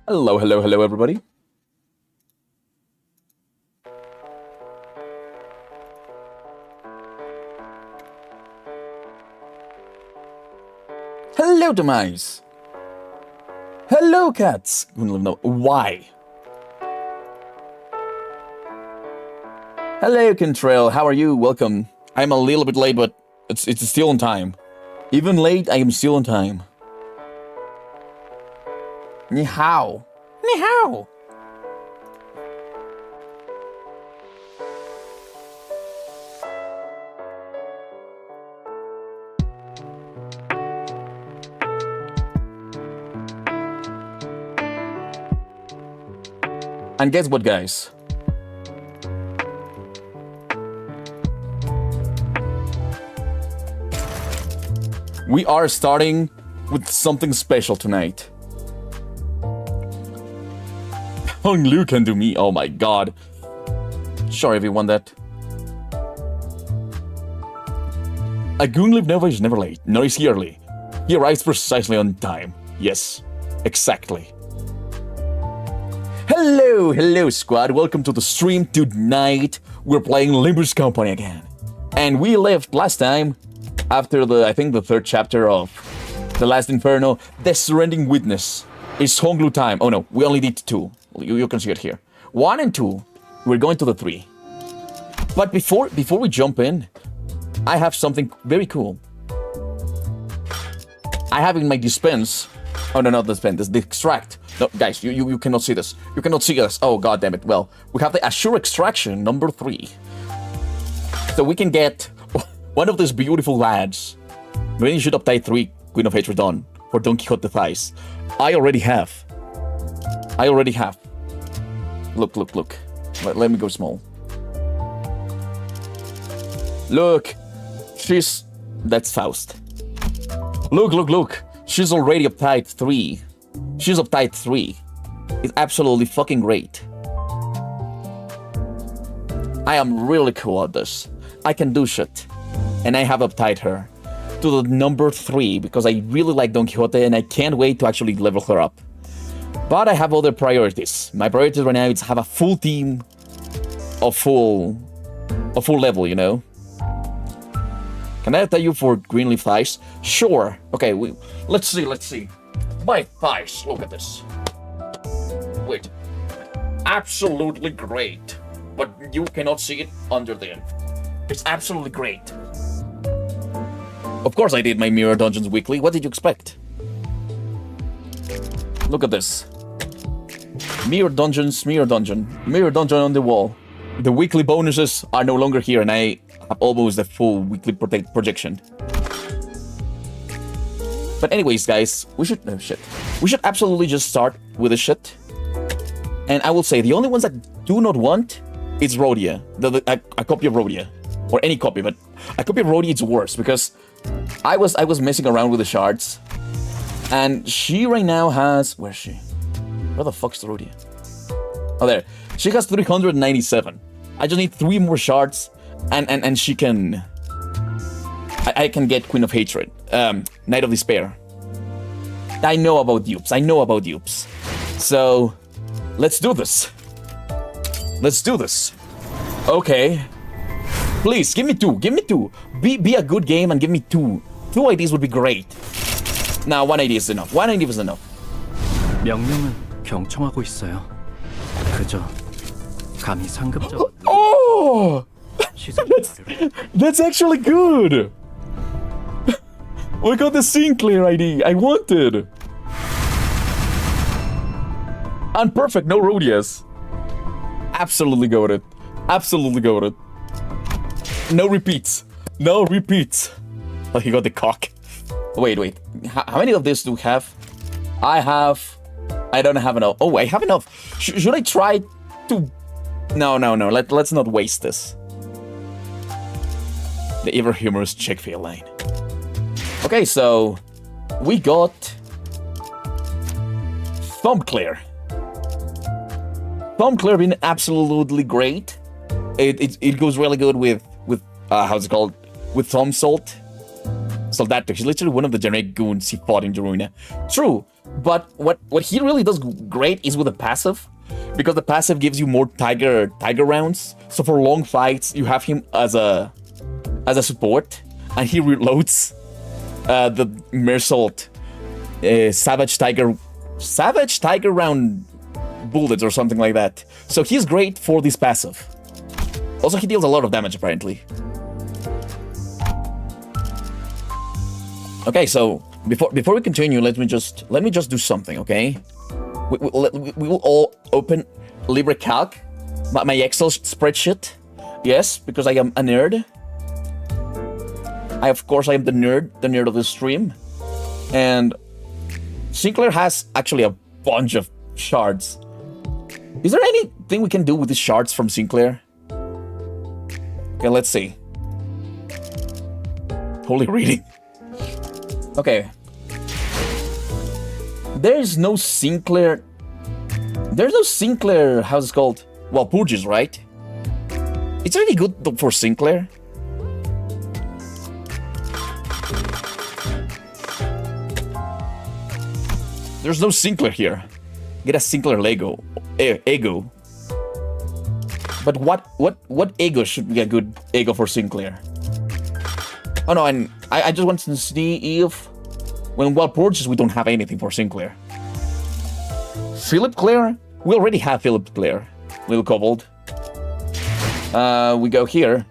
Hello, hello, hello, everybody. Hello, Demise. Hello, cats. No, why? Hello, Contrail. How are you? Welcome. I'm a little bit late, but it's still on time. Even late, I am still on time. Ni hao. Ni hao. And guess what, guys? We are starting with something special tonight. Hung Lu can do me, oh my god. Sorry everyone that. A Goonlive Nova is never late, nor is he early. He arrives precisely on time. Yes, exactly. Hello, hello squad, welcome to the stream. Tonight, we're playing Limbus Company again. And we left last time, after I think the third chapter of The Last Inferno, the Surrendering Witness. It's Honglu time. Oh no, we only did 2. You can see it here. 1 and 2, we're going to the 3. But before we jump in, I have something very cool. I have in my dispense, oh no, not dispense, the extract. No, guys, you cannot see this. You cannot see this. Oh, god damn it. Well, we have the Assure Extraction number 3. So we can get one of these beautiful lads. When you should update 3 Queen of Hatred on for Don Quixote the Thighs. I already have. Look. Let me go small. Look. That's Faust. Look. She's already uptight 3. She's uptight 3. It's absolutely fucking great. I am really cool at this. I can do shit. And I have uptight her to the number 3 because I really like Don Quixote and I can't wait to actually level her up. But I have other priorities. My priorities right now is to have a full team of full level, you know? Can I tell you for Greenleaf Thighs? Sure. Okay, let's see. My thighs, look at this. Wait. Absolutely great. But you cannot see it under there. It's absolutely great. Of course I did my Mirror Dungeons weekly. What did you expect? Look at this. Mirror Dungeon on the wall. The weekly bonuses are no longer here and I have almost the full weekly projection. But anyways, guys, we should absolutely just start with the shit. And I will say, the only ones that do not want is Rhodia. A copy of Rhodia. Or any copy, but a copy of Rhodia is worse because I was messing around with the shards. And she right now has... Where's she? Where the fuck's Rhodia? Oh, there. She has 397. I just need 3 more shards and she can... I can get Queen of Hatred. Knight of Despair. I know about dupes. So, let's do this. Okay. Please, give me 2. Be a good game and give me 2. 2 IDs would be great. Now, 1 ID is enough. 명령은 경청하고 있어요. 그저 감히 상급자와 Oh! That's actually good! We got the Sinclair ID I wanted! And perfect, no Rhodias. Absolutely got it. No repeats. Oh, he got the cock. Wait. How many of this do we have? I don't have enough. Oh, I have enough. Should I try to... No. Let's not waste this. The ever humorous Chick-fil line. Okay, so... We got... Thumbclair. Thumbclair being absolutely great. It goes really good with how's it called? With Thumb Salt. Soldato. He's literally one of the generic goons he fought in Jeruina. True, But what he really does great is with the passive, because the passive gives you more tiger rounds. So for long fights, you have him as a support, and he reloads the Mersault Savage Tiger round bullets or something like that. So he's great for this passive. Also, he deals a lot of damage apparently. Okay, so before we continue, let me just do something, okay? We will all open LibreCalc, my Excel spreadsheet. Yes, because I am a nerd. Of course I am the nerd of the stream. And Sinclair has actually a bunch of shards. Is there anything we can do with the shards from Sinclair? Okay, let's see. Holy reading. Okay. There's no Sinclair, how's it called? Well, purges, right? It's really good for Sinclair. There's no Sinclair here. Get a Sinclair Lego. Ego. But what ego should be a good ego for Sinclair? Oh no, and I just wanted to see if when Wild purges we don't have anything for Sinclair. Philip Clare? We already have Philip Clare. Little Kobold. We go here.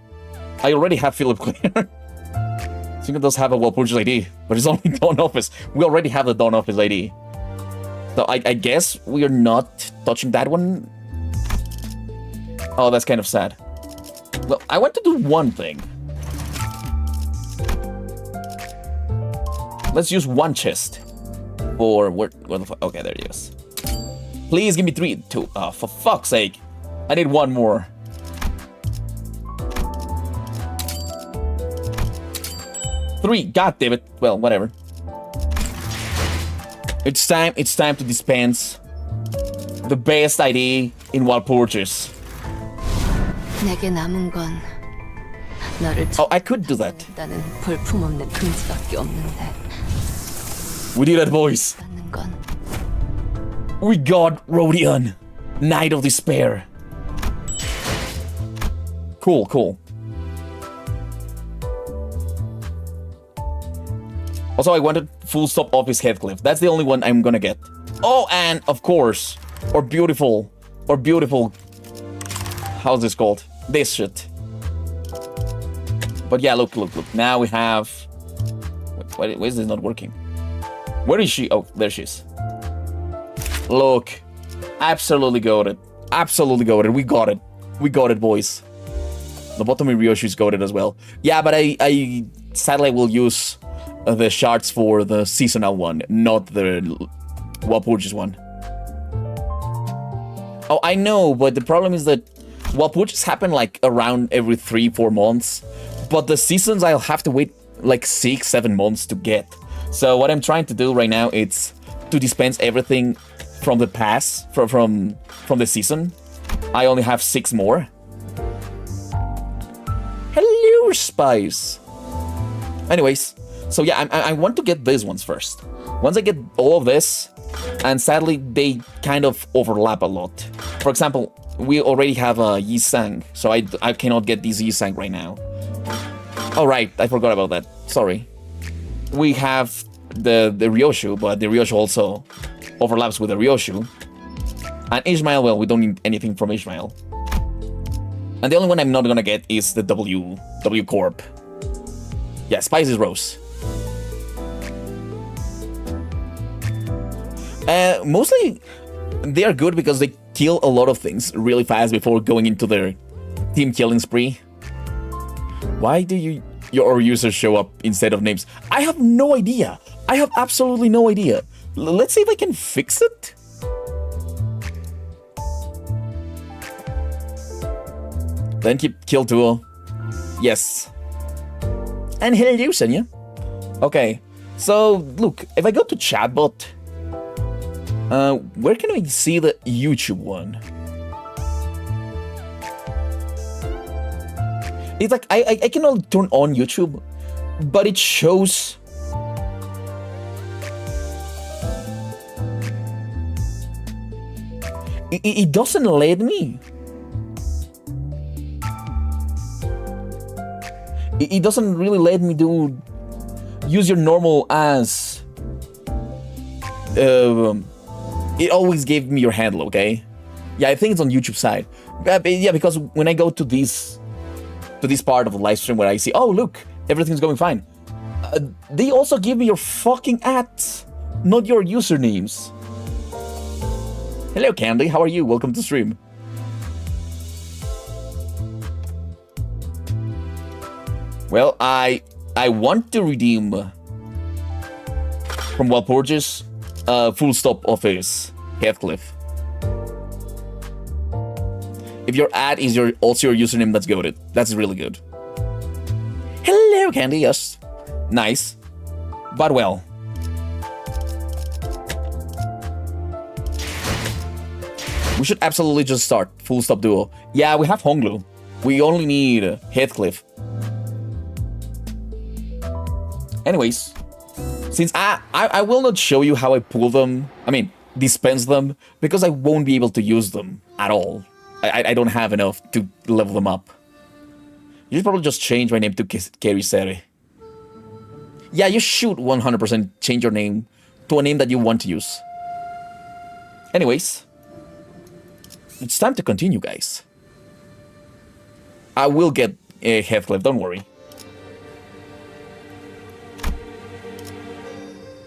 I already have Philip Clare. Sinclair does have a Wild purges ID, but it's only Dawn Office. We already have the Dawn Office ID. So I guess we are not touching that one. Oh, that's kind of sad. Well, I want to do one thing. Let's use one chest. Or where the fuck? Okay, there it is. Please give me 3, 2. Oh, for fuck's sake. I need one more. Three. God damn it. Well, whatever. It's time to dispense the best ID in Wild purges. 내게 남은 건 너를 Oh, I could do that. 찾는다는 볼품없는 금지밖에 없는데 We did it, boys. 받는 건 We got Rodion, Knight of Despair. Cool, cool. Also, I wanted full stop Office Heathcliff. That's the only one I'm gonna get. Oh, and of course, or beautiful, how's this called? This shit. But yeah, look. Now we have... Why is this not working? Where is she? Oh, there she is. Look. Absolutely got it. Absolutely got it. We got it. We got it, boys. The Lobotomy Ryoshi's got it as well. Yeah, but I sadly will use the shards for the seasonal one, not the Wild purges one. Oh, I know, but the problem is that Wild purges happen like around every 3-4 months, but the seasons I'll have to wait like 6-7 months to get. So what I'm trying to do right now is to dispense everything from the pass, from the season. I only have 6 more. Hello, Spice. Anyways, so yeah, I want to get these ones first. Once I get all of this, and sadly they kind of overlap a lot. For example, we already have a Yi-Sang, so I cannot get this Yi-Sang right now. Oh right, I forgot about that. Sorry. We have the Ryoshu, but the Ryoshu also overlaps with the Ryoshu. And Ishmael, well, we don't need anything from Ishmael. And the only one I'm not gonna get is the W Corp. Yeah, Spices Rose. Mostly, they are good because they kill a lot of things really fast before going into their team killing spree. Why do your users show up instead of names? I have no idea. I have absolutely no idea. Let's see if I can fix it. Then keep kill duo. Yes. And hello, Senya. Okay, so look, if I go to chatbot, where can I see the YouTube one? It's like I cannot turn on YouTube, but it shows. it doesn't let me. It doesn't really let me use your normal as. It always gave me your handle, okay? Yeah, I think it's on YouTube side. Yeah, because when I go to this part of the live stream where I see, oh look, everything's going fine. They also give me your fucking ads, not your usernames. Hello, Candy. How are you? Welcome to stream. Well, I want to redeem from Walpurgis full stop office Heathcliff. If your ad is also your username, that's goated. That's really good. Hello, Candy. Yes, nice, but well. We should absolutely just start full stop duo. Yeah, we have Honglu. We only need Heathcliff. Anyways, since I will not show you how I pull them, I mean, dispense them, because I won't be able to use them at all. I don't have enough to level them up. You should probably just change my name to Kerisere. Yeah, you should 100% change your name to a name that you want to use. Anyways, it's time to continue, guys. I will get a Heathcliff, don't worry.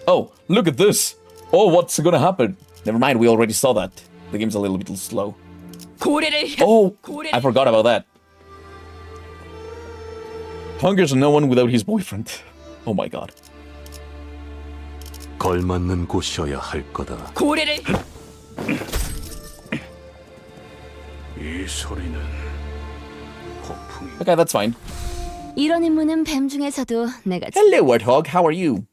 Oh, look at this! Oh, what's gonna happen? Never mind, we already saw that. The game's a little bit slow. Oh, I forgot about that. Hunger's no one without his boyfriend. Oh my god. 걸맞는 곳이어야 할 거다. 이 소리는 폭풍이. Okay, that's fine. 이런 임무는 뱀 중에서도 내가 Hello, Warthog. How are you?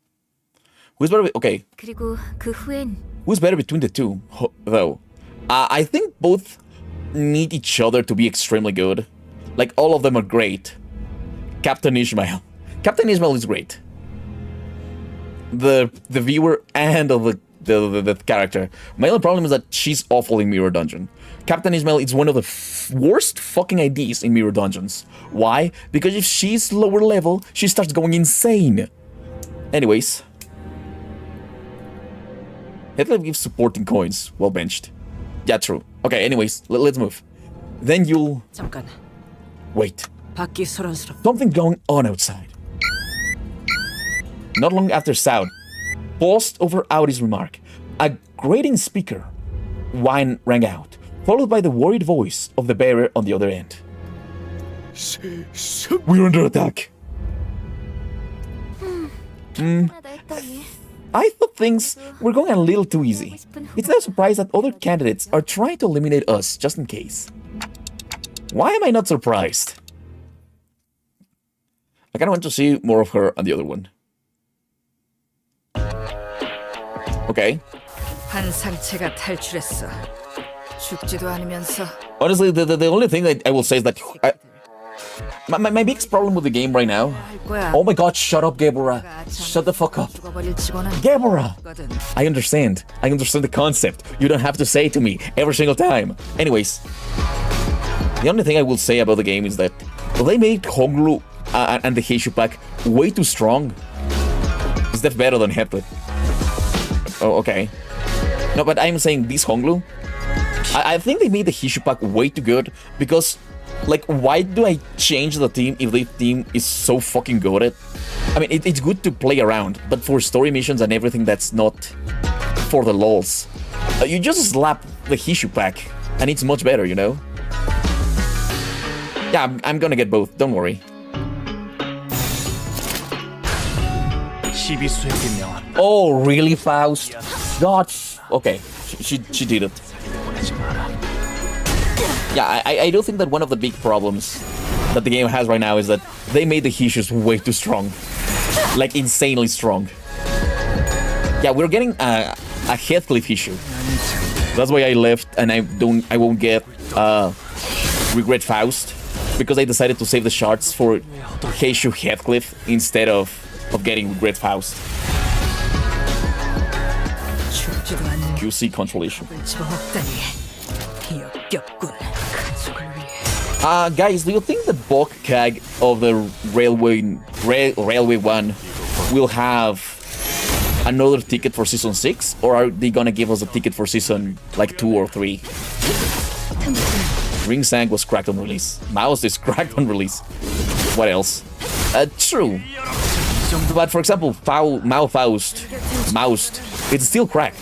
Who's better? Okay. 그리고 그 후엔 Who's better between the two, though? I think both need each other to be extremely good. Like, all of them are great. Captain Ishmael. Captain Ishmael is great. The viewer and the character. My only problem is that she's awful in Mirror Dungeon. Captain Ishmael is one of the worst fucking IDs in Mirror Dungeons. Why? Because if she's lower level, she starts going insane. Anyways. Heathcliff gives supporting coins. Well benched. Yeah, true. Okay, anyways, let's move. Then you'll... 잠깐. Wait. 밖이 소란스럽. Something going on outside. Not long after Saud paused over Audi's remark, a grating speaker whine rang out, followed by the worried voice of the bearer on the other end. We're under attack. I thought things were going a little too easy. It's no surprise that other candidates are trying to eliminate us just in case. Why am I not surprised? I kinda want to see more of her on the other one. Okay. 한 상체가 탈출했어. 죽지도 않으면서. Honestly, the only thing that I will say is that my biggest problem with the game right now. Oh my god, shut up, Gabora. Shut the fuck up. Gabora! I understand. I understand the concept. You don't have to say it to me every single time. Anyways, the only thing I will say about the game is that they made Honglu and the Heishu pack way too strong. Is that better than Heathcliff? Oh, okay. No, but I'm saying this Honglu, I think they made the Heishu pack way too good because, like, why do I change the team if the team is so fucking goated? I mean, it's good to play around, but for story missions and everything that's not for the lols, you just slap the Heishu pack and it's much better, you know? Yeah, I'm gonna get both, don't worry. Oh, really, Faust? God. Okay, she did it. Yeah, I do think that one of the big problems that the game has right now is that they made the Heishus way too strong. Like, insanely strong. Yeah, we're getting a Heathcliff Heishu. That's why I left and I won't get Regret Faust, because I decided to save the shards for Heishu Heathcliff instead of getting Regret Faust. QC controlation. 역겹군. 가족을 위해. Guys, do you think the bulk CAG of the Railway 1 will have another ticket for Season 6? Or are they gonna give us a ticket for Season, like, 2 or 3? Ring Sang was cracked on release. Mouse is cracked on release. What else? True. But for example, Moust, it's still cracked.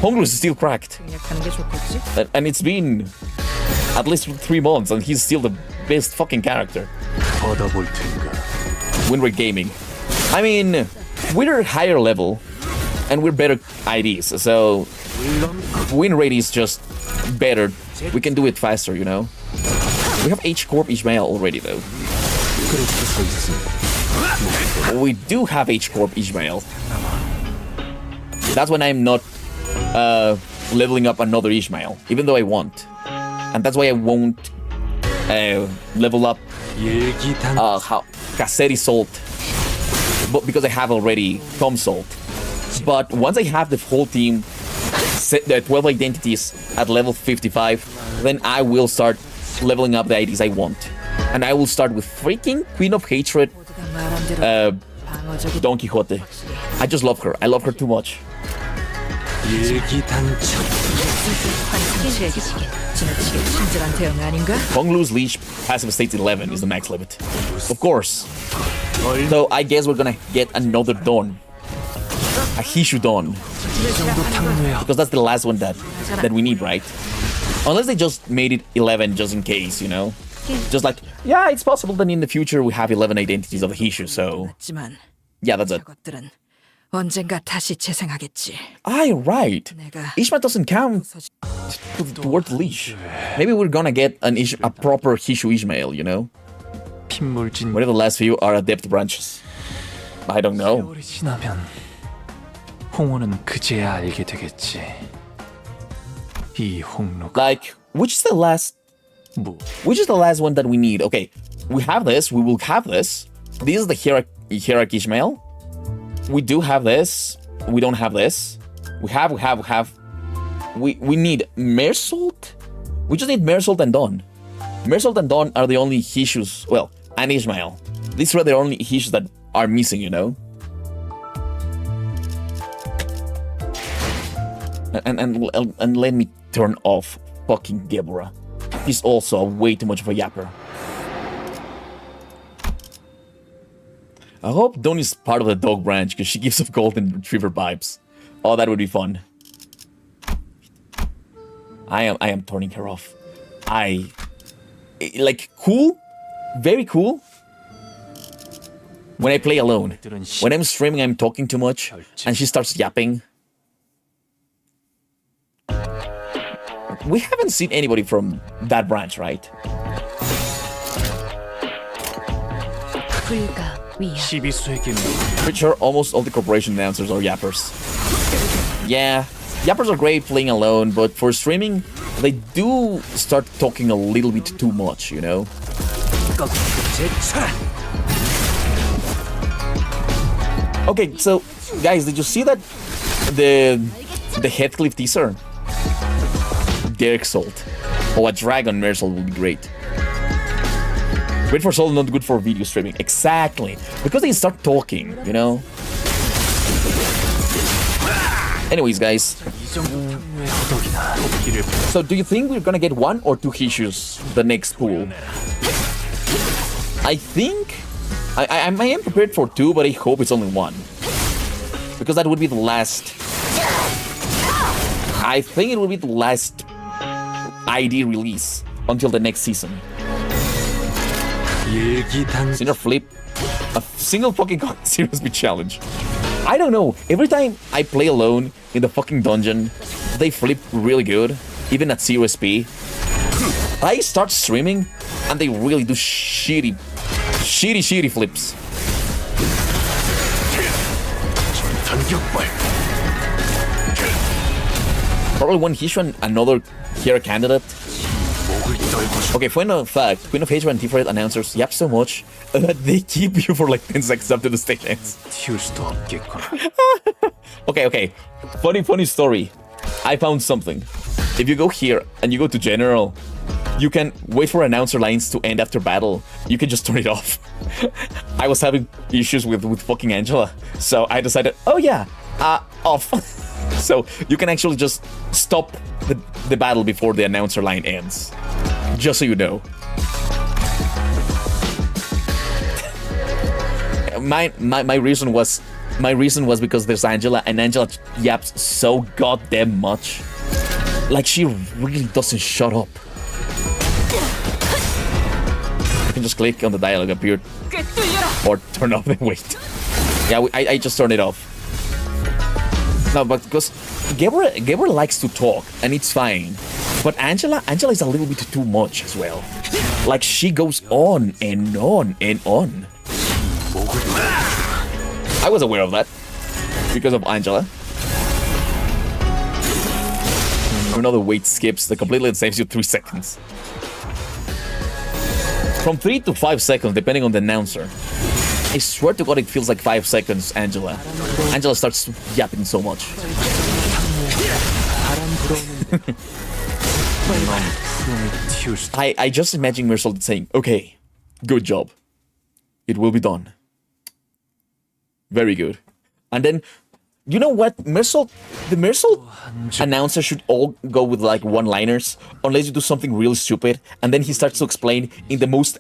Hongru is still cracked. 공략하는 게 좋겠지? And it's been at least 3 months and he's still the best fucking character. 받아볼 텐가. Win rate gaming. I mean, we're higher level and we're better IDs, so win rate is just better. We can do it faster, you know? We have H Corp Ishmael already though. We do have H Corp Ishmael. That's when I'm not leveling up another Ishmael, even though I want. And that's why I won't level up Cassette Salt, but because I have already Tom Salt. But once I have the whole team, the 12 identities at level 55, then I will start leveling up the IDs I want. And I will start with freaking Queen of Hatred, Don Quixote. I just love her. I love her too much. Honglu's Leash passive state 11 is the max limit. Of course. So I guess we're gonna get another Dawn. A Hishu Dawn. Because that's the last one that we need, right? Unless they just made it 11 just in case, you know? Just like, yeah, it's possible that in the future we have 11 identities of the Hishu, so... Yeah, that's it. 저것들은 언젠가 다시 재생하겠지. Right. Ishmael doesn't count towards the leash. Maybe we're gonna get a proper Hishu Ishmael, you know? Whether the last few are adept branches. I don't know. 홍호는 그제야 알게 되겠지. 이 홍로가 Like, which is the last one that we need? Okay, we have this, we will have this. This is the Hierarchy Ishmael. We do have this. We don't have this. We have. We need Mersault? We just need Mersault and Dawn. Mersault and Dawn are the only Hishus, well, and Ishmael. These are the only Hishus that are missing, you know? And let me turn off fucking Gebra. He's also way too much of a yapper. I hope Dawn is part of the dog branch because she gives off golden retriever vibes. Oh, that would be fun. I am turning her off. Like cool, very cool. When I play alone, when I'm streaming, I'm talking too much, and she starts yapping. We haven't seen anybody from that branch, right? Pretty sure almost all the corporation announcers are yappers. Yeah, yappers are great playing alone, but for streaming, they do start talking a little bit too much, you know? Okay, so, guys, did you see that the Heathcliff teaser? Derek Salt. Oh, a Dragon Mersault would be great. Great for solo, not good for video streaming. Exactly. Because they start talking, you know? Anyways, guys. So, do you think we're gonna get 1 or 2 Hishus the next pool? I think... I am prepared for 2, but I hope it's only 1. Because that would be the last... I think it will be the last ID release until the next season. Sinner flip. A single fucking Serious Speed challenge. I don't know. Every time I play alone in the fucking dungeon, they flip really good. Even at 0SP. I start streaming and they really do shitty flips. Probably one Hishu and another hero candidate. Okay, fun fact, Queen of Hatred and Tiferet announcers yap so much that they keep you for like 10 seconds after the stage ends. Okay. Funny story. I found something. if you go here and you go to general, you can wait for announcer lines to end after battle. You can just turn it off. I was having issues with fucking Angela, so I decided, oh yeah, off. So you can actually just stop the battle before the announcer line ends. Just so you know. My reason was because there's Angela, and Angela yaps so goddamn much. Like, she really doesn't shut up. You can just click on the dialogue appeared. Or turn off the wait. Yeah, I just turned it off. No, but because Gabriel likes to talk, and it's fine. But Angela is a little bit too much as well. Like, she goes on and on and on. I was aware of that because of Angela. Another wait skips that completely saves you 3 seconds. From 3 to 5 seconds, depending on the announcer. I swear to God, it feels like 5 seconds, Angela. Angela starts yapping so much. I just imagine Mersal saying, okay, good job. It will be done. Very good. And then, you know what? The Mersal announcer should all go with like one-liners, unless you do something really stupid, and then he starts to explain in the most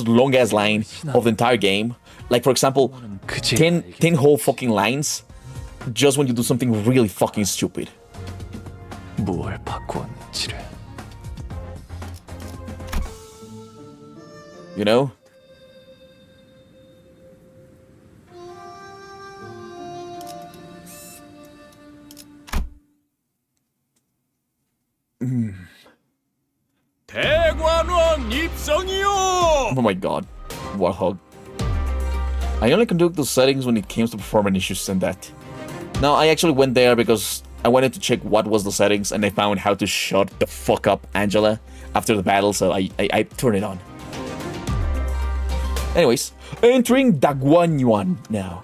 long ass line of the entire game. Like, for example, 10 whole fucking lines, just when you do something really fucking stupid. 뭘 바꿨는지를. You know? Oh my god. Warthog. I only can do those settings when it comes to performance issues and that. Now, I actually went there because I wanted to check what was the settings, and I found how to shut the fuck up Angela after the battle, so I turned it on. Anyways, entering Daguanyuan now.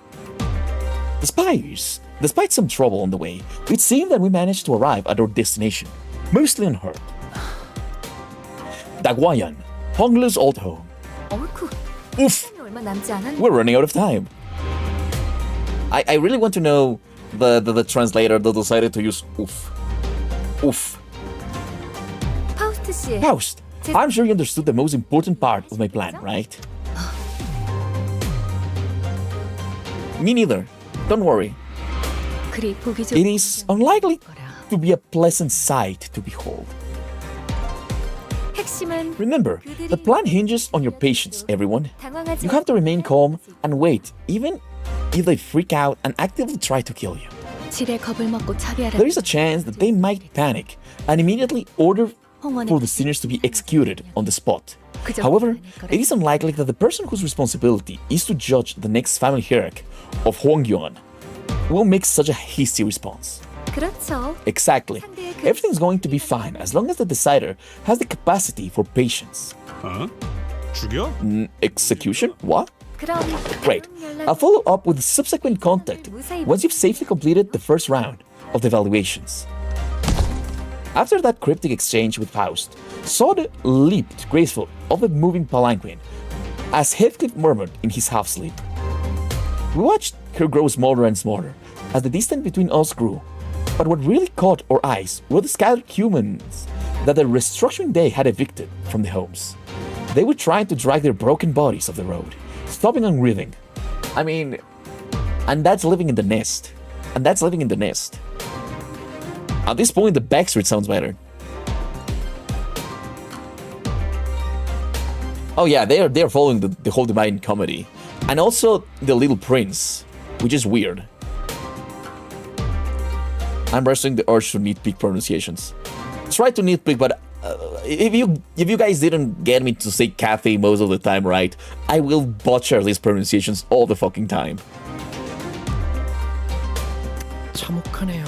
Despite some trouble on the way, it seemed that we managed to arrive at our destination, mostly unhurt. Daguayan, Honglu's old home. Oof! We're running out of time. I really want to know the translator that decided to use oof. Oof. Faust, I'm sure you understood the most important part of my plan, right? Me neither. Don't worry. It is unlikely to be a pleasant sight to behold. Remember, the plan hinges on your patience, everyone. You have to remain calm and wait, even if they freak out and actively try to kill you. There is a chance that they might panic and immediately order for the sinners to be executed on the spot. However, it is unlikely that the person whose responsibility is to judge the next family hierarch of Hwangryuan will make such a hasty response. Exactly. Everything's going to be fine as long as the decider has the capacity for patience. Execution? What? Great. I'll follow up with subsequent contact once you've safely completed the first round of the evaluations. After that cryptic exchange with Faust, Sode leaped graceful off the moving palanquin as Heathcliff murmured in his half-sleep. We watched her grow smaller and smaller as the distance between us grew, but what really caught our eyes were the scattered humans that the restructuring day had evicted from the homes. They were trying to drag their broken bodies off the road, stopping and grieving. I mean, and that's living in the nest. At this point, the backstreet sounds better. Oh yeah, they're following the whole Divine Comedy. And also The Little Prince, which is weird. I'm wrestling the urge to nitpick pronunciations. Try to nitpick, but if you guys didn't get me to say Cathay most of the time right, I will butcher these pronunciations all the fucking time. 참혹하네요.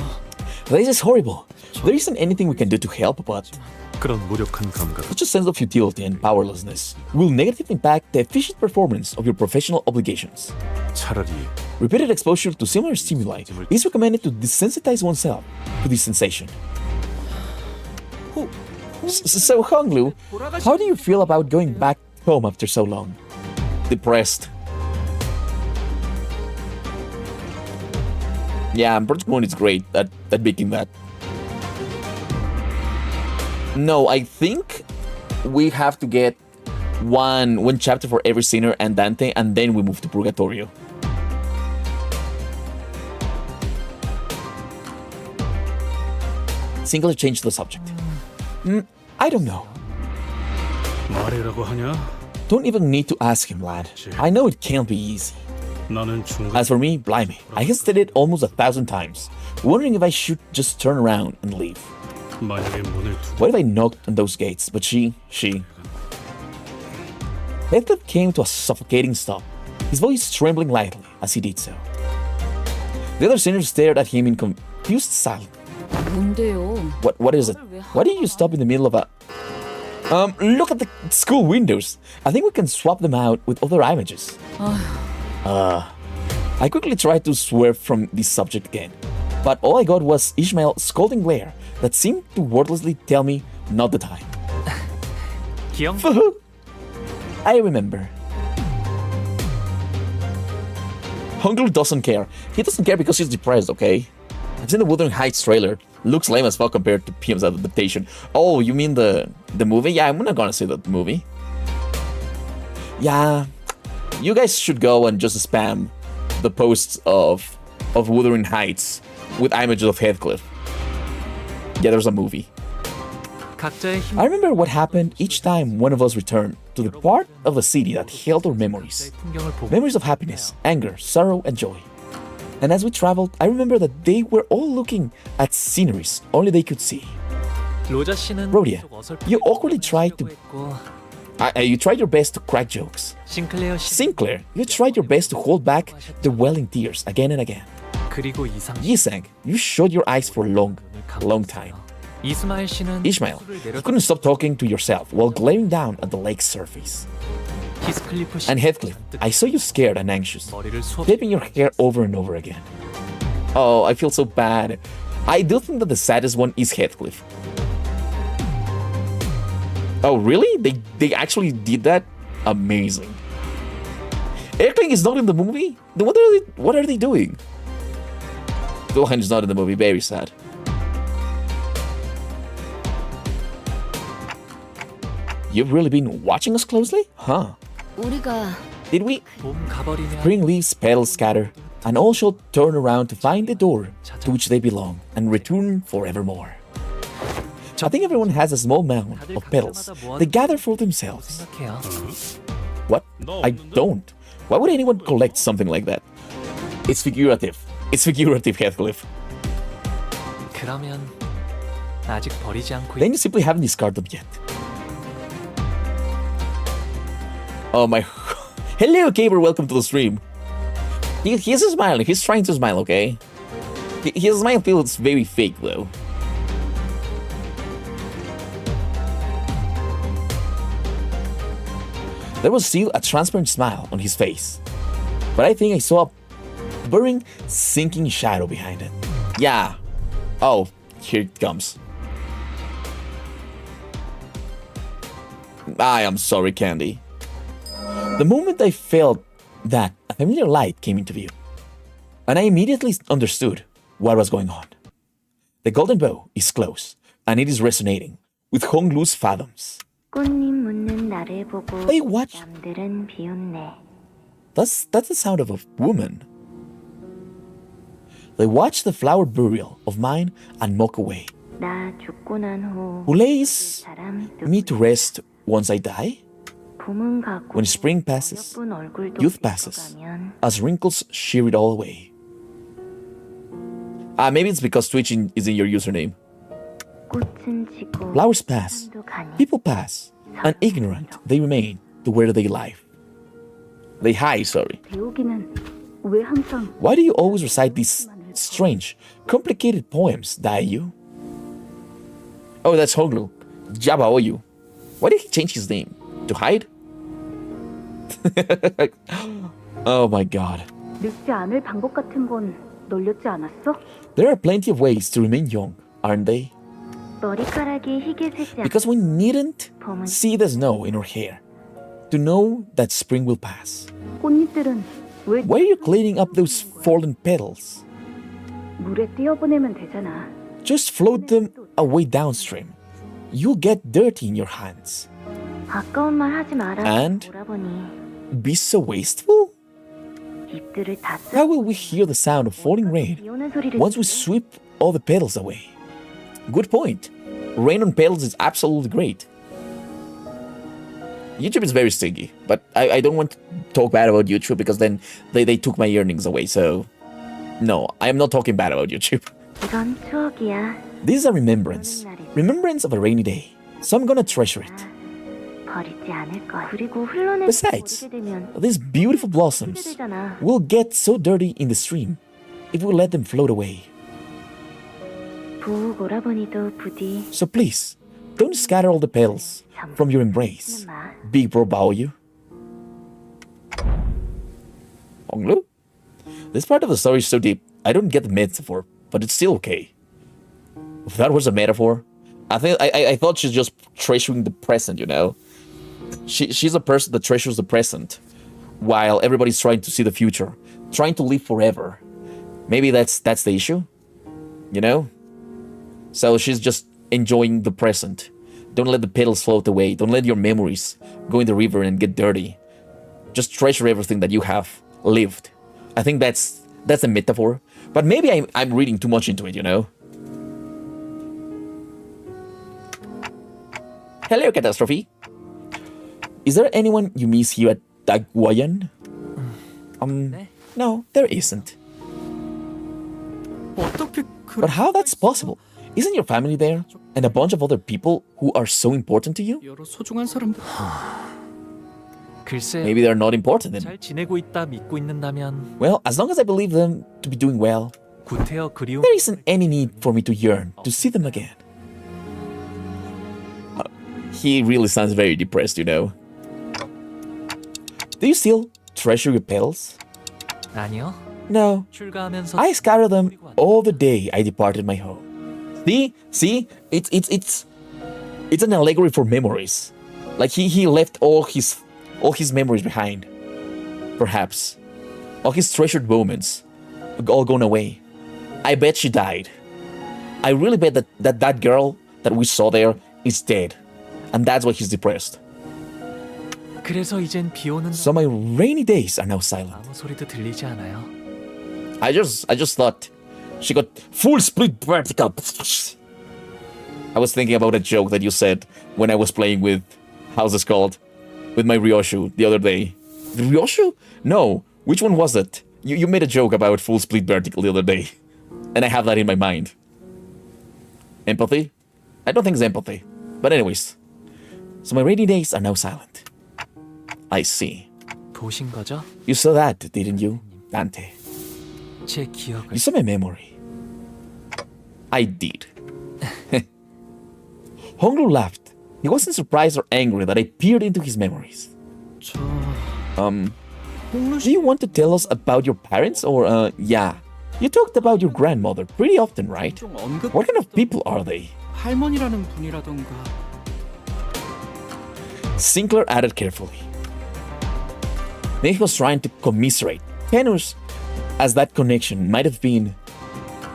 This is horrible. There isn't anything we can do to help, but 그런 무력한 감각. such a sense of futility and powerlessness will negatively impact the efficient performance of your professional obligations. 차라리 Repeated exposure to similar stimuli is recommended to desensitize oneself to this sensation. So, Honglu, how do you feel about going back home after so long? Depressed. Yeah, Project Moon is great at making that. No, I think we have to get one chapter for every sinner and Dante, and then we move to Purgatorio. Singular change the subject. I don't know. 말이라고 하냐? Don't even need to ask him, lad. I know it can't be easy. 나는 중간. As for me, blimey, I hesitated almost 1,000 times, wondering if I should just turn around and leave. 만약에 문을 What if I knocked on those gates? But she... Heathcliff came to a suffocating stop, his voice trembling lightly as he did so. The other sinners stared at him in confused silence. 뭔데요? What is it? Why did you stop in the middle of a... Look at the school windows. I think we can swap them out with other images. I quickly tried to swerve from this subject again, but all I got was Ishmael's scolding glare that seemed to wordlessly tell me not the time. 기억? I remember. Honglu doesn't care. He doesn't care because he's depressed, okay? I've seen the Wuthering Heights trailer. Looks lame as fuck compared to PM's adaptation. Oh, you mean the movie? Yeah, I'm not gonna say that movie. Yeah, you guys should go and just spam the posts of Wuthering Heights with images of Heathcliff. Yeah, there's a movie. 각자의 힘. I remember what happened each time one of us returned to the part of the city that held our memories. 풍경을 보고 Memories of happiness, anger, sorrow, and joy. And as we traveled, I remember that they were all looking at sceneries only they could see. 로자 씨는 Rhodia, 계속 어설프게 you awkwardly tried to... 했고, you tried your best to crack jokes. 싱클레어 씨 Sinclair, you tried your best to hold back the welling tears again and again. 그리고 이상 Yisang, you shut your eyes for a long time. 이스마일 씨는 Ishmael, 술을 you 내려 couldn't stop talking to yourself while glaring down at the lake's surface. 히스클리프 씨 And Heathcliff, I saw you scared and anxious, 머리를 수업 flipping your hair over and over again. Oh, I feel so bad. I do think that the saddest one is Heathcliff. Oh, really? They actually did that? Amazing. Erkling is not in the movie? Then what are they doing? Wilhelm is not in the movie. Very sad. You've really been watching us closely? Huh. 우리가 Did we? 봄 가버리면 Spring leaves, petals scatter, and all shall turn around to find the door to which they belong and return forevermore. I think everyone has a small mound of petals they gather for themselves. 생각해요. What? I don't. Why would anyone collect something like that? It's figurative. It's figurative, Heathcliff. 그러면 아직 버리지 않고 Then you simply haven't discarded them yet. Oh my... Hello, Gaber, welcome to the stream. He's smiling. He's trying to smile, okay? His smile feels very fake, though. There was still a transparent smile on his face, but I think I saw a blurring, sinking shadow behind it. Yeah. Oh, here it comes. I am sorry, Candy. The moment I felt that, a familiar light came into view, and I immediately understood what was going on. The golden bow is close, and it is resonating with Honglu's fathoms. 꽃잎 묻는 나를 보고 Hey, what? 남들은 비웃네. That's the sound of a woman. They watch the flower burial of mine and mock away. 나 죽고 난 후 Who lays 사람 me to rest once I die? 봄은 가고 When spring passes, 예쁜 얼굴도 youth passes, 잊어가면 as wrinkles shear it all away. Maybe it's because Twitch is in your username. 꽃은 지고 Flowers pass, 사람도 가네. people pass, and ignorant they remain to where they lie. They hide, sorry. 배우기는 왜 항상 Why do you always recite these strange, complicated poems, Dayu? Oh, that's Honglu. Jabaoyu. Why did he change his name? To hide? Oh my god. 늙지 않을 방법 같은 건 널렸지 않았어? There are plenty of ways to remain young, aren't they? 머리카락이 희게새지 않 Because we needn't 범은 see the snow in our hair to know that spring will pass. 꽃잎들은 왜 Why are you cleaning up those fallen petals? 물에 띄어보내면 되잖아. Just float them away downstream. You'll get dirty in your hands. 아까운 말 하지 마라. And? 오라버니 Be so wasteful? 잎들을 다 How will we hear the sound of falling rain 비 오는 소리를 once we sweep all the petals away? Good point. Rain on petals is absolutely great. YouTube is very stingy, but I don't want to talk bad about YouTube because then they took my earnings away, so... No, I am not talking bad about YouTube. 이건 추억이야. This is a remembrance. Remembrance of a rainy day. So I'm gonna treasure it. 버리지 않을 거야. 그리고 흘러내리고 Besides, 버리게 되면 these beautiful blossoms 되잖아. will get so dirty in the stream if we let them float away. 부엌 오라버니도 부디 So please, don't scatter all the petals from your embrace. 마. Big bro bao you. Honglu? This part of the story is so deep, I don't get the metaphor, but it's still okay. If that was a metaphor, I thought she's just treasuring the present, you know? She's a person that treasures the present, while everybody's trying to see the future, trying to live forever. Maybe that's the issue, you know? So she's just enjoying the present. Don't let the petals float away. Don't let your memories go in the river and get dirty. Just treasure everything that you have lived. I think that's a metaphor. But maybe I'm reading too much into it, you know? Hello, Catastrophe. Is there anyone you miss here at Dagwayan? No, there isn't. 어떻게 그 But how that's possible? Isn't your family there? And a bunch of other people who are so important to you? 여러 소중한 사람들 글쎄, Maybe they're not important then. 잘 지내고 있다 믿고 있는다면 Well, as long as I believe them to be doing well, 구태여 그리움 there isn't any need for me to yearn to see them again. He really sounds very depressed, you know. Do you still treasure your petals? 아니요. No. 출가하면서 I scatter them all the day I departed my home. See, it's an allegory for memories. Like he left all his memories behind. Perhaps all his treasured moments, all gone away. I bet she died. I really bet that girl that we saw there is dead, and that's why he's depressed. 그래서 이젠 비 오는 So my rainy days are now silent. 아무 소리도 들리지 않아요. I just thought she got full split vertical. I was thinking about a joke that you said when I was playing with, how's this called? With my Ryoshu the other day. Ryoshu? No. Which one was it? You made a joke about full split vertical the other day. And I have that in my mind. Empathy? I don't think it's empathy. But anyways. So my rainy days are now silent. I see. 보신 거죠? You saw that, didn't you, Dante? 제 기억을 You saw my memory. I did. Hongru laughed. He wasn't surprised or angry that I peered into his memories. 저 Do you want to tell us about your parents or, yeah. You talked about your grandmother pretty often, right? 좀 언급 What kind of people are they? 할머니라는 분이라던가 Sinclair added carefully. Nick was trying to commiserate, tenuous as that connection might have been.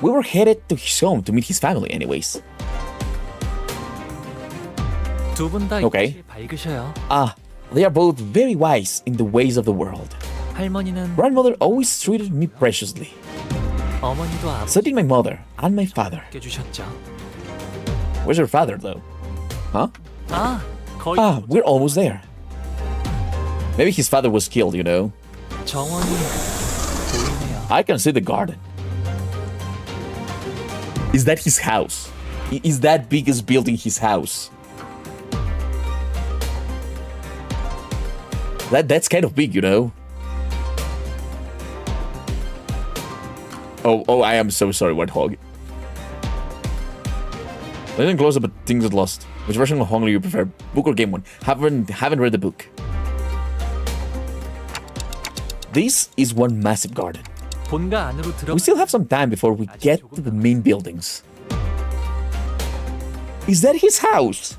We were headed to his home to meet his family anyways. 두 분 다 Okay. 밝으셔요. They are both very wise in the ways of the world. 할머니는 Grandmother always treated me preciously. 어머니도 아버지 So did my mother and my father. 해주셨죠. Where's your father though? Huh? 아, 거의 We're almost there. Maybe his father was killed, you know. 정원이 보이네요. I can see the garden. Is that his house? Is that biggest building his house? That's kind of big, you know. Oh, I am so sorry, Warthog. Letting close up at things at lost. Which version of Hongli you prefer, book or game one? Haven't read the book. This is one massive garden. 본가 안으로 들어 We still have some time before we get to the main buildings. Is that his house?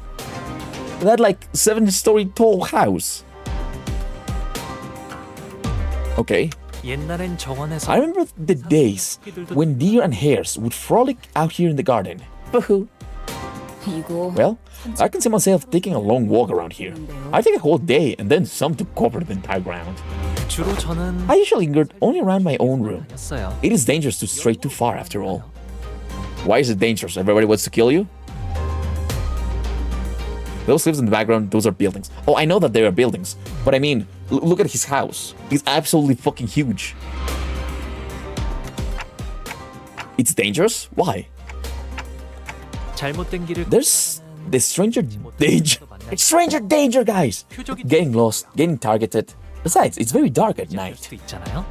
That like 7-story tall house. Okay. 옛날엔 정원에서 I remember the days when deer and hares would frolic out here in the garden. Boo-hoo. 이거 Well, I can see myself taking a long walk around here. I take a whole day and then some to cover the entire ground. 주로 저는 I usually lingered only around my own room. 다녔어요. It is dangerous to stray too far after all. Why is it dangerous? Everybody wants to kill you? Those lives in the background, those are buildings. Oh, I know that they are buildings. But I mean, look at his house. It's absolutely fucking huge. It's dangerous? Why? 잘못된 길을 There's the stranger danger. It's stranger danger, guys! Getting lost, getting targeted. Besides, it's very dark at 할 night. 수도 있잖아요.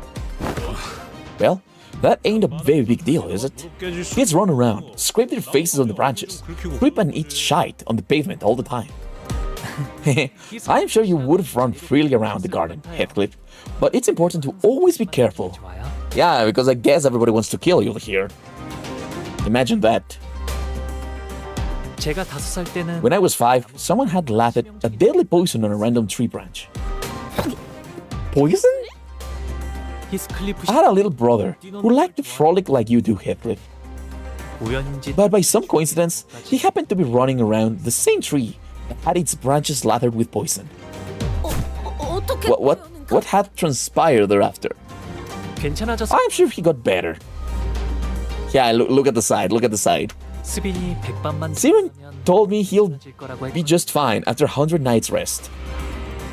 Well, that ain't a very big deal, is it? Kids run around, scrape their faces on the branches, creep and eat shite on the pavement all the time. I'm sure you would have run freely around the garden, Heathcliff, but it's important to always be careful. 좋아요. Yeah, because I guess everybody wants to kill you here. Imagine that. 제가 5살 때는 When I was 5, someone had lathered a deadly poison on a random tree branch. Poison? 히스클리프 I had a little brother who liked to frolic like you do, Heathcliff. 우연인지 But by some coincidence, he happened to be running around the same tree that had its branches lathered with poison. What had transpired thereafter? 괜찮아졌어. I'm sure he got better. Yeah, look at the side, look at the side. 스빈이 100반만 Siren told me he'll 질 거라고 be 했. just fine after 100 nights rest.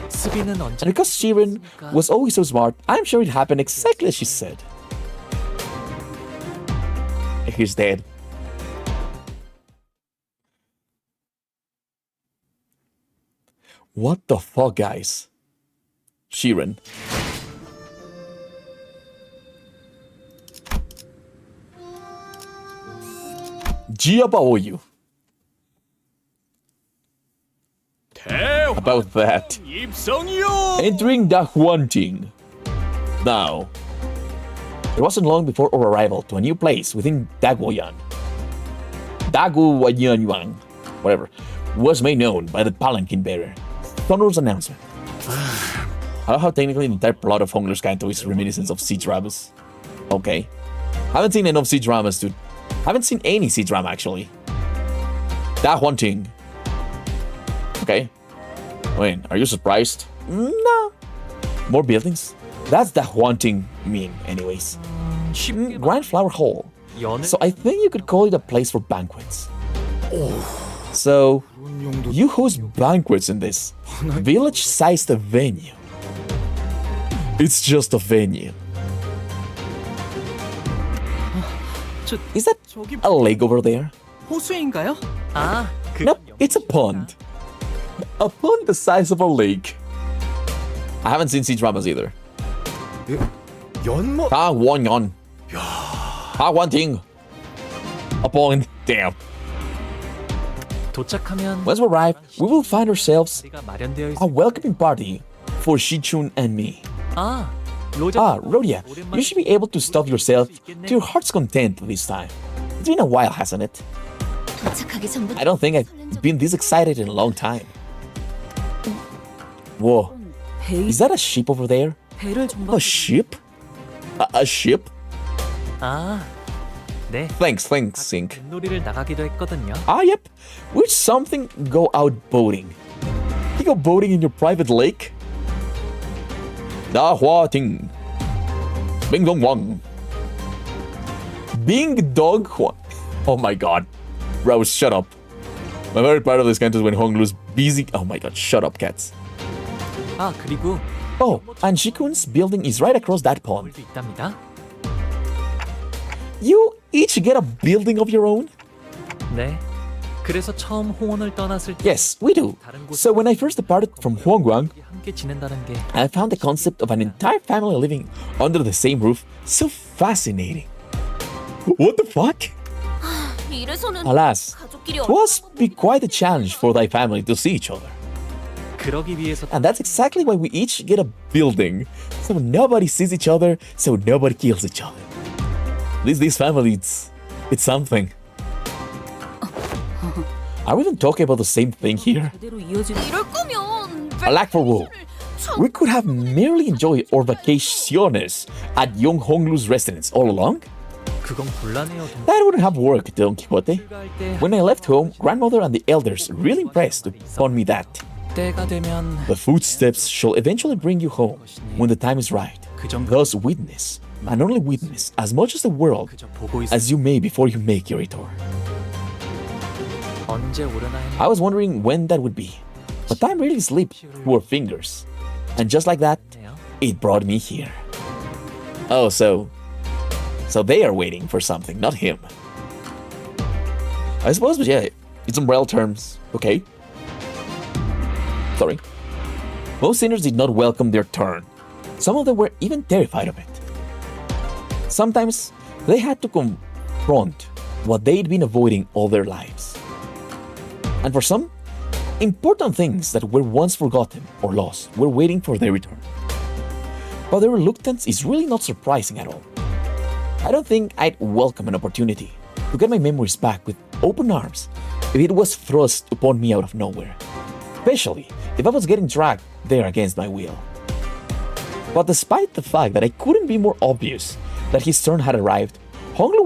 스빈은 언제 And because Siren was always so smart, I'm sure it happened exactly as she said. He's dead. What the fuck, guys? Sheeran. Giabaoyu. About that. Entering the Huanting. Now, it wasn't long before our arrival to a new place within Daguoyan. Daguoyan, whatever, was made known by the palanquin bearer. Thunder's announcement. I love how technically the entire plot of Hongler's Canto is reminiscent of C-dramas. Okay. Haven't seen enough C-dramas, dude. Haven't seen any C-drama, actually. Da Huanting. Okay. I mean, are you surprised? No. More buildings? That's the Huanting mean, anyways. 쉽게 Grand Flower Hall. 연애 So I think you could call it a place for banquets. So, you host banquets in this village-sized venue. It's just a venue. Is that 저기 a lake over there? 호수인가요? 아, 그 Nope, it's a pond. A pond the size of a lake. I haven't seen C-dramas either. 연못 Da Huanyan. Da Huanting. A pond. Damn. 도착하면 Once we arrive, we will find ourselves 우리가 마련되어 있. a welcoming party for Shichun and me. 아, 로자. Ah, Rhodia, you should be able to stuff yourself to your heart's content this time. It's been a while, hasn't it? 도착하기 전부터 I don't think I've been this excited in a long time. Whoa, 배, is that a ship over there? 배를 좀 A ship? A ship? 아, 네. Thanks, Sink. 놀이를 나가기도 했거든요. Ah, yep. Which something go out boating. You go boating in your private lake? Da Hua Ting. Bing Dong Wang. Bing Dong Huang. Oh my god. Rose, shut up. My favorite part of this canto is when Honglu's busy. Oh my god, shut up, cats. 아, 그리고 Oh, and Shikun's building is right across that pond. 물도 있답니다. You each get a building of your own? 네. 그래서 처음 홍원을 떠났을 때 Yes, we do. So when I first departed from Huangguang, 함께 지낸다는 게 I found the concept of an entire family living under the same roof so fascinating. What the fuck? 이래서는 Alas, 가족끼리 it must be quite a challenge for thy family to see each other. 그러기 위해서 And that's exactly why we each get a building. So nobody sees each other, so nobody kills each other. This family, it's something. Are we even talking about the same thing here? 제대로 이어지는 이럴 거면 A lack for woe. We could have merely enjoyed our vacaciones at young Honglu's residence all along. 그건 곤란해요. That wouldn't have worked, Don Quixote. 갈 때 When I left home, grandmother and the elders really impressed upon me that 때가 되면 the footsteps shall eventually bring you home when the time is right. 그 정도 Thus witness, and only witness, as much as the world 그저 보고 있어. as you may before you make your return. 언제 오려나 했는데 I was wondering when that would be, but time really slipped through our fingers. And just like that, it brought me here. Oh, so they are waiting for something, not him. I suppose, but yeah, in some real terms, okay. Sorry. Most sinners did not welcome their turn. Some of them were even terrified of it. Sometimes they had to confront what they'd been avoiding all their lives. And for some, important things that were once forgotten or lost were waiting for their return. But their reluctance is really not surprising at all. I don't think I'd welcome an opportunity to get my memories back with open arms if it was thrust upon me out of nowhere, especially if I was getting dragged there against my will. But despite the fact that I couldn't be more obvious that his turn had arrived, Honglu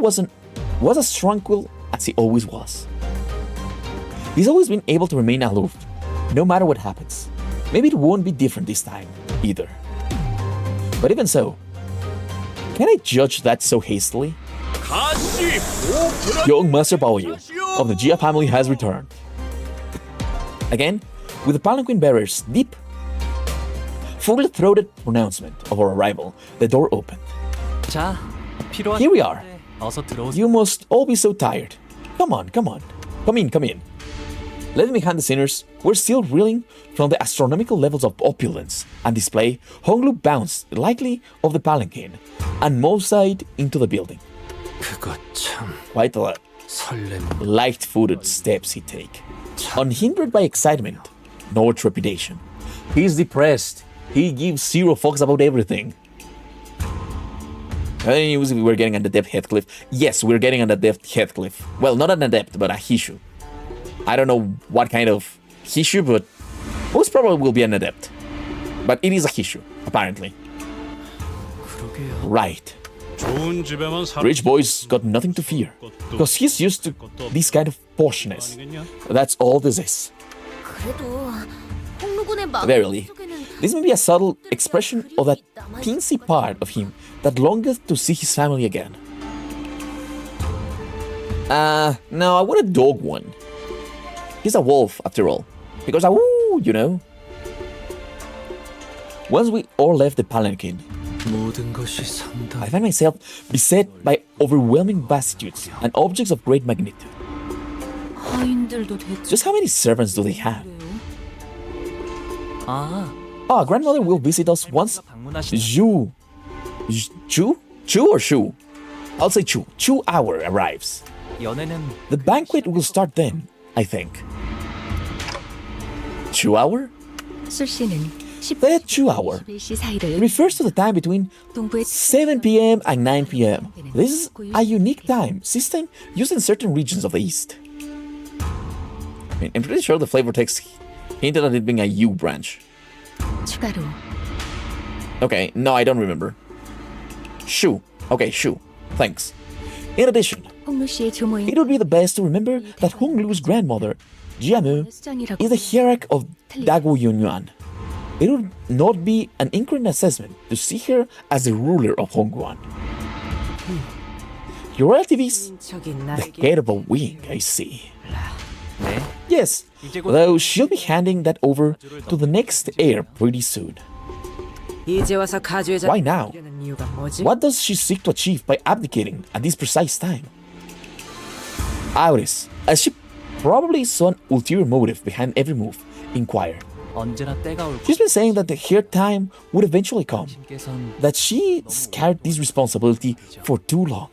was as tranquil as he always was. He's always been able to remain aloof, no matter what happens. Maybe it won't be different this time, either. But even so, can I judge that so hastily? Young Master Baoyu of the Jia family has returned. Again, with the palanquin bearer's deep, full-throated pronouncement of our arrival, the door opened. 자, 필요한 Here we are. 어서 들어오세요. You must all be so tired. Come on. Come in. Leaving behind the sinners who were still reeling from the astronomical levels of opulence and display, Honglu bounced lightly off the palanquin and moseyed into the building. 그거 참 Quite a 설렘. light-footed steps he take, unhindered by excitement nor trepidation. He's depressed. He gives zero fucks about everything. I knew we were getting an adept Heathcliff. Yes, we're getting an adept Heathcliff. Well, not an adept, but a Hishu. I don't know what kind of Hishu, but most probably will be an adept. But it is a Hishu, apparently. 그러게요. Right. 좋은 집에만 살아. Rich boy's got nothing to fear, because he's used to this kind of poshness. That's all this is. 그래도 홍루군의 마음 Verily, 속에는 this may be a subtle expression of that teensy part of him that longeth to see his family again. No, I want a dog one. He's a wolf, after all. Because you know. Once we all left the palanquin, 모든 것이 상당. I found myself beset by overwhelming vastitudes and objects of great magnitude. 하인들도 대체 Just how many servants do they have? 아, Grandmother will visit us once. 방문하신 Chu or Shu? I'll say Chu. Chu hour arrives. 연애는 The banquet will start then, I think. Chu hour? 술씨는 The Chu hour 11시 사이를 refers to the time between 동부의 7 p.m. and 9 p.m. This is a unique time system used in certain regions of the East. I'm pretty sure the flavor text hinted at it being a U branch. 추가로 Okay, no, I don't remember. Shu. Okay, Shu. Thanks. In addition, 홍루 씨의 조모인 it would be the best to remember that Hong Lu's grandmother, Jiamu, 수장이라고 is the hierarch of Dagu Yunyuan. It would not be an incorrect assessment to see her as the ruler of Hongguan. Your relative is 저기 the 나에게 head of a wing, I see. 네. Yes, though she'll be handing that over to the next heir pretty soon. 이제 와서 가주의 Why now? 자리는 이유가 뭐지? What does she seek to achieve by abdicating at this precise time? Auris, as she probably saw an ulterior motive behind every move, inquired. 언제나 때가 올 She's been saying that her time would eventually come, 것은 that she's carried this responsibility for too long.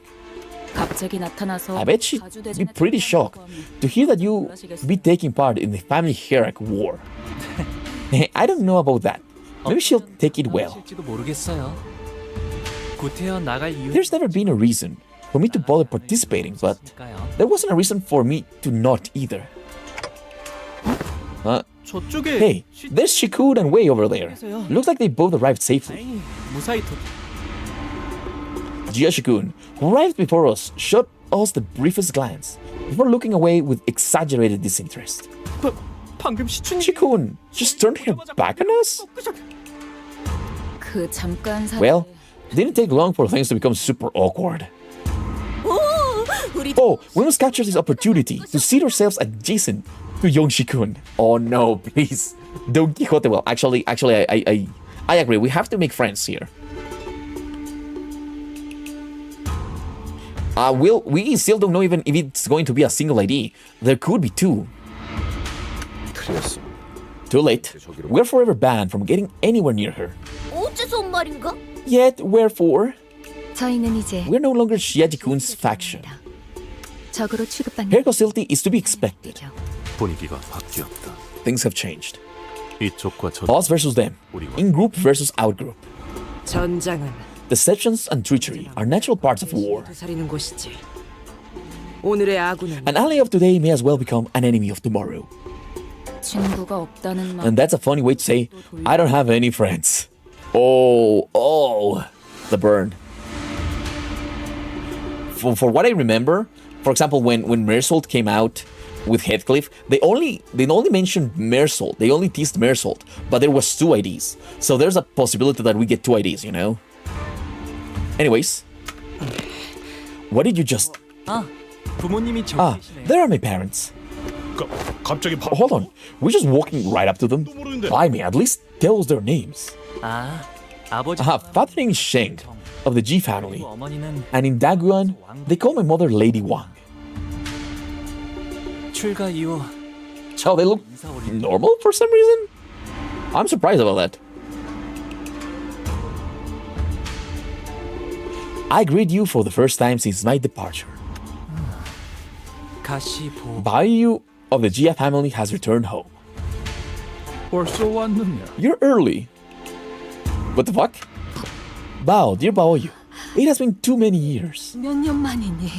갑자기 나타나서 I bet she'd be pretty shocked to hear that you be taking part in the family hierarch war. I don't know about that. Maybe she'll take it well. 실지도 모르겠어요. 구태여 나갈 이유 There's never been a reason for me to bother participating, but 있을까요? there wasn't a reason for me to not either. 저쪽에 Hey, there's Shikun and Wei over there. 그래서요. Looks like they both arrived safely. 다행히 무사히 도. Jia Shikun, who arrived before us, shot us the briefest glance before looking away with exaggerated disinterest. 방금 시춘이 Shikun just turned her back on us? 그 잠깐 사이에 Well, didn't take long for things to become super awkward. Oh, we must capture this opportunity to seat ourselves adjacent to young Shikun. Oh no, please. Don Quixote. Well, actually, I agree. We have to make friends here. We still don't know even if it's going to be a single ID. There could be two. 틀렸어. Too late. We're forever banned from getting anywhere near her. 어째서 온 말인가? Yet, wherefore, 저희는 이제 we're no longer Shiaji-kun's faction. 적으로 취급받는 Her hostility is to be expected. 분위기가 바뀌었다. Things have changed. 이쪽과 저 Us versus them. In-group versus out-group. 전장은 Deceptions and treachery are natural parts of war. 도사리는 곳이지. 오늘의 아군은 An ally of today may as well become an enemy of tomorrow. 친구가 없다는 말. And that's a funny way to say, I don't have any friends. Oh, the burn. For what I remember, for example, when Mersault came out with Heathcliff, they only mentioned Mersault. They only teased Mersault, but there was two IDs. So there's a possibility that we get two IDs, you know? Anyways, what did you just... 부모님이 저기 Ah, 계시네. there are my parents. 갑자기 Hold on, we're just walking right up to them? 모르는데. Blimey, at least tell us their names. 아버지 Father name is Sheng, of the Ji family. 그리고 어머니는 And in Daguan, they call my mother Lady Wang. 출가 이후 Oh, they look normal for some reason? I'm surprised about that. I greet you for the first time since my departure. 가시 보 Baiyu of the Jia family has returned home. 벌써 왔느냐? You're early. What the fuck? Bao, dear Baoyu, it has been too many years. 몇 년 만이니?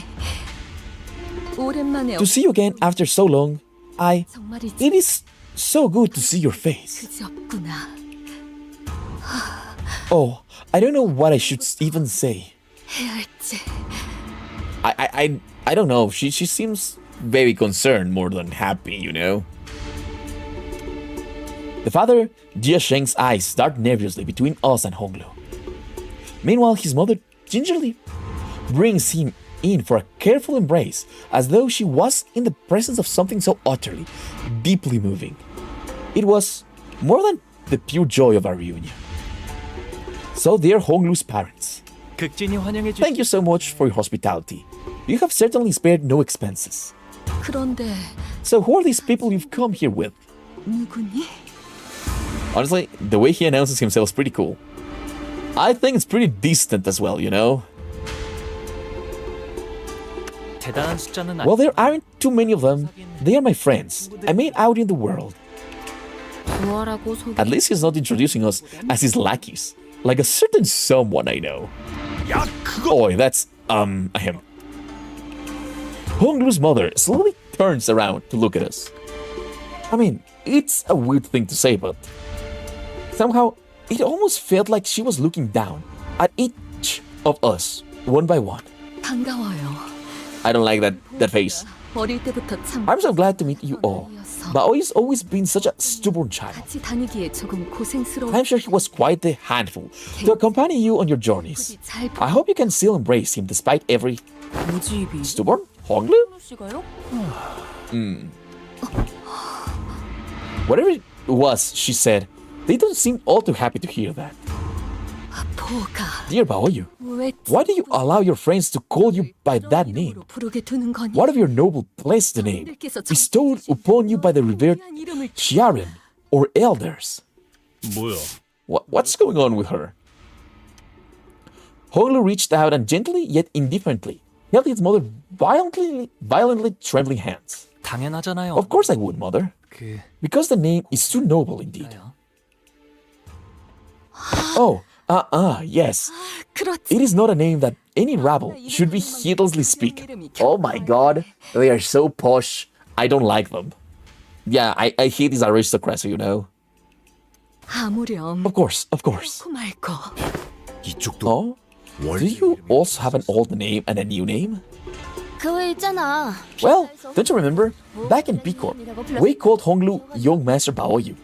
오랜만에 To see you again after so long, 정말이지 it is so good to see your face. 그지없구나. Oh, I don't know what I should even say. 해야 할지. I don't know. She seems very concerned more than happy, you know? The father, Jia Sheng's eyes dart nervously between us and Honglu. Meanwhile, his mother gingerly brings him in for a careful embrace, as though she was in the presence of something so utterly, deeply moving. It was more than the pure joy of our reunion. So, dear Honglu's parents, 극진히 환영해 주. thank you so much for your hospitality. You have certainly spared no expenses. 그런데 So, who are these people you've come here with? 누구니? Honestly, the way he announces himself is pretty cool. I think it's pretty decent as well, you know? 대단한 숫자는 Well, there aren't too many of them. They are my friends. I made out in the world. 구하라고 소개. At least he's not introducing us as his lackeys, like a certain someone I know. 야, 그거 Oi, that's, him. Honglu's mother slowly turns around to look at us. I mean, it's a weird thing to say, but somehow it almost felt like she was looking down at each of us, one by one. 반가워요. I don't like that face. 어릴 때부터 참 I'm so glad to meet you all. Baoi's always been such a stubborn child. 같이 다니기에 조금 고생스러워. I'm sure he was quite the handful to accompany you on your journeys. 잘 I hope you can still embrace him despite every 뭐지 입이? stubborn? Honglu? 씨가요? Whatever it was she said, they don't seem all too happy to hear that. 보가 Dear Baoyu, 왜 why do you allow your friends to call you by that name? 이름으로 부르게 두는 거니? What of your noble blessed name bestowed upon you by the revered 한 이름을 Chiaran or elders? 뭐야? What's going on with her? Honglu reached out and gently yet indifferently held his mother violently trembling hands. 당연하잖아요. Of course I would, mother. 그 Because the name is too noble indeed. Oh, yes. 그렇지. It is not a name that any rabble should be heedlessly speak. Oh my god, they are so posh. I don't like them. Yeah, I hate this aristocracy, you know. 아무렴 Of course, of course. 고 말거. 이쪽도 Oh? Do you also have an old name and a new name? 그거 있잖아. Well, don't you remember? Back in B Corp, we called Honglu Young Master Baoyu.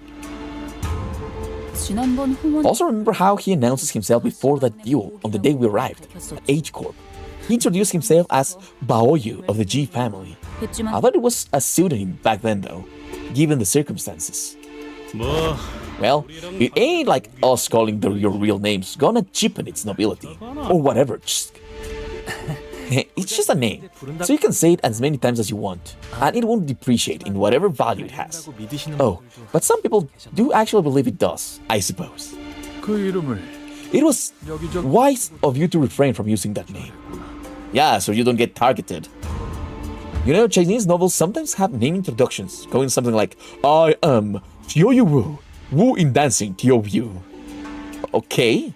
지난번 홍원 Also remember how he announces himself before that duel on the day we arrived at H Corp. He introduced himself as Baoyu of the G family. I thought it was a pseudonym back then though, given the circumstances. 뭐 Well, it ain't like us calling your real names gonna cheapen its nobility. Or whatever. It's just a name. So you can say it as many times as you want. And it won't depreciate in whatever value it has. Oh, but some people do actually believe it does, I suppose. 그 이름을 It was wise of you to refrain from using that name. Yeah, so you don't get targeted. You know, Chinese novels sometimes have name introductions going something like, I am Tioyu Wu, Wu in dancing, Tioyu. Okay.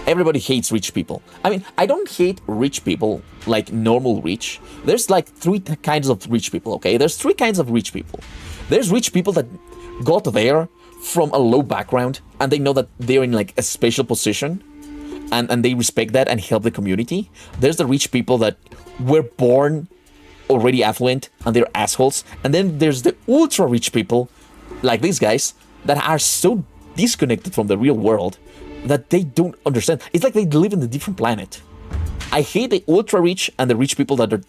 Everybody hates rich people. I mean, I don't hate rich people like normal rich. There's like three kinds of rich people, okay? There's three kinds of rich people. There's rich people that got there from a low background and they know that they're in like a special position and they respect that and help the community. There's the rich people that were born already affluent and they're assholes. And then there's the ultra rich people like these guys that are so disconnected from the real world that they don't understand. It's like they live in a different planet. I hate the ultra rich and the rich people that are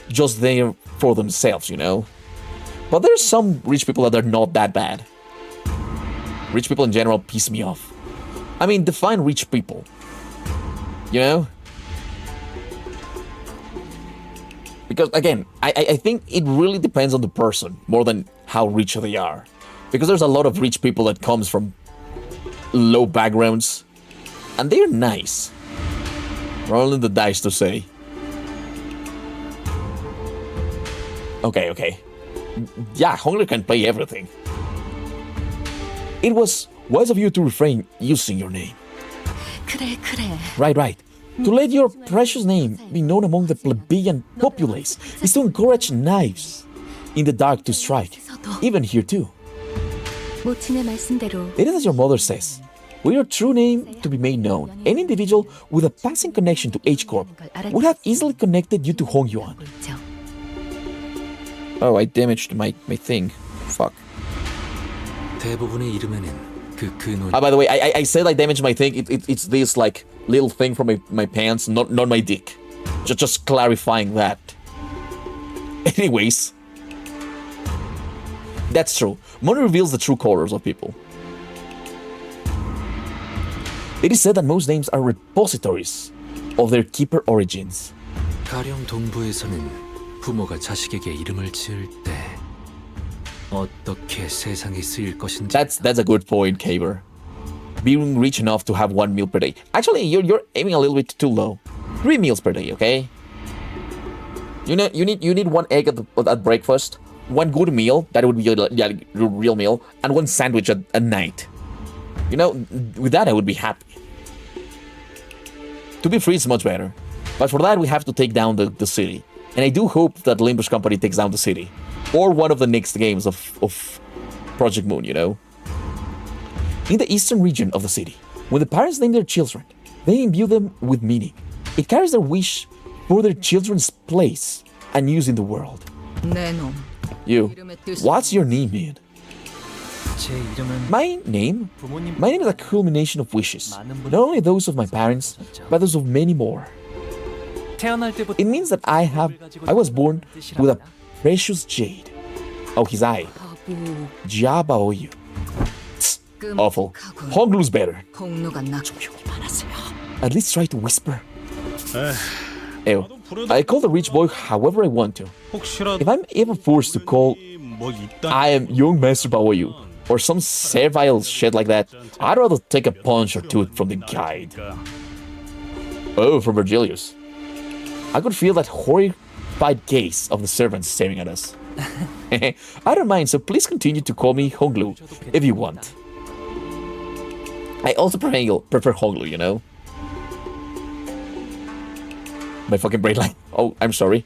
just there for themselves, you know? But there's some rich people that are not that bad. Rich people in general piss me off. I mean, define rich people. You know? Because again, I think it really depends on the person more than how rich they are. Because there's a lot of rich people that comes from low backgrounds and they're nice. Rolling the dice to say. Okay. Yeah, Hongler can pay everything. It was wise of you to refrain using your name. 그래. Right. To let your precious name be known among the plebeian populace is to encourage knives in the dark to strike, even here too. 모친의 말씀대로 It is as your mother says. Were your true name to be made known, any individual with a passing connection to H Corp would have easily connected you to Hong Yuan. 있죠. Oh, I damaged my thing. Fuck. 대부분의 이름에는 그 논. By the way, I said I damaged my thing. It's this like little thing from my pants, not my dick. Just clarifying that. Anyways, that's true. Money reveals the true colors of people. It is said that most names are repositories of their keeper origins. 가령 동부에서는 부모가 자식에게 이름을 지을 때 어떻게 세상에 쓰일 것인지. That's a good point, Caver. Being rich enough to have 1 meal per day. Actually, you're aiming a little bit too low. 3 meals per day, okay? You need 1 egg at breakfast, 1 good meal, that would be a real meal, and 1 sandwich at night. You know, with that I would be happy. To be free is much better. But for that we have to take down the city. And I do hope that Limbus Company takes down the city. Or one of the next games of Project Moon, you know? In the eastern region of the city, when the parents name their children, they imbue them with meaning. It carries their wish for their children's place and use in the world. 내놈. You, what's your name, man? 제 이름은 My name 부모님 is a culmination of wishes. Not only those of my parents, but those of many more. 태어날 때부터 It means that I was born with a precious jade. Oh, his eye. Jiabaoyu. Awful. Honglu's better. 홍루가 나 조용히 말하세요. At least try to whisper. Ew. I call the rich boy however I want to. 혹시라도 If I'm ever forced to call 뭐 있다. I am young Master Baoyu or some servile shit like that, I'd rather take a punch or two from the guide. Oh, from Virgilius. I could feel that horrified gaze of the servants staring at us. I don't mind, so please continue to call me Honglu if you want. I also prefer Honglu, you know? My fucking brain line. Oh, I'm sorry.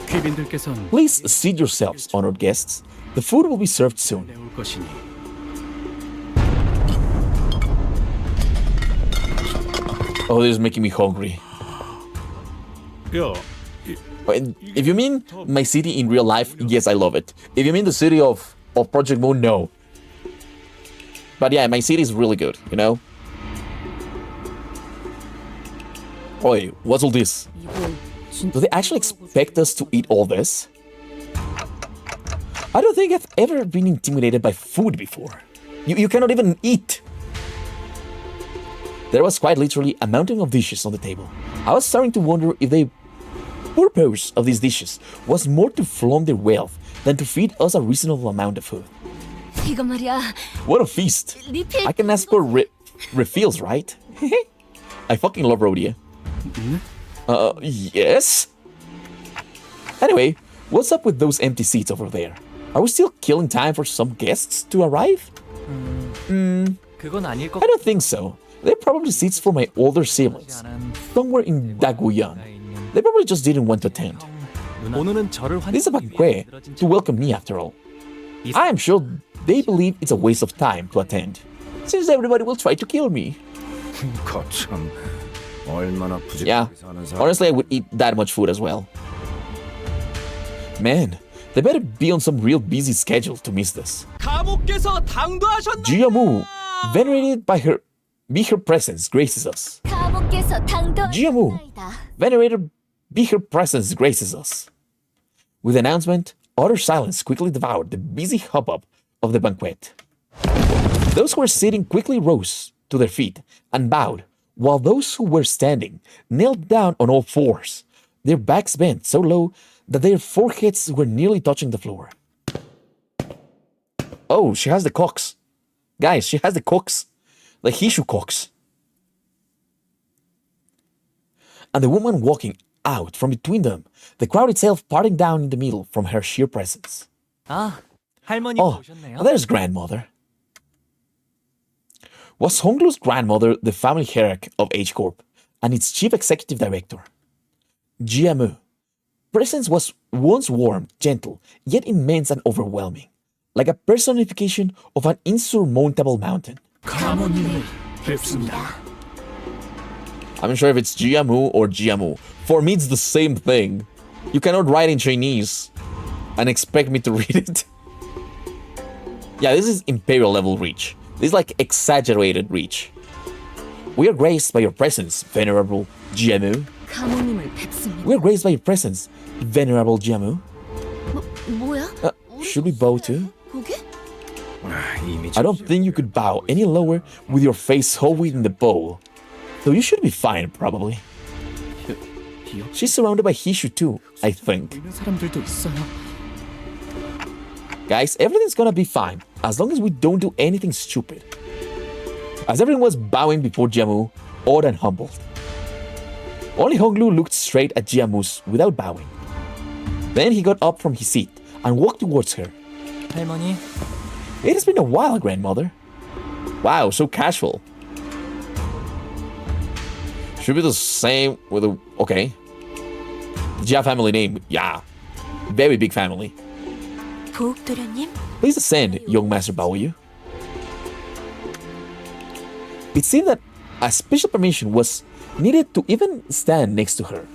귀빈들께선 Please seat yourselves, honored guests. The food will be served soon. 내올 것이니 Oh, this is making me hungry. 야, And if you mean my city in real life, yes, I love it. If you mean the city of Project Moon, no. But yeah, my city is really good, you know? Oi, what's all this? Do they actually expect us to eat all this? I don't think I've ever been intimidated by food before. You cannot even eat. There was quite literally a mountain of dishes on the table. I was starting to wonder if the purpose of these dishes was more to flaunt their wealth than to feed us a reasonable amount of food. 이거 말이야. What a feast! 리필. I can ask for refills, right? I fucking love Rhodia. Yes? Anyway, what's up with those empty seats over there? Are we still killing time for some guests to arrive? 그건 아닐 것 I don't think so. They're probably seats for my older siblings, somewhere in Daguyan. They probably just didn't want to attend. 오늘은 저를 This is a banquet to welcome me after all. I am sure they believe it's a waste of time to attend, since everybody will try to kill me. 거참 얼마나 Yeah, 부지런히 사는 사람. honestly, I would eat that much food as well. Man, they better be on some real busy schedule to miss this. 감옥께서 당도하셨나? Jiamu, venerated by her, be her presence graces us. 감옥께서 Jiamu, venerated be her presence graces us. With the announcement, utter silence quickly devoured the busy hubbub of the banquet. Those who were sitting quickly rose to their feet and bowed, while those who were standing knelt down on all fours, their backs bent so low that their foreheads were nearly touching the floor. Oh, she has the cocks. Guys, she has the cocks. The Hishu cocks. And the woman walking out from between them, the crowd itself parting down in the middle from her sheer presence. 아, 할머니 Oh, 오셨네요. there's grandmother. Was Honglu's grandmother the family hierarch of H Corp and its chief executive director? Jiamu. Presence was once warm, gentle, yet immense and overwhelming, like a personification of an insurmountable mountain. 감옥님을 뵙습니다. I'm not sure if it's Jiamu or Jiamu. For me, it's the same thing. You cannot write in Chinese and expect me to read it. Yeah, this is imperial level reach. This is like exaggerated reach. We are graced by your presence, venerable Jiamu. 감옥님을 뵙습니다. We are graced by your presence, venerable Jiamu. 뭐야? Should we bow too? 고개? 이미 I don't think you could bow any lower with your face hovering in the bowl. So you should be fine, probably. She's surrounded by Hishu too, I think. 있는 사람들도 있어요. Guys, everything's gonna be fine, as long as we don't do anything stupid. As everyone was bowing before Jiamu, awed and humbled. Only Honglu looked straight at Jiamu's without bowing. Then he got up from his seat and walked towards her. 할머니, It has been a while, grandmother. Wow, so casual. Should be the same with a... Okay. The Jia family name, yeah. Very big family. 보옥도련님? Please ascend, young Master Baoyu. It seemed that a special permission was needed to even stand next to her,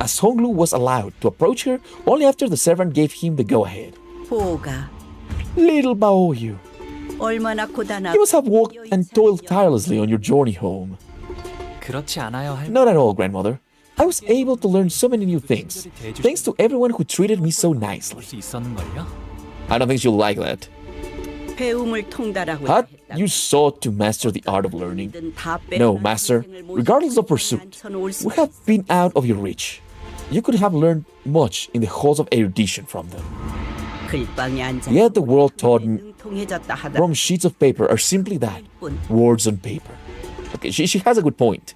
as Honglu was allowed to approach her only after the servant gave him the go-ahead. 보가 Little Baoyu, 얼마나 고단하고 you must have walked and toiled tirelessly on your journey home. 그렇지 않아요, 할머니. Not at all, grandmother. I was able to learn so many new things, thanks to everyone who treated me so nicely. 수 있었는걸요? I don't think she'll like that. 배움을 통달하고 Had you sought to master the art of learning? No, master. Regardless of pursuit, we have been out of your reach. You could have learned much in the halls of erudition from them. Yet the world taught me from sheets of paper are simply that, words on paper. Okay, she has a good point.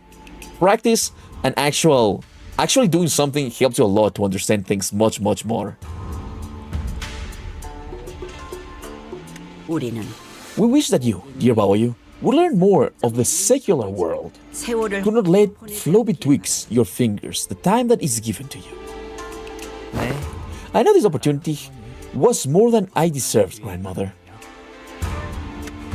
Practice and actually doing something helps you a lot to understand things much more. 우리는 We wish that you, dear Baoyu, would learn more of the secular world. 세월을 Do not let flow betwixt your fingers the time that is given to you. 네, I know this opportunity was more than I deserved, grandmother.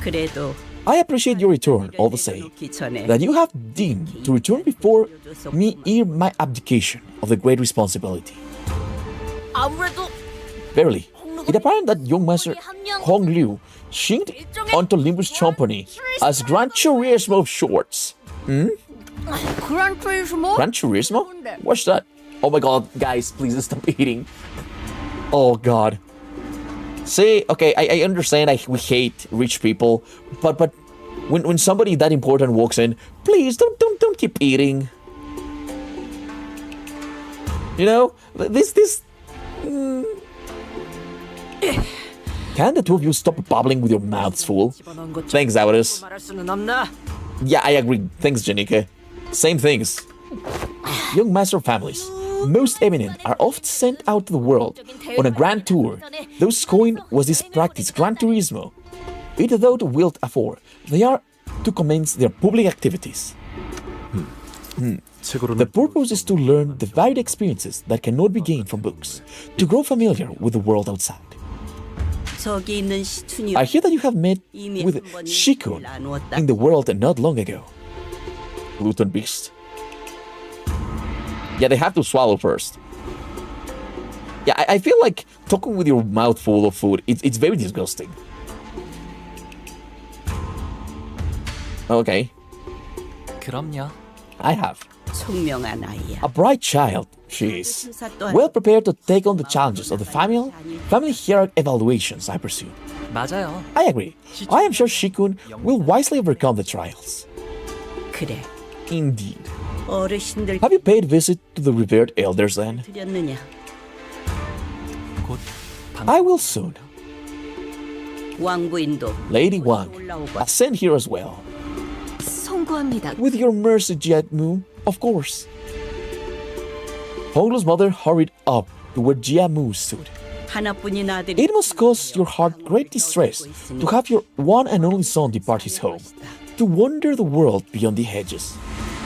그래도 I appreciate your return all the same. 내려놓기 전에 That you have deigned to return before me ere my abdication of the great responsibility. 아무래도 Verily, it apparent that young master Hong Liu shinked onto Limbus Company as Gran Turismo of shorts. 그란 트리스모? Gran Turismo? What's that? Oh my god, guys, please stop eating. Oh god. See, okay, I understand we hate rich people, but when somebody that important walks in, please don't keep eating. You know, this. Can the two of you stop babbling with your mouths full? Thanks, Awadis. Yeah, I agree. Thanks, Janika. Same things. Young master families, most eminent, are often sent out to the world on a grand tour. Those coin was this practice, Gran Turismo. It though wilt afford, they are to commence their public activities. 책으로는 The purpose is to learn the varied experiences that cannot be gained from books, to grow familiar with the world outside. 저기 있는 시춘이 I hear that you have met with Shikun in the world not long ago. Glutton beast. Yeah, they have to swallow first. Yeah, I feel like talking with your mouth full of food, it's very disgusting. Okay, 그럼요. I have. 총명한 아이야. A bright child, she is. Well prepared to take on the challenges of the family hierarchy evaluations, I presume. 맞아요. I agree. I am sure Shikun will wisely overcome the trials. 그래. Indeed. 어르신들 Have you paid visit to the revered elders then? 드렸느냐? 곧 I will soon. 왕부인도 Lady Wang, 올라오고 ascend here as well. 송구합니다. With your mercy, Jiamu, of course. Honglu's mother hurried up to where Jiamu stood. 하나뿐인 아들이 It must cause your heart great distress to have your one and only son depart his home, to wander the world beyond the hedges.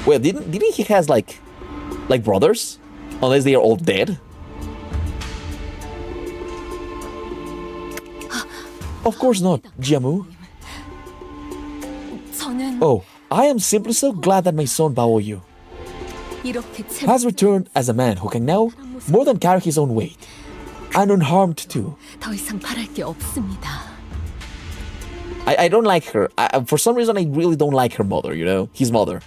Well, didn't he has like brothers? Unless they are all dead? Of course not, Jiamu. 저는 Oh, I am simply so glad that my son Baoyu 이렇게 has returned as a man who can now more than carry his own weight, and unharmed too. 더 이상 바랄 게 없습니다. I don't like her. For some reason, I really don't like her mother, you know? His mother.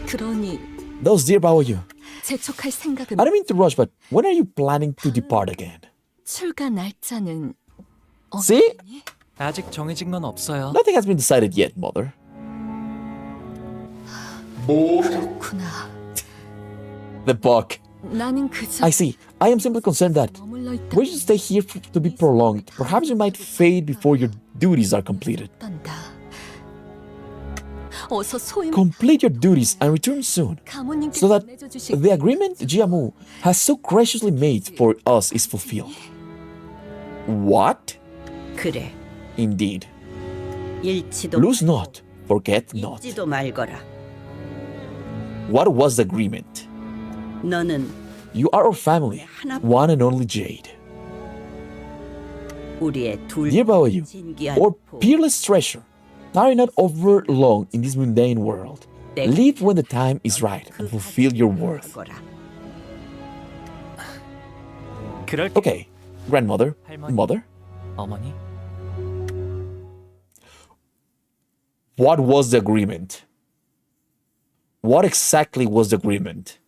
그러니 Those dear Baoyu. 재촉할 생각은 I don't mean to rush, but when are you planning to depart again? 출가 날짜는 See? 아직 정해진 건 없어요. Nothing has been decided yet, mother. 그렇구나. The buck. 나는 그저 I see. I am simply concerned that 머물러 있다 when you stay here to be prolonged, perhaps you might fade before your duties are completed. 단다. 어서 소임 Complete your duties and return soon, 가모님께 so that 전해줘 주시기 the agreement Jiamu has so graciously made for us is fulfilled. What? 그래. Indeed. 잃지도 Lose not, forget not. 잊지도 말거라. What was the agreement? 너는 You are our family, one and only Jade. 우리의 둘 Dear Baoyu, 진귀한 or 보. peerless treasure, tarry not over long in this mundane world. Leave when the time is right and fulfill your worth. 거라. 그럴 Okay, grandmother, mother, 어머니. what was the agreement? What exactly was the agreement?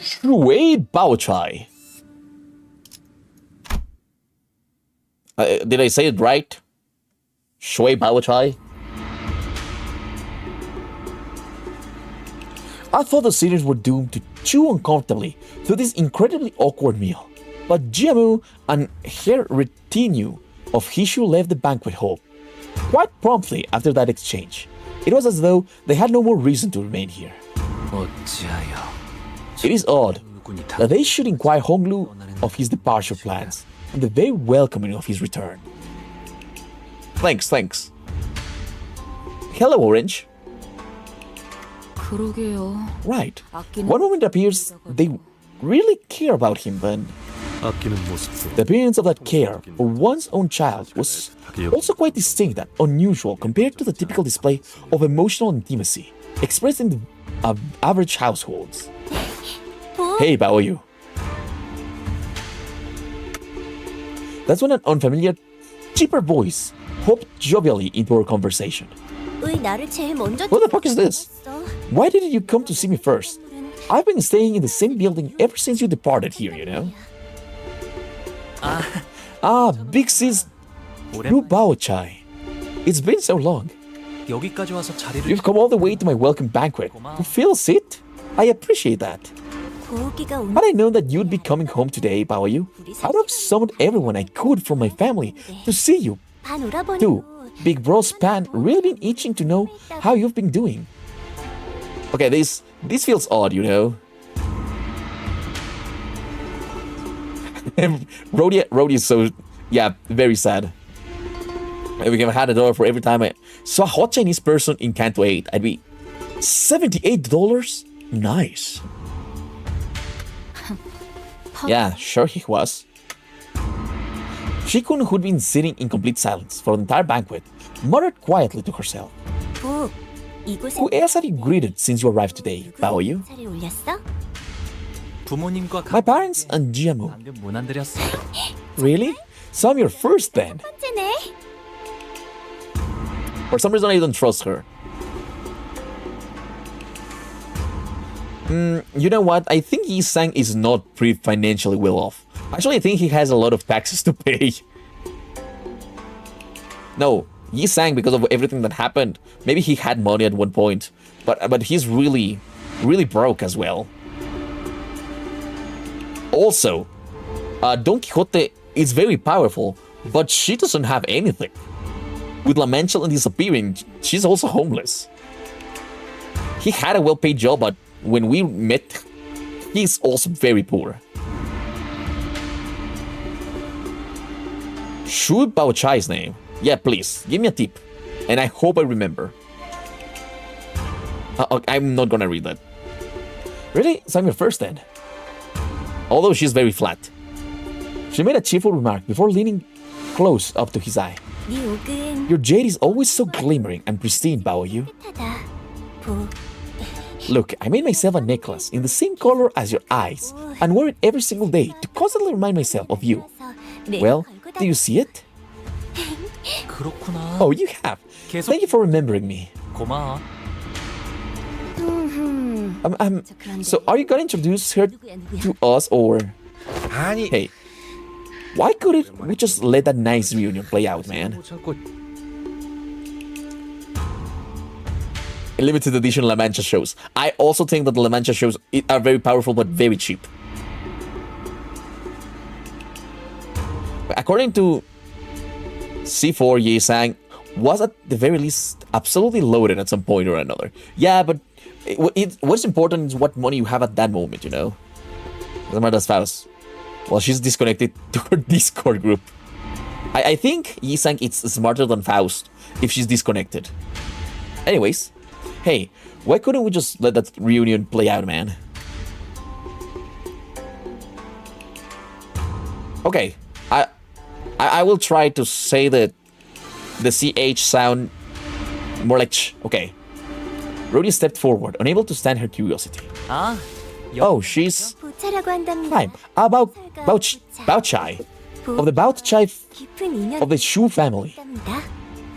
Shui Baochai. Did I say it right? Shui Baochai? I thought the seniors were doomed to chew uncomfortably through this incredibly awkward meal. But Jiamu and her retinue of Hishu left the banquet hall quite promptly after that exchange. It was as though they had no more reason to remain here. 어찌하여 It is odd 누군이 다 that they should inquire Honglu of his departure plans and the very welcoming of his return. Thanks. Hello, Orange. 그러게요. Right. 아끼는 One moment appears they really care about him, then 아끼는 모습도 the appearance of that care for one's own child was also quite distinct and unusual compared to the typical display of emotional intimacy expressed in the average households. Hey, Baoyu. That's when an unfamiliar, cheaper voice hopped jovially into our conversation. 왜 나를 제일 먼저 Who the fuck is this? 어 Why didn't you come to see me first? I've been staying in the same building ever since you departed here, you know? Big sis Blue 오랜만에 Bao Chai. It's been so long. 여기까지 와서 자리를 You've come all the way to my welcome banquet to fill a seat? I appreciate that. 고기가 온 Had I known that you'd be coming home today, Baoyu, I'd have summoned everyone I could from my family to see you. 반 오라버니 Too. Big Bro Span really been itching to know how you've been doing. Okay, this feels odd, you know. Rhodey is so, yeah, very sad. If we had a dollar for every time I saw a hot Chinese person in Canto VIII, I'd be $78? Nice. Yeah, sure he was. Shikun, who'd been sitting in complete silence for the entire banquet, muttered quietly to herself. 부 이곳에 Who else have you greeted since you arrived today, Baoyu? 차를 올렸어? 부모님과 My parents and Jiamu. 방금 문안 드렸어. Really? So I'm your first then. 번째네. For some reason I don't trust her. You know what? I think Yi Sang is not pretty financially well off. Actually, I think he has a lot of taxes to pay. No, Yi Sang, because of everything that happened, maybe he had money at one point, but he's really broke as well. Also, Don Quixote is very powerful, but she doesn't have anything. With La Mancha disappearing, she's also homeless. He had a well-paid job, but when we met, he's also very poor. Shu Bao Chai's name. Yeah, please, give me a tip. And I hope I remember. I'm not gonna read that. Really? So I'm your first then. Although she's very flat. She made a cheerful remark before leaning close up to his eye. 네 옷은 Your jade is always so glimmering and pristine, Baoyu. 하다. 부 Look, I made myself a necklace in the same color as your eyes and wear it every single day to constantly remind myself of you. 내 Well, 걸고 do you see it? 그렇구나. Oh, you have. 계속 Thank you for remembering me. 고마워. So are you gonna introduce her to us or... 아니, Hey, why couldn't we just let that nice reunion play out, man? Limited edition La Mancha shows. I also think that the La Mancha shows are very powerful but very cheap. According to C4, Ye Sang was at the very least absolutely loaded at some point or another. Yeah, but what's important is what money you have at that moment, you know? Doesn't matter as Faust. Well, she's disconnected to her Discord group. I think Yi Sang is smarter than Faust if she's disconnected. Anyways, hey, why couldn't we just let that reunion play out, man? Okay, I will try to say the CH sound more like ch. Okay. Rhodey stepped forward, unable to stand her curiosity. 아, Oh, she's... 부차라고 한답니다. Hi, Bao Chai. Of the Bao Chai 깊은 인연 of the Shu family. 있답니다.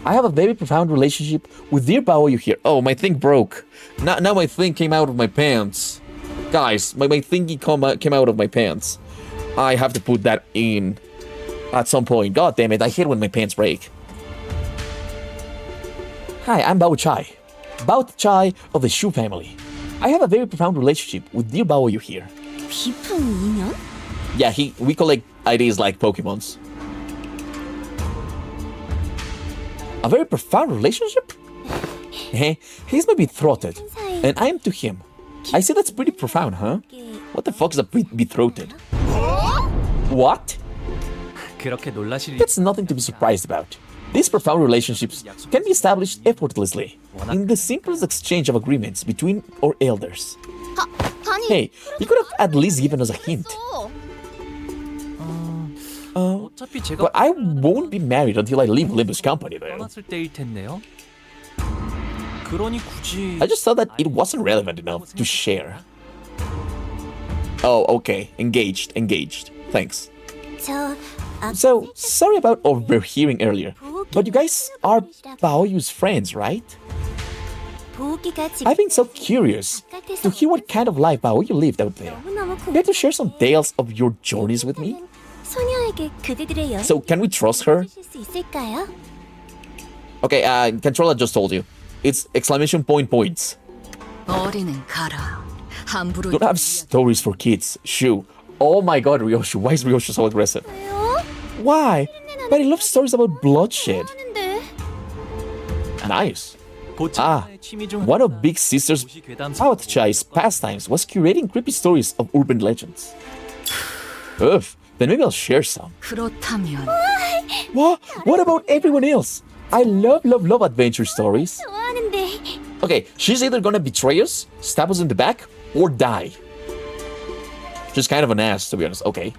I have a very profound relationship with dear Baoyu here. Oh, my thing broke. Now my thing came out of my pants. Guys, my thingy came out of my pants. I have to put that in at some point. God damn it, I hate when my pants break. Hi, I'm Bao Chai. Bao Chai of the Shu family. I have a very profound relationship with dear Baoyu here. 깊은 인연? Yeah, we collect IDs like Pokemons. A very profound relationship? He's my betrothed, and I'm to him. I see that's pretty profound, huh? What the fuck is a betrothed? What? 그렇게 놀라실 일 That's nothing to be surprised about. These profound relationships can be established effortlessly in the simplest exchange of agreements between our elders. 아니, Hey, you could have at least given us a hint. 어차피 제가 But I won't be married until I leave Limbus Company, though. 떠났을 때일 텐데요. 그러니 굳이 I just thought that it wasn't relevant enough to share. Oh, okay. Engaged. Thanks. 저 So, sorry about overhearing earlier, but you guys are Baoyu's friends, right? 보기가 지금 I've been so curious to hear what kind of life Baoyu lived out there. 너무너무 Care to share some tales of your journeys with me? 소녀에게 그대들의 여행 So, can we trust her? 주실 수 있을까요? Okay, controller just told you. It's exclamation points. 어린은 가라. 함부로 Don't have stories for kids. Shoo. Oh my god, Ryoshi. Why is Ryoshi so aggressive? Why? But he loves stories about bloodshed. 하는데 Nice. 보츠와나의 취미 중 One of Big Sister's 도시 괴담 Chai's pastimes was curating creepy stories of urban legends. Oof. Then maybe I'll share some. 그렇다면 What about everyone else? I love adventure stories. 좋아하는데 Okay, she's either gonna betray us, stab us in the back, or die. She's kind of an ass, to be honest. Okay.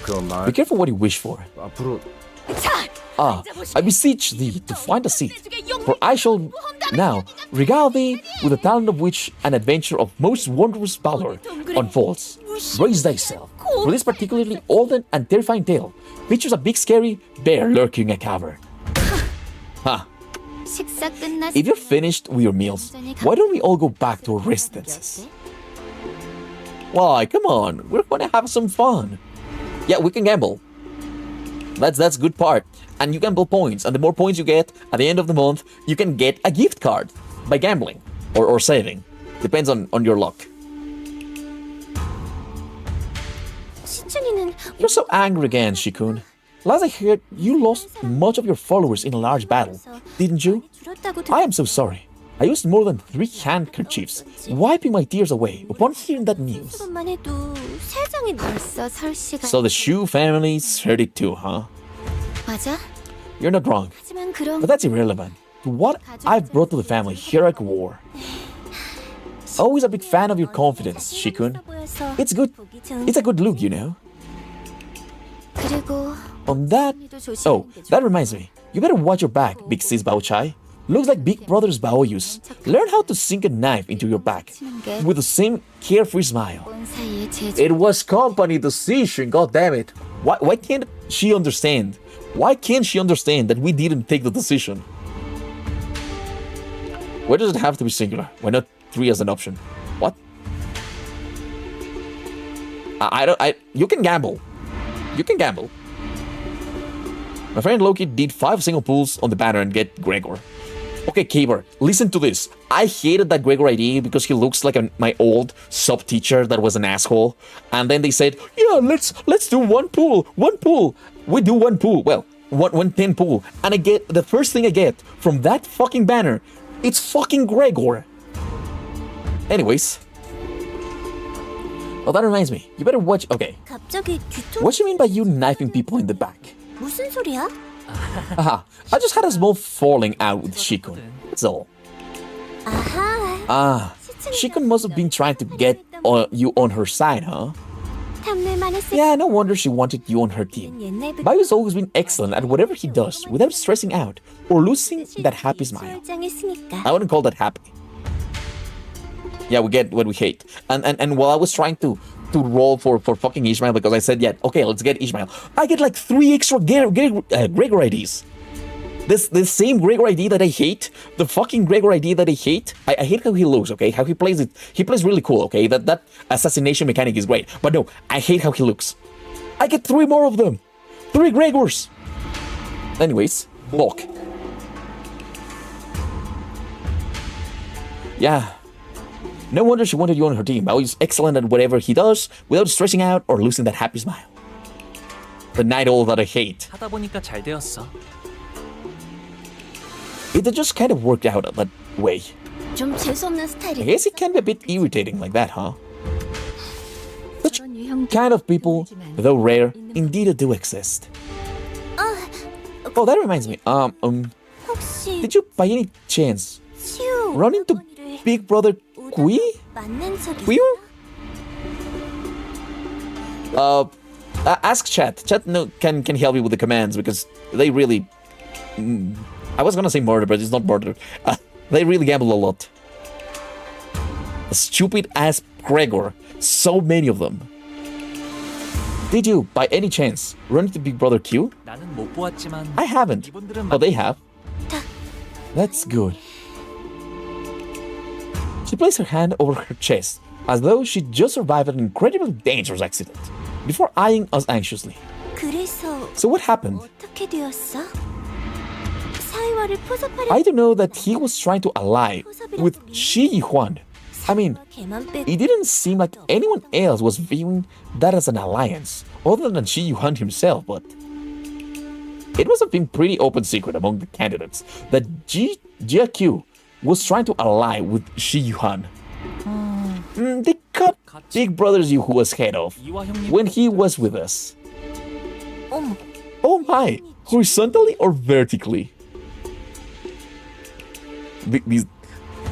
그럼 말 Be careful what you wish for. 앞으로 I beseech thee to find a seat, for I shall now regale thee with the talent of which an adventure of most wondrous valor unfolds. Raise thyself, for this particularly old and terrifying tale features a big scary bear lurking in a cavern. Huh. 식사 끝났 If you're finished with your meals, why don't we all go back to our residences? Why, come on, we're gonna have some fun. Yeah, we can gamble. That's good part. And you gamble points, and the more points you get at the end of the month, you can get a gift card by gambling or saving. Depends on your luck. 시춘이는 You're so angry again, Shikun. Last I heard, you lost much of your followers in a large battle, didn't you? 줄었다고 I am so sorry. I used more than 3 handkerchiefs, wiping my tears away upon hearing that news. 들었만 해도 세상이 벌써 설 시간 So the Shu family's heard it too, huh? 맞아? You're not wrong, 하지만 그럼 but that's irrelevant to what I've brought to the family here at War. Always a big fan of your confidence, Shikun. It's good. It's a good look, you know. 그리고 On that, oh, that reminds me. You better watch your back, Big Sis Baochai. Looks like Big Brother's Baoyus. Learn how to sink a knife into your back with the same carefree smile. 본 사이에 제주 It was company decision, god damn it. Why can't she understand? Why can't she understand that we didn't take the decision? Why does it have to be singular? Why not 3 as an option? What? You can gamble. You can gamble. My friend Loki did 5 single pulls on the banner and get Gregor. Okay, Kaber, listen to this. I hated that Gregor ID because he looks like my old sub teacher that was an asshole. And then they said, yeah, let's do 1 pool. 1 pool. We do 1 pool. Well, one 10 pool. And I get the first thing I get from that fucking banner. It's fucking Gregor. Anyways. Oh, that reminds me. You better watch. Okay. 갑자기 뒤통 What do you mean by you knifing people in the back? 무슨 소리야? Haha. I just had a small falling out with Shikun. That's all. 아하 Shikun must have been trying to get you on her side, huh? 탐낼만 했을 Yeah, no wonder she wanted you on her team. 옛날부터 Bayu's always been excellent at whatever he does without stressing out or losing that happy smile. 출장했으니까 I wouldn't call that happy. Yeah, we get what we hate. And while I was trying to roll for fucking Ishmael because I said, yeah, okay, let's get Ishmael. I get like 3 extra Gregor IDs. This same Gregor ID that I hate, the fucking Gregor ID that I hate. I hate how he looks, okay? How he plays it. He plays really cool, okay? That assassination mechanic is great. But no, I hate how he looks. I get 3 more of them. 3 Gregors. Anyways, bulk. Yeah. No wonder she wanted you on her team. Bao is excellent at whatever he does without stressing out or losing that happy smile. The night owl that I hate. 하다 보니까 잘 되었어. It just kind of worked out that way. 좀 재수없는 I 스타일이 guess it can be a bit irritating like that, huh? Such kind of people, though rare, indeed do exist. Oh, that reminds me. 혹시 Did you by any chance 치우 run into 어머니를 Big Brother Kui? 만난 적이 Kui? Ask chat. Chat can help you with the commands because they really. I was gonna say murder, but it's not murder. They really gamble a lot. A stupid ass Gregor. So many of them. Did you, by any chance, run into Big Brother Q? 나는 못 보았지만 I haven't. 이분들은 Oh, they have. That's good. She placed her hand over her chest, as though she just survived an incredibly dangerous accident, before eyeing us anxiously. 그래서 So what happened? 어떻게 되었어? 사이와를 포섭하려 I do know that he was trying to ally with Shi Yuan. I mean, 걔만 빼고 it didn't seem like anyone else was viewing that as an alliance, other than Shi Yuan himself, but it must have been pretty open secret among the candidates that Jia was trying to ally with Shi Yuan. They cut Big Brother's Yuhua's head off 이와 형님 when he was with us. 어머 Oh my! Horizontally or vertically?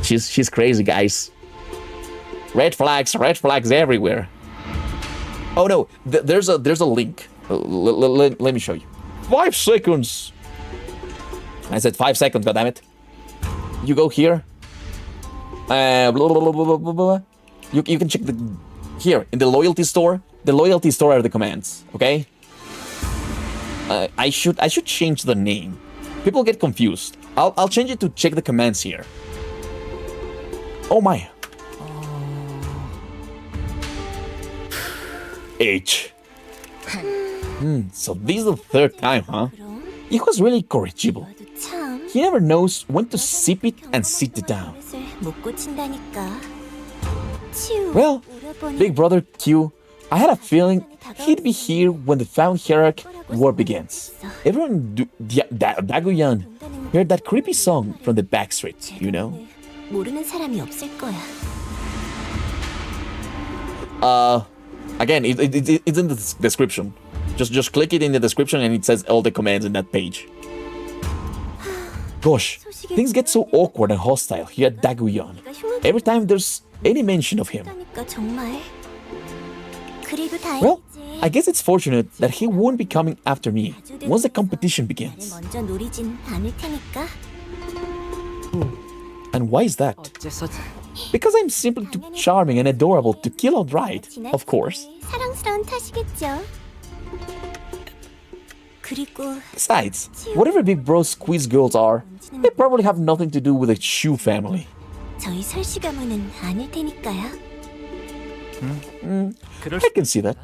She's crazy, guys. Red flags everywhere. Oh no, there's a link. Let me show you. 5 seconds. I said 5 seconds. Goddammit. You go here. Blah, blah, blah, blah, blah, blah. You can check the here in the loyalty store. The loyalty store are the commands. Okay. I should change the name. People get confused. I'll change it to check the commands here. Oh my. H. So this is the 3rd time, huh? 그럼 It was really corrigible. 너도 참 He never knows when to sip it and sit it down. 버릇을 못 고친다니까. 치우 Well, 오라버니 Big Brother Q, I had a feeling he'd be here when the Found Hierarch war begins. Everyone in Daguyan heard that creepy song from the backstreets, you know? 모르는 사람이 없을 거야. Again, it's in the description. Just click it in the description and it says all the commands in that page. Gosh, things get so awkward and hostile here at Daguyan every time there's any mention of him. 그러니까 정말. 그리고 Well, 다행이지. I guess it's fortunate that he won't be coming after me once the competition 나를 begins. 먼저 노리진 않을 테니까. And why is that? Because I'm simply too charming and adorable to kill outright, of course. 사랑스러운 탓이겠죠. 그리고 Besides, whatever Big Bro's squeeze girls are, they probably have nothing to do with the Shu family. 저희 설씨 가문은 아닐 테니까요. 그럴 I can see that.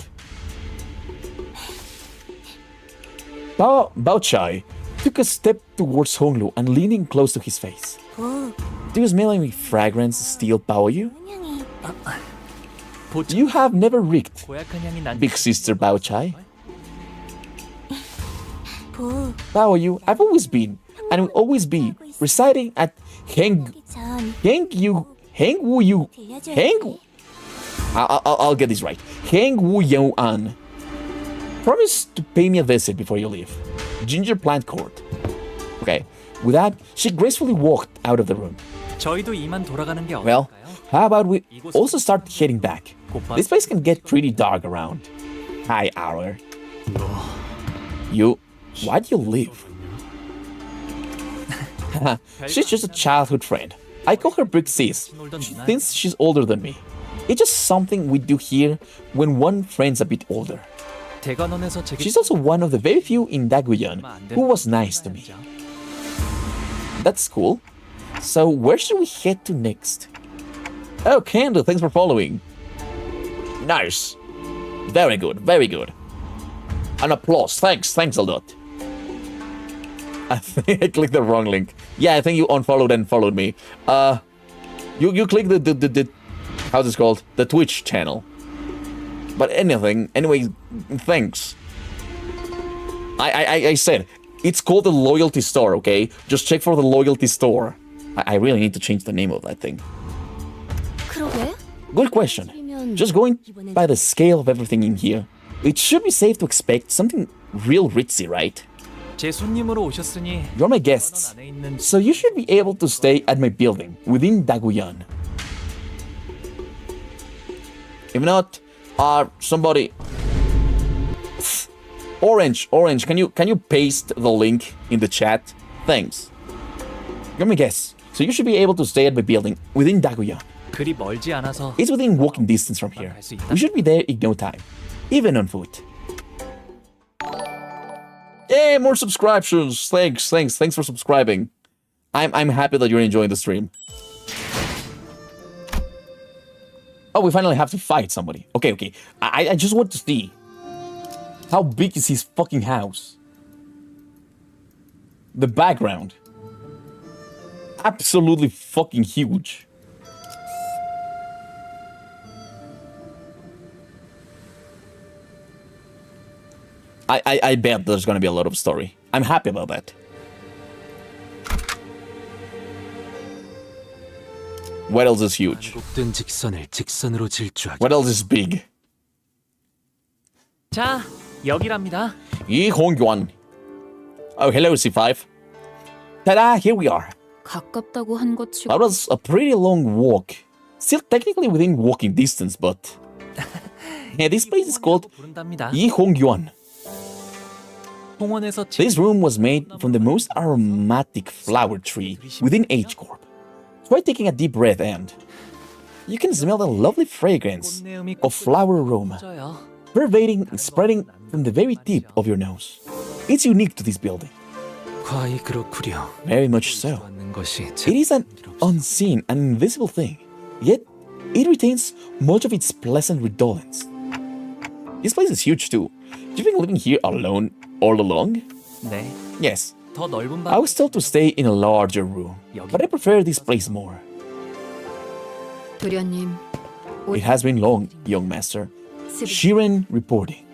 Bao Chai took a step towards Honglu and leaning close to his face. 오, Do you smell any fragrance still, Bao Yu? 향이 You have never reeked, 고약한 향이 난 big sister Bao Chai. 보 Bao Yu, I've always been, and will always be, residing at 기 전 들려줘야 I'll get this right. Heng Wu An. Promise to pay me a visit before you leave. Ginger Plant Court. Okay. With that, she gracefully walked out of the room. 저희도 이만 돌아가는 게 Well, 어떨까요? how about we also start heading back? This place can get pretty dark around. Hi, Hour. You, why'd you leave? She's just a childhood friend. I call her Brick Sis since she's older than me. It's just something we do here when one friend's a bit older. 대관원에서 제게 She's also one of the very few in Daguyan who was nice to me. That's cool. So where should we head to next? Oh, Canto, thanks for following. Nice. Very good, very good. An applause. Thanks a lot. I think I clicked the wrong link. Yeah, I think you unfollowed and followed me. You clicked the how's this called? The Twitch channel. But anyway, thanks. I said it's called the loyalty store, okay? Just check for the loyalty store. I really need to change the name of that thing. 그러게? Good question. Just going by the scale of everything in here, it should be safe to expect something real ritzy, right? 제 손님으로 오셨으니 You're my guests, 안에 있는 so you should be able to stay at my building within Daguyan. If not, somebody... Orange, can you paste the link in the chat? Thanks. You're my guest, so you should be able to stay at my building within Daguyan. 그리 멀지 않아서 It's within walking distance from here. We should be there in no time, even on foot. Yay, more subscriptions! Thanks for subscribing. I'm happy that you're enjoying the stream. Oh, we finally have to fight somebody. Okay. I just want to see. How big is his fucking house? The background. Absolutely fucking huge. I bet there's gonna be a lot of story. I'm happy about that. What else is huge? 반복된 직선을 직선으로 질주하기. What else is big? 자, 여기랍니다. 이홍규원. Oh, hello, C5. Ta-da, here we are. 가깝다고 한 것 치고 That was a pretty long walk. Still technically within walking distance, but... Yeah, this place is called 부른답니다. 이홍규원. 홍원에서 This room was made from the most aromatic flower tree within H Corp. Try taking a deep breath and you can smell the lovely fragrance of flower aroma 요 pervading and spreading from the very tip of your nose. It's unique to this building. 과히 그렇구려. Very much so. 받는 것이 It is an unseen and invisible thing, yet it retains much of its pleasant redolence. This place is huge too. You've been living here alone all along? 네, Yes. 더 넓은 I 방. was told to stay in a larger room, but I prefer this place more. 도련님 It has been long, young master. Shiren reporting.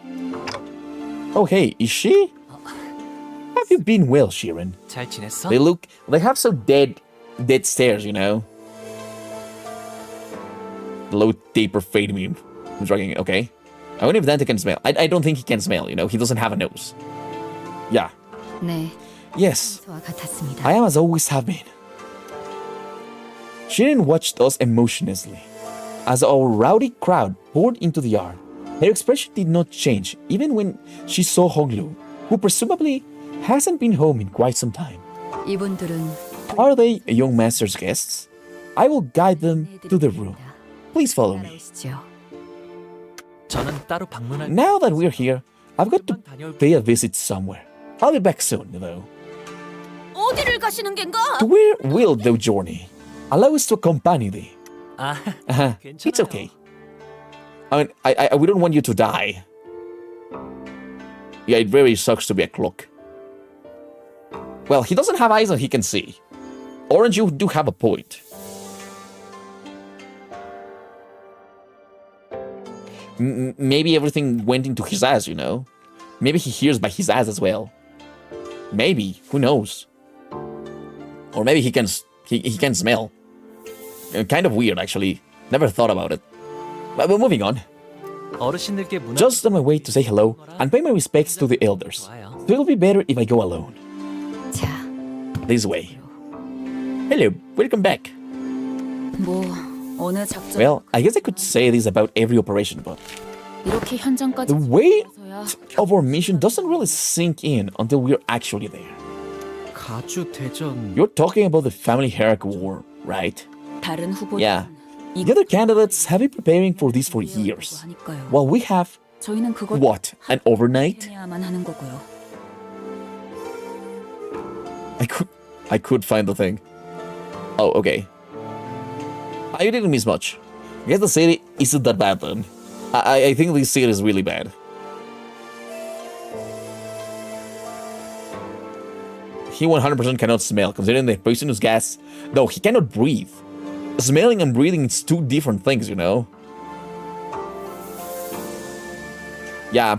Oh hey, is she? Have you been well, Shiren? 잘 지냈어? They have so dead stares, you know? The low taper fade meme. I'm dragging it, okay. I wonder if Dante can smell. I don't think he can smell, you know? He doesn't have a nose. Yeah. 네, Yes. 저와 같았습니다. I am as always have been. Shirin watched us emotionlessly as our rowdy crowd poured into the yard. Her expression did not change even when she saw Honglu, who presumably hasn't been home in quite some time. 이분들은 Are they a young master's guests? I will guide them to the room. Please follow me. 따라오시죠. 저는 따로 방문할. Now that we're here, I've got to pay a visit somewhere. I'll be back soon, though. 어디를 가시는 겐가? To where will thou journey? Allow us to accompany thee. 아, It's 괜찮아요. okay. I mean, we don't want you to die. Yeah, it very sucks to be a clock. Well, he doesn't have eyes that he can see. Orange, you do have a point. Maybe everything went into his ass, you know? Maybe he hears by his ass as well. Maybe, who knows? Or maybe he can smell. Kind of weird, actually. Never thought about it. But moving on. 어르신들께 문화. Just on my way to say hello and pay my respects to the elders. So it'll be better if I go alone. 자, This way. Hello, welcome back. 뭐 어느 작전 Well, I guess I could say this about every operation, but 이렇게 현장까지 the weight 서야 of our mission doesn't really sink in until we're actually there. 가주 대전. You're talking about the family hierarchy war, right? 다른 후보들 Yeah. The other candidates have been preparing for this for years. 하니까요. While we have, 저희는 그걸 what, an overnight? 해야만 하는 거고요. I could find the thing. Oh, okay. I didn't miss much. I guess the city isn't that bad then. I think this city is really bad. He 100% cannot smell, considering the poisonous gas. No, he cannot breathe. Smelling and breathing is two different things, you know? Yeah,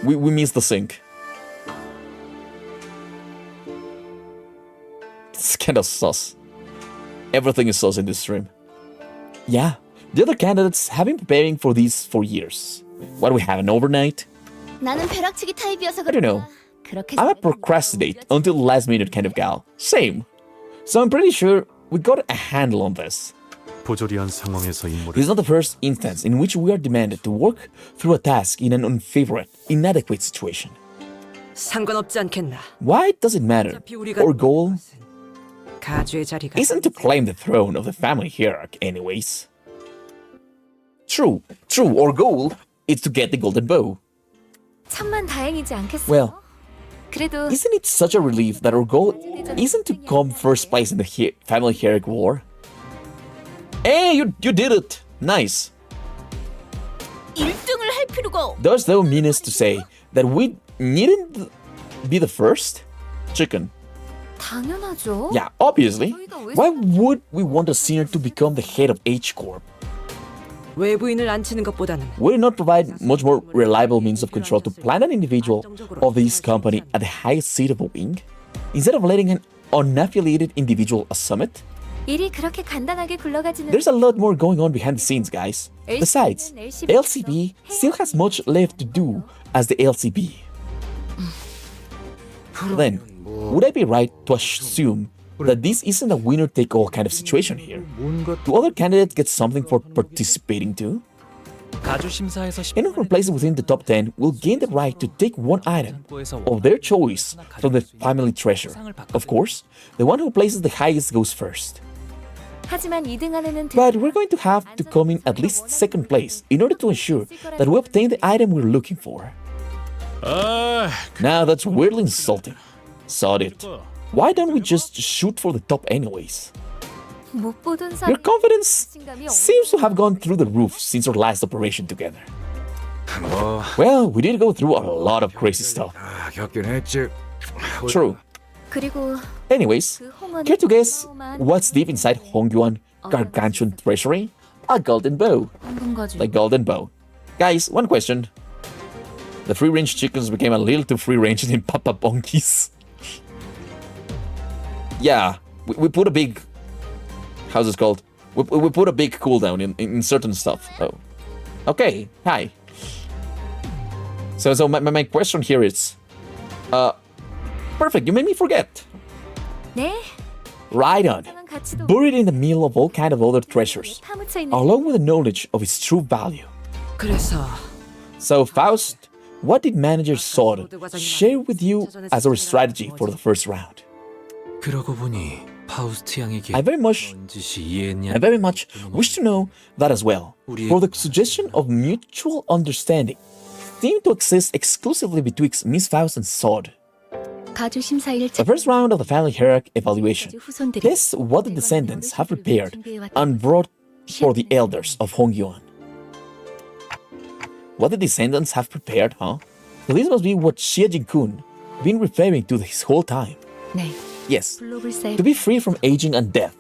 we missed the sink. It's kind of sus. Everything is sus in this stream. Yeah, the other candidates have been preparing for this for years. What do we have, an overnight? 나는 벼락치기 타입이어서 I don't know. 그렇게 I'm a procrastinate until the last minute kind of gal. Same. So I'm pretty sure we got a handle on this. 부조리한 상황에서 This 임무를 is not the first instance in which we are demanded to work through a task in an unfavorable, inadequate situation. 상관없지 않겠나. Why does it matter? 어차피 우리가 Our goal 가주의 자리가 isn't to claim the throne of the family hierarchy anyways. True. Our goal is to get the golden bow. 천만 다행이지 않겠어? Well, 그래도 isn't it such a relief that our goal isn't to come first place in the family hierarchy war? Hey, you did it! Nice. 1등을 할 필요가 Does though mean us to say that we needn't be the first? Chicken. 당연하죠. Yeah, obviously. Why would we want a senior to become the head of H Corp? 외부인을 앉히는 것보다는 Would it not provide much more reliable means of control to plant an individual of this company at the highest seat of a wing, instead of letting an unaffiliated individual assume it? 일이 그렇게 간단하게 굴러가지는 There's a lot more going on behind the scenes, guys. Besides, LCB still has much left to do as the LCB. Then, would I be right to assume that this isn't a winner-take-all kind of situation here? Do other candidates get something for participating too? 가주 심사에서 Anyone who places within the top 10 will gain the right to take one item of their choice from the family treasure. Of course, the one who places the highest goes first. 하지만 2등 안에는 But we're going to have to come in at least second place in order to ensure that we obtain the item we're looking for. 아, Now that's weirdly insulting. Sod it. Why don't we just shoot for the top anyways? 못 보던 Your 사람 confidence seems to have gone through the roof since our last operation together. Well, we did go through a lot of crazy stuff. 아, 겪긴 했지. True. 그리고 Anyways, 그 홍은 care to guess what's deep inside Hongyuan gargantuan treasury? A golden bow. 황금 가죽 The golden bow. Guys, one question. The free-range chickens became a little too free-ranged in Papa Bonkies. Yeah, we put a big... How's this called? We put a big cooldown in certain stuff. Oh. Okay, hi. So my question here is... Perfect, you made me forget. 네 Right on. 이상한 가치도 Buried in the middle of all kind of other treasures, 파묻혀 있는 along with the knowledge of its true value. 그래서 So, Faust, what did Manager Sword share with you as our strategy for the first round? 그러고 보니 파우스트 양에게 I very much 뭔 짓이 이해했냐? wish to know that as well. For the suggestion of mutual understanding seemed to exist exclusively betwixt Miss Faust and Sword. 가주 심사일 The first round of the family hierarchy evaluation 후손들이 tests what the descendants have prepared and brought for the elders of Hongyuan. What the descendants have prepared, huh? So this must be what Xie Jin-kun been referring to this whole time. 네, Yes, 글로벌사의 to be free from aging and death,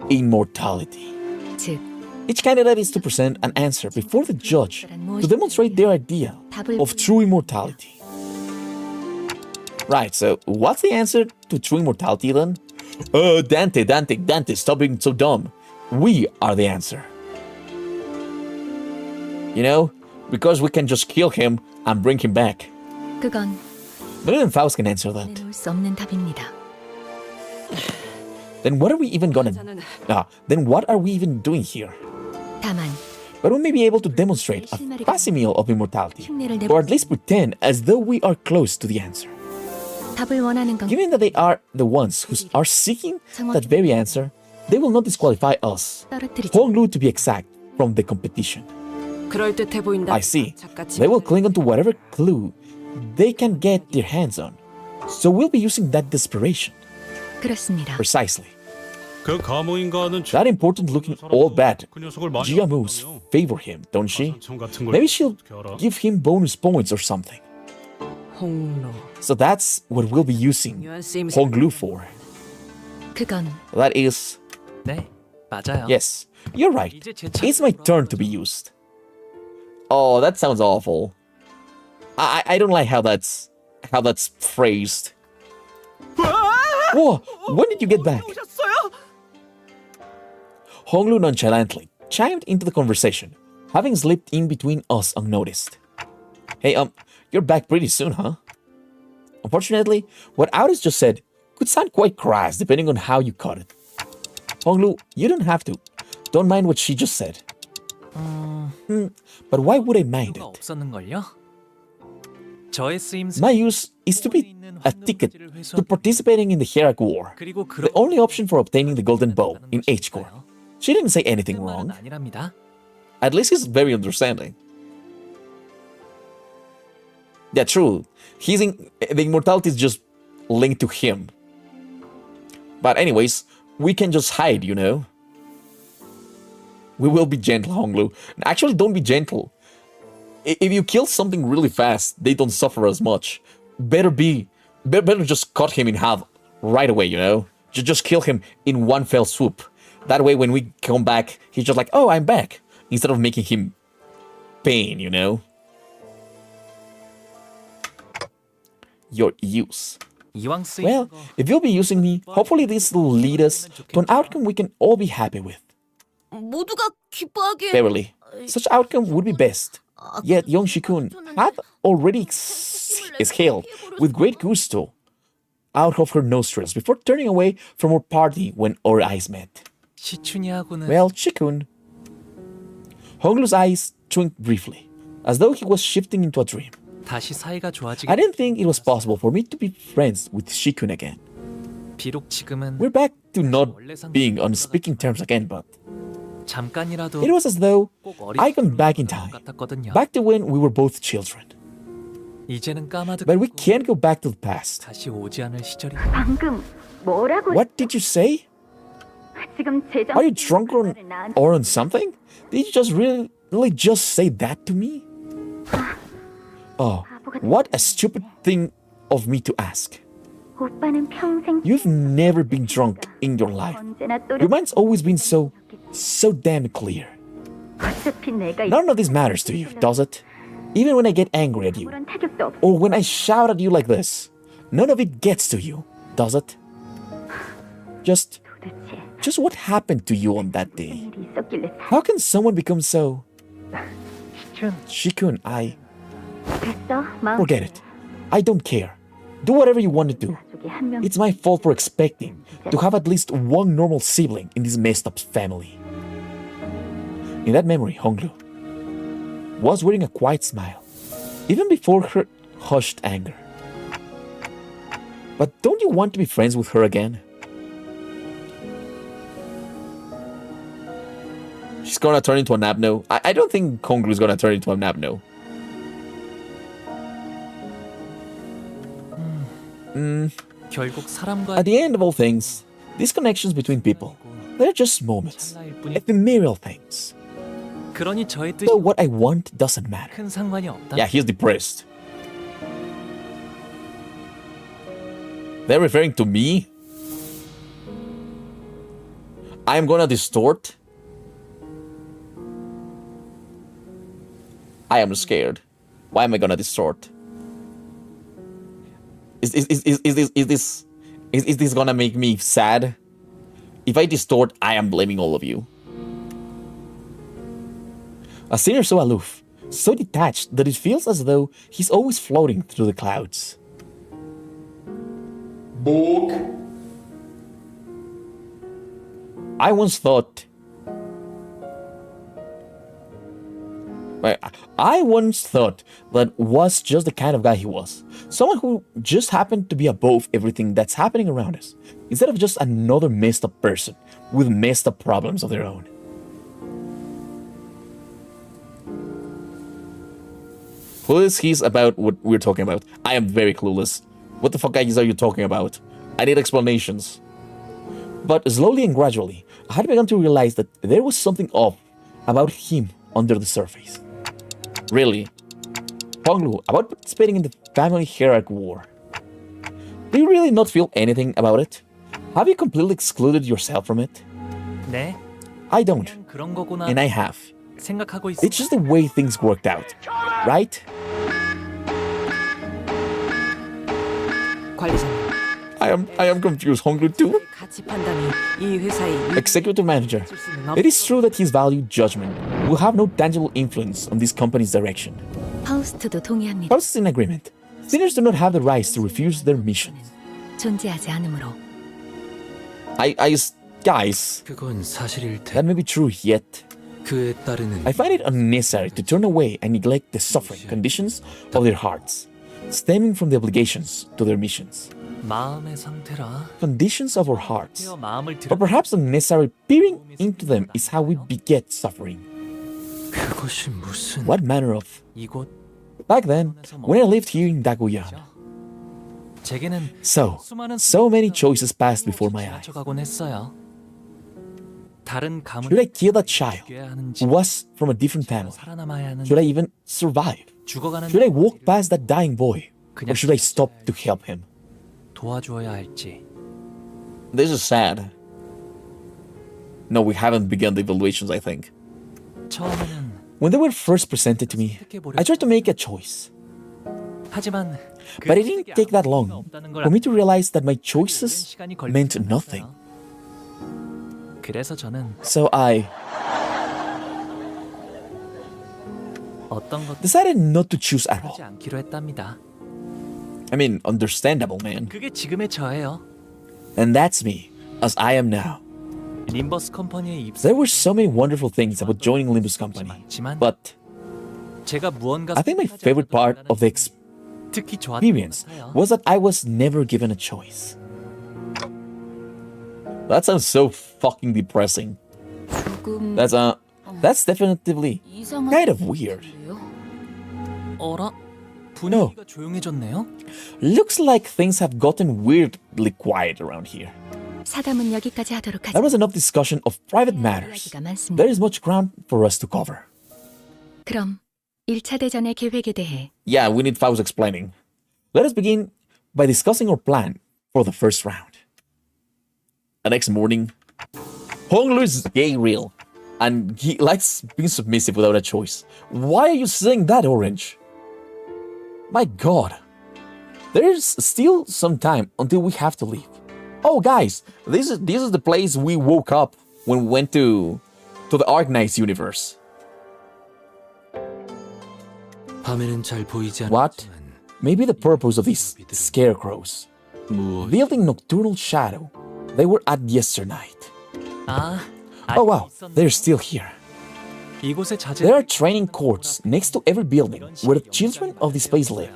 immortality. 즉 Each candidate is to present an answer before the judge to demonstrate their idea of true immortality. Right, so what's the answer to true immortality then? Dante, stop being so dumb. We are the answer. You know, because we can just kill him and bring him back. 그건 But even Faust can answer that. 내놓을 수 없는 답입니다. Then what are we even gonna... then what are we even doing here? 다만 But we may be able to demonstrate a facsimile of immortality, or at least pretend as though we are close to the answer. 답을 원하는 건 Given that they are the ones who are seeking that very answer, they will not disqualify us, 떨어뜨리지. Honglu to be exact, from the competition. 그럴듯해 보인다. I see. 착같이 They will cling on to whatever clue they can get their hands on. So we'll be using that desperation. 그렇습니다. Precisely. 그 가모인가는 That important-looking old bat, 그 녀석을 많이 Giamus, 알거든요. favor him, don't she? 천 같은 걸 Maybe she'll 어떻게 알아? give him bonus points or something. 홍로 So that's what we'll be using 중요한 쓰임새. Honglu for. 그건 That is, 네 맞아요. yes, you're right. 이제 제 차례. It's my turn to be used. Oh, that sounds awful. I don't like how that's phrased. Whoa, when did you get back? Honglu nonchalantly chimed into the conversation, having slipped in between us unnoticed. Hey, you're back pretty soon, huh? Unfortunately, what Auris just said could sound quite crass depending on how you cut it. Honglu, you don't have to. Don't mind what she just said. But why would I mind 이유가 it? 없었는걸요? 저의 쓰임새 My use is to be a ticket to participating in the Herak War. 그리고 The only option for obtaining the golden bow in H-Core. She didn't say anything wrong. 아니랍니다. At least he's very understanding. Yeah, true. The immortality is just linked to him. But anyways, we can just hide, you know. We will be gentle, Honglu. Actually, don't be gentle. If you kill something really fast, they don't suffer as much. Better just cut him in half right away, you know. Just kill him in one fell swoop. That way, when we come back, he's just like, oh, I'm back. Instead of making him pain, you know. Your use. 이왕 쓰이는 Well, 거 if you'll be using me, hopefully this will lead us to an outcome we can all be happy with. 모두가 기뻐하기에 Verily, such outcome would be best. Yet young Shikun had already exhaled with great gusto out of her nostrils before turning away from her party when our eyes met. 시춘이하고는 Well, Shikun. Honglu's eyes twinked briefly, as though he was shifting into a dream. 다시 사이가 좋아지게 I didn't think it was possible for me to be friends with Shikun again. 비록 지금은 We're back to not being on speaking terms again, but 잠깐이라도 it was as though 꼭 어린 I gone back in 것 time, 같았거든요. back to when we were both children. 이제는 까마득 But we can't go back to the past. 다시 오지 않을 시절이 방금 뭐라고? What did you say? 지금 제정. Are you drunk or on something? Did you just really just say that to me? Oh, what a stupid thing of me to ask. 오빠는 평생 You've never been drunk in your life. 언제나 Your 또렷. mind's always been so damn clear. 어차피 내가 None of this matters to you, does it? Even when I get angry at you, 이런 타격도 없어. or when I shout at you like this, none of it gets to you, does it? Just 도대체 what happened to you on that day? 일이 있었길래 How can someone become so... Shikun, 됐어? 마음. forget it. I don't care. Do whatever you want to do. 가족이 한 명. It's my fault for expecting to have at least one normal sibling in this messed up family. In that memory, Honglu was wearing a quiet smile, even before her hushed anger. But don't you want to be friends with her again? She's gonna turn into a Nabno. I don't think Honglu is gonna turn into a Nabno. 결국 사람과 At the end of all things, these connections between people, they're just moments, ephemeral things. 그러니 저의 뜻이 So what I want doesn't matter. 큰 상관이 없다. Yeah, he's depressed. They're referring to me? I am gonna distort? I am scared. Why am I gonna distort? Is this gonna make me sad? If I distort, I am blaming all of you. A sinner so aloof, so detached that it feels as though he's always floating through the clouds. Book. I once thought that was just the kind of guy he was. Someone who just happened to be above everything that's happening around us, instead of just another messed up person with messed up problems of their own. Clueless he's about what we're talking about. I am very clueless. What the fuck guys are you talking about? I need explanations. But slowly and gradually, I had begun to realize that there was something off about him under the surface. Really? Honglu, about participating in the family hierarchy war. Do you really not feel anything about it? Have you completely excluded yourself from it? 네, I don't, 그냥 그런 거구나 and I have. 생각하고 있어. It's just the way things worked out, right? 관리자님, I am confused, Honglu too? 가치 판단이 이 회사의 Executive manager. 있을 수는 없. It is true that his value judgment will have no tangible influence on this company's direction. 파우스트도 동의합니다. Faust is in agreement. Sinners do not have the right to refuse their mission. 존재하지 않으므로 Guys, 그건 사실일 that 테. may be true, yet 그에 따르는 I find it unnecessary to turn away and neglect the suffering conditions of their hearts, stemming from the obligations to their missions. 마음의 상태라. Conditions of our hearts. 되어 마음을 But 들여 perhaps unnecessary peering into them is how we beget suffering. 그것이 무슨 What manner of... 이곳 Back then, when I lived here in Daguyan, 제게는 수많은 so many choices passed before my eyes. 지나쳐가곤 했어요. 다른 가문 Should I kill that child 죽여야 하는지, who was from a different family? 살아남아야 하는지, Should I even survive? 죽어가는 Should I walk past that dying boy? 그냥 Or should I stop to help him? 도와주어야 할지. This is sad. No, we haven't begun the evaluations, I think. 처음에는 When they were first presented to me, I tried to make a choice. 하지만 But it didn't take that long for me to realize that my choices meant nothing. 그래서 저는 So I 어떤 것도 decided not to choose at all. 하지 않기로 했답니다. I mean, understandable, man. 그게 지금의 저예요. And that's me, as I am now. 림버스 컴퍼니에 입사. There were so many wonderful things about joining Limbus Company. But 제가 무언가 I think my favorite part of the 특히 experience was that I was never given a choice. That sounds so fucking depressing. 조금 That's definitely 이상한 kind of weird. 어라? 분위기가 조용해졌네요. Looks like things have gotten weirdly quiet around here. 사담은 여기까지 하도록 하죠. That was enough discussion of private matters. 이야기가 많습니다. There is much ground for us to cover. 그럼 1차 대전의 계획에 대해 Yeah, we need Faust explaining. Let us begin by discussing our plan for the first round. The next morning, Honglu is gay real, and he likes being submissive without a choice. Why are you saying that, Orange? My god. There's still some time until we have to leave. Oh, guys, this is the place we woke up when we went to the Arknights universe. 밤에는 잘 보이지 What? 않지만 Maybe the purpose of these scarecrows. 무엇 Building nocturnal shadow. They were at yesternight. 아, Oh wow, they're still here. 이곳에 자제. There are training courts next to every building where the children of this place live.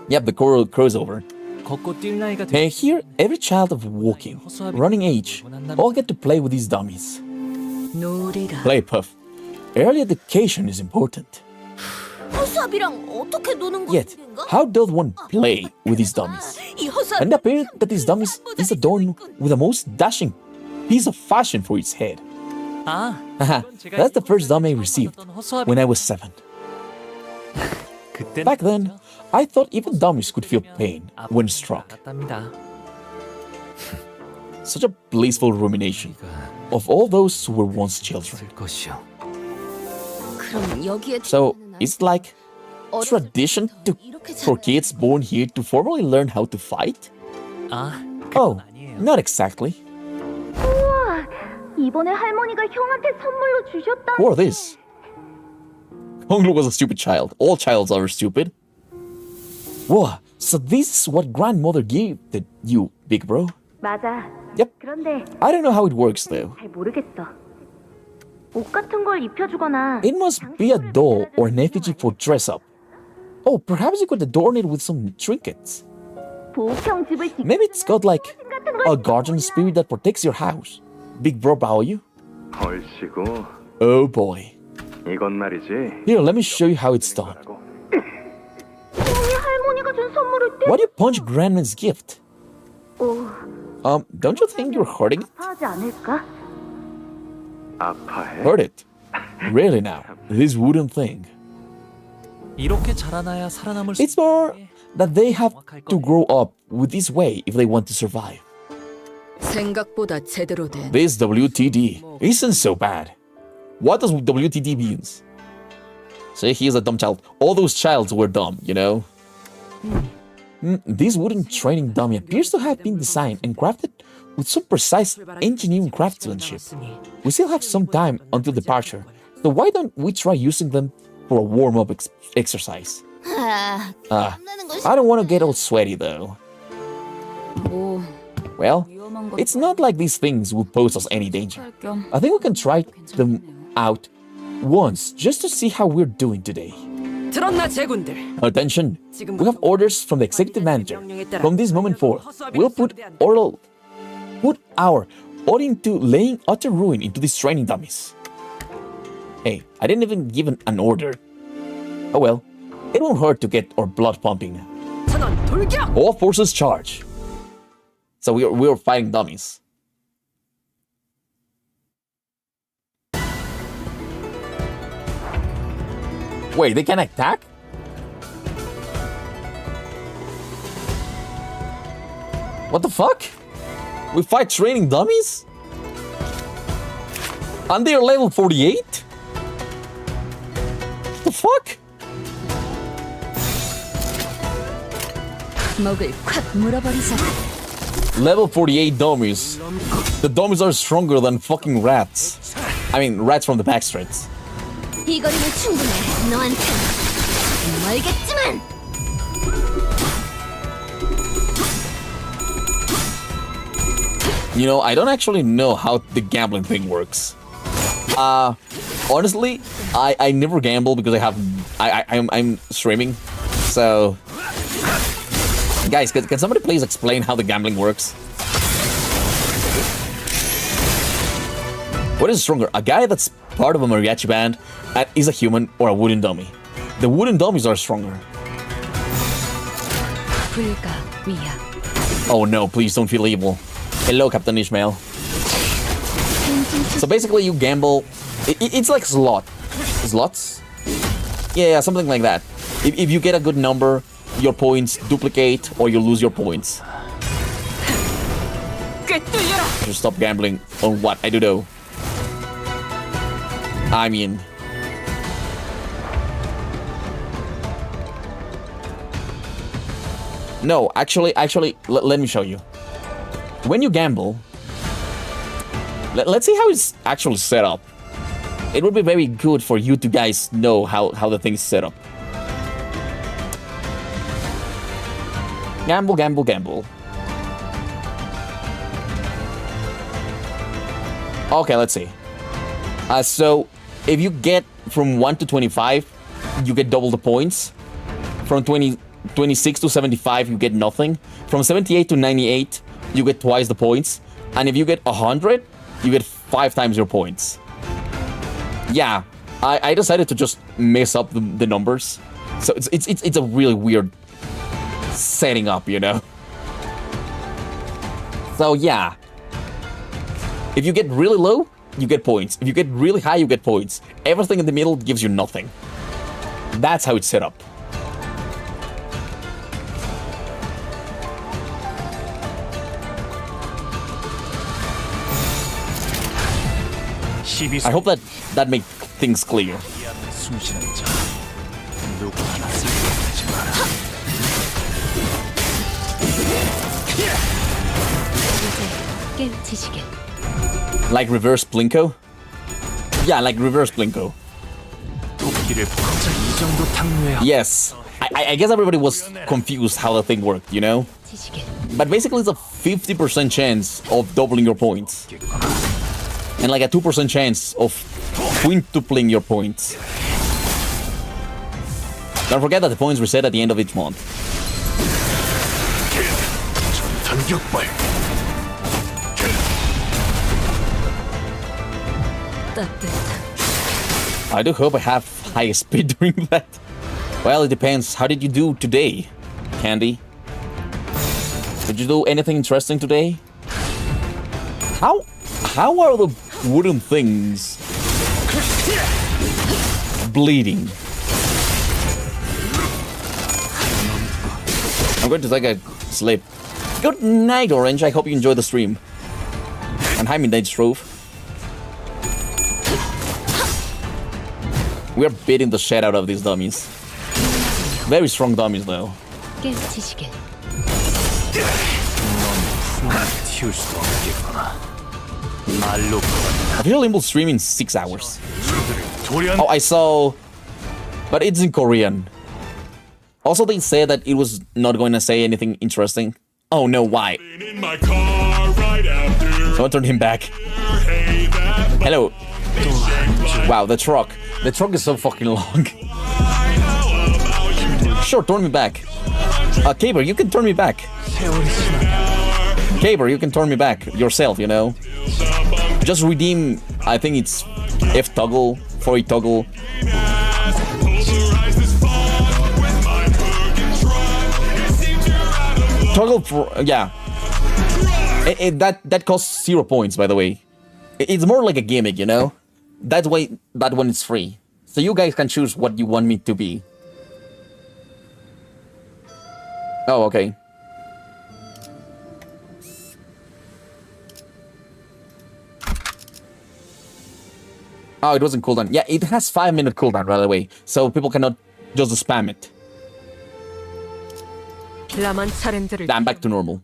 Yep, the choral crossover. 걷고 뛸 나이가 And here, every child of walking, running age, all get to play with these dummies. 놀이라. Play, Puff. Early education is important. 허수아비랑 어떻게 노는 Yet, 건가? how does one play with these dummies? 이 허수아비 And it appears that these dummies is adorned with the most dashing piece of fashion for its head. 아, Haha, that's the first dummy I received when I was 7. 그때는 Back then, I thought even dummies could feel pain when struck. 알았답니다. Such a blissful rumination of all those who were once children. 쓸 것이요. 그럼 여기에 So, 태어나는 it's like 어렸을 tradition 때부터 to 이렇게 for 자라요. kids born here to formally learn how to fight? 아, Oh, 그건 아니에요. not exactly. 이번에 할머니가 형한테 선물로 주셨다. Or this. Honglu was a stupid child. All childs are stupid. Whoa, so this is what grandmother gave you, big bro? 맞아. Yep. 그런데 I don't know how it works though. 잘 모르겠어. 옷 같은 걸 입혀주거나. It must be a doll or an effigy for dress up. Oh, perhaps you could adorn it with some trinkets. 보호형 집을 지키는 Maybe it's got like 같은 걸 a guardian spirit that protects your house. Big bro, how are you? 얼씨구 Oh boy. 이건 말이지. Here, let me show you how it's done. 형이 할머니가 준 선물을 떼. Why do you punch grandma's gift? 오, Don't you think you're hurting it? 아파하지 않을까? 아파해? Hurt it. Really now, this wooden thing. 이렇게 자라나야 살아남을 수 It's more that they have to grow up with this way if they want to survive. 생각보다 제대로 된 This WTD isn't so bad. What does WTD means? Say he is a dumb child. All those childs were dumb, you know? This wooden training dummy appears to have been designed and crafted with some precise engineering craftsmanship. We still have some time until departure, so why don't we try using them for a warm-up exercise? 땀나는 걸 I don't want to get all sweaty though. 뭐 Well, 위험한 거 it's not like these things will pose us any danger. 할 겸 I think we can try them out once just to see how we're doing today. 들었나 제군들. Attention! We have orders from the executive manager. From this moment forth, we'll put our all into laying utter ruin into these training dummies. Hey, I didn't even give an order. Oh well, it won't hurt to get our blood pumping now. 전원 돌격. All forces charge. So we were fighting dummies. Wait, they can attack? What the fuck? We fight training dummies? And they're level 48? The fuck? 목을 콱 물어버리자. Level 48 dummies. The dummies are stronger than fucking rats. I mean, rats from the backstreets. 이 거리는 충분해. 너한텐 멀겠지만. You know, I don't actually know how the gambling thing works. Honestly, I never gamble because I'm streaming. So, guys, can somebody please explain how the gambling works? What is stronger, a guy that's part of a mariachi band and is a human, or a wooden dummy? The wooden dummies are stronger. 불가 위야. Oh no, please don't feel evil. Hello, Captain Ishmael. So basically you gamble, it's like slots? Yeah, something like that. If you get a good number, your points duplicate or you lose your points. Just stop gambling on what I do know. I mean... No, actually, let me show you. When you gamble, let's see how it's actually set up. It would be very good for you to guys know how the thing is set up. Gamble, gamble, gamble. Okay, let's see. So, if you get from 1 to 25, you get double the points. From 26 to 75, you get nothing. From 78 to 98, you get twice the points. And if you get 100, you get 5 times your points. Yeah, I decided to just mess up the numbers. So it's a really weird setting up, you know? So yeah. If you get really low, you get points. If you get really high, you get points. Everything in the middle gives you nothing. That's how it's set up. I hope that makes things clear. 깨우치시게. Like reverse Plinko? Yeah, like reverse Plinko. Yes. I guess everybody was confused how the thing worked, you know? 치시게. But basically it's a 50% chance of doubling your points. And like a 2% chance of quintupling your points. Don't forget that the points reset at the end of each month. I do hope I have high speed during that. Well, it depends. How did you do today, Candy? Did you do anything interesting today? How are the wooden things bleeding? I'm going to take a sleep. Good night, Orange. I hope you enjoyed the stream. And hi, Midnight Strove. We are beating the shit out of these dummies. Very strong dummies, though. 깨우치시게. I feel Limbus stream in 6 hours. Oh, I saw... But it's in Korean. Also, they said that it was not going to say anything interesting. Oh no, why? Someone turned him back. Hello. Wow, the truck. The truck is so fucking long. Sure, turn me back. Caber, you can turn me back. Caber, you can turn me back yourself, you know? Just redeem, I think it's F toggle, for a toggle. Toggle for, yeah. That costs 0 points, by the way. It's more like a gimmick, you know? That's why that one is free. So you guys can choose what you want me to be. Oh, okay. Oh, it wasn't cooldown. Yeah, it has 5-minute cooldown, by the way. So people cannot just spam it. I'm back to normal.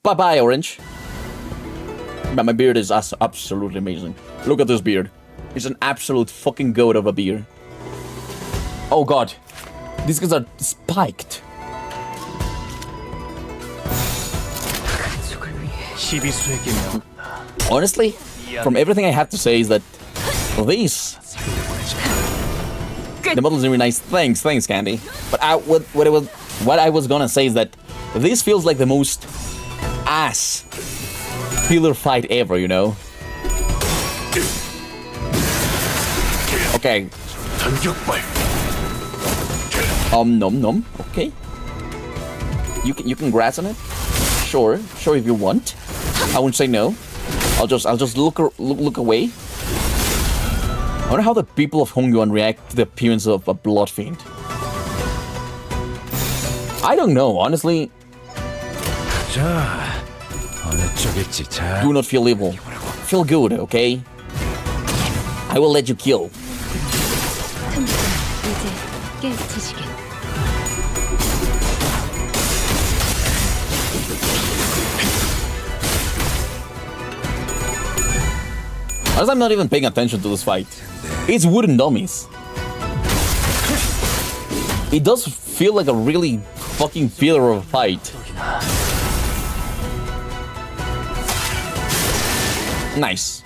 Bye-bye, Orange. But my beard is absolutely amazing. Look at this beard. It's an absolute fucking goat of a beard. Oh god. These guys are spiked. Honestly, from everything I have to say is that these... The model is really nice. Thanks, Candy. But what I was gonna say is that this feels like the most ass filler fight ever, you know? Okay. Nom. Okay. You can grasp on it. Sure if you want. I won't say no. I'll just look away. I wonder how the people of Hongyuan react to the appearance of a blood fiend. I don't know, honestly. Do not feel evil. Feel good, okay? I will let you kill. As I'm not even paying attention to this fight. It's wooden dummies. It does feel like a really fucking filler of a fight. Nice.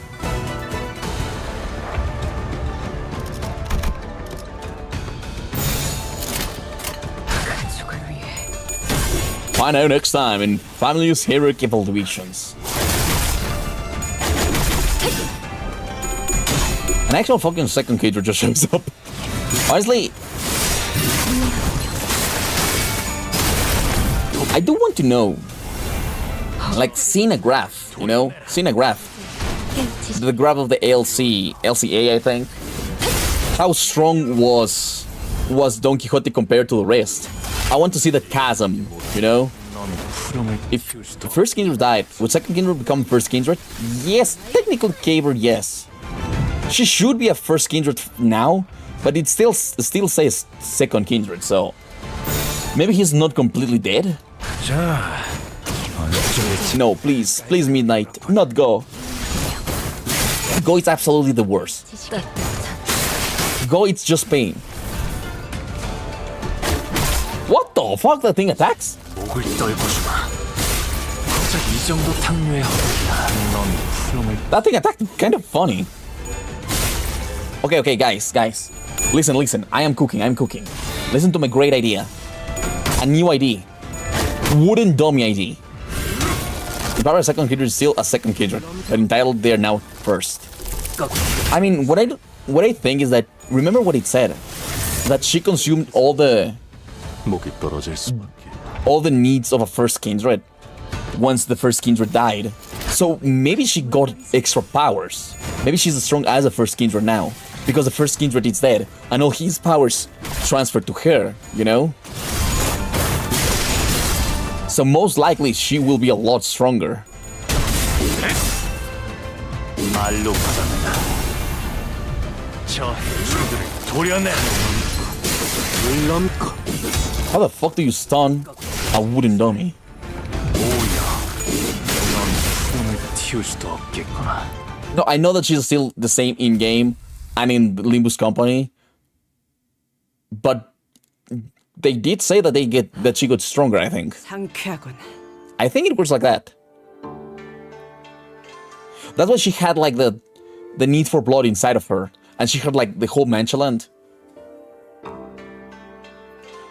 Find out next time in Family's Heroic Evolutions. An actual fucking second cager just shows up. Honestly, I do want to know, like, seeing a graph, you know? Seeing a graph. The graph of the LCA, I think. How strong was Don Quixote compared to the rest? I want to see the chasm, you know? If the first Kindred died, would second Kindred become first Kindred? Yes, technically Caber, yes. She should be a first Kindred now, but it still says second Kindred, so... Maybe he's not completely dead? No, please, Midnight, not Go. Go is absolutely the worst. Go, it's just pain. What the fuck? That thing attacks? That thing attacked kind of funny. Okay, guys. Listen. I am cooking. Listen to my great idea. A new ID. Wooden dummy ID. If I were a second Kindred, still a second Kindred, but entitled there now first. I mean, what I think is that, remember what it said? That she consumed all the needs of a first Kindred once the first Kindred died. So maybe she got extra powers. Maybe she's as strong as a first Kindred now, because the first Kindred is dead, and all his powers transferred to her, you know? So most likely she will be a lot stronger. How the fuck do you stun a wooden dummy? No, I know that she's still the same in-game and in the Limbus Company, but they did say that she got stronger, I think. 상쾌하군. I think it works like that. That's why she had like the need for blood inside of her, and she had like the whole Manchaland.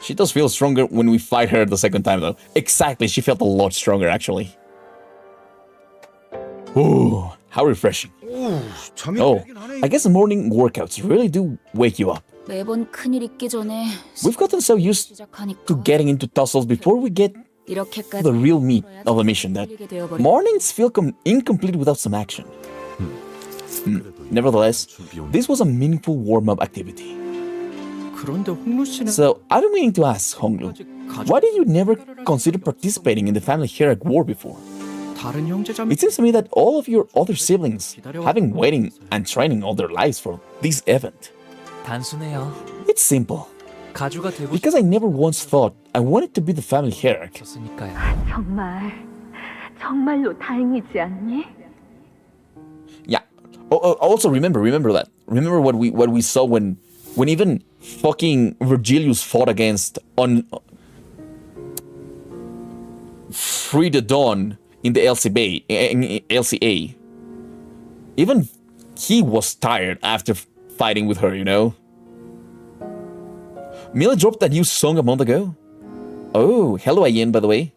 She does feel stronger when we fight her the second time, though. Exactly, she felt a lot stronger, actually. Ooh, how refreshing. Oh, I guess the morning workouts really do wake you up. 매번 큰일 있기 전에 We've gotten so used to getting into tussles before we get to the real meat of the mission that mornings feel incomplete without some action. Nevertheless, this was a meaningful warm-up activity. So, I've been meaning to ask, Honglu, why did you never consider participating in the family hierarchy war before? It seems to me that all of your other siblings have been waiting and training all their lives for this event. 단순해요. It's simple. 가주가 되고 Because I never once thought I wanted to be the family hierarch. 싶었으니까요. 정말로 다행이지 않니? Yeah. Also remember that. Remember what we saw when even fucking Virgilius fought against Free the Dawn in the LCA. Even he was tired after fighting with her, you know? Mila dropped that new song a month ago. Oh, hello Ayen, by the way.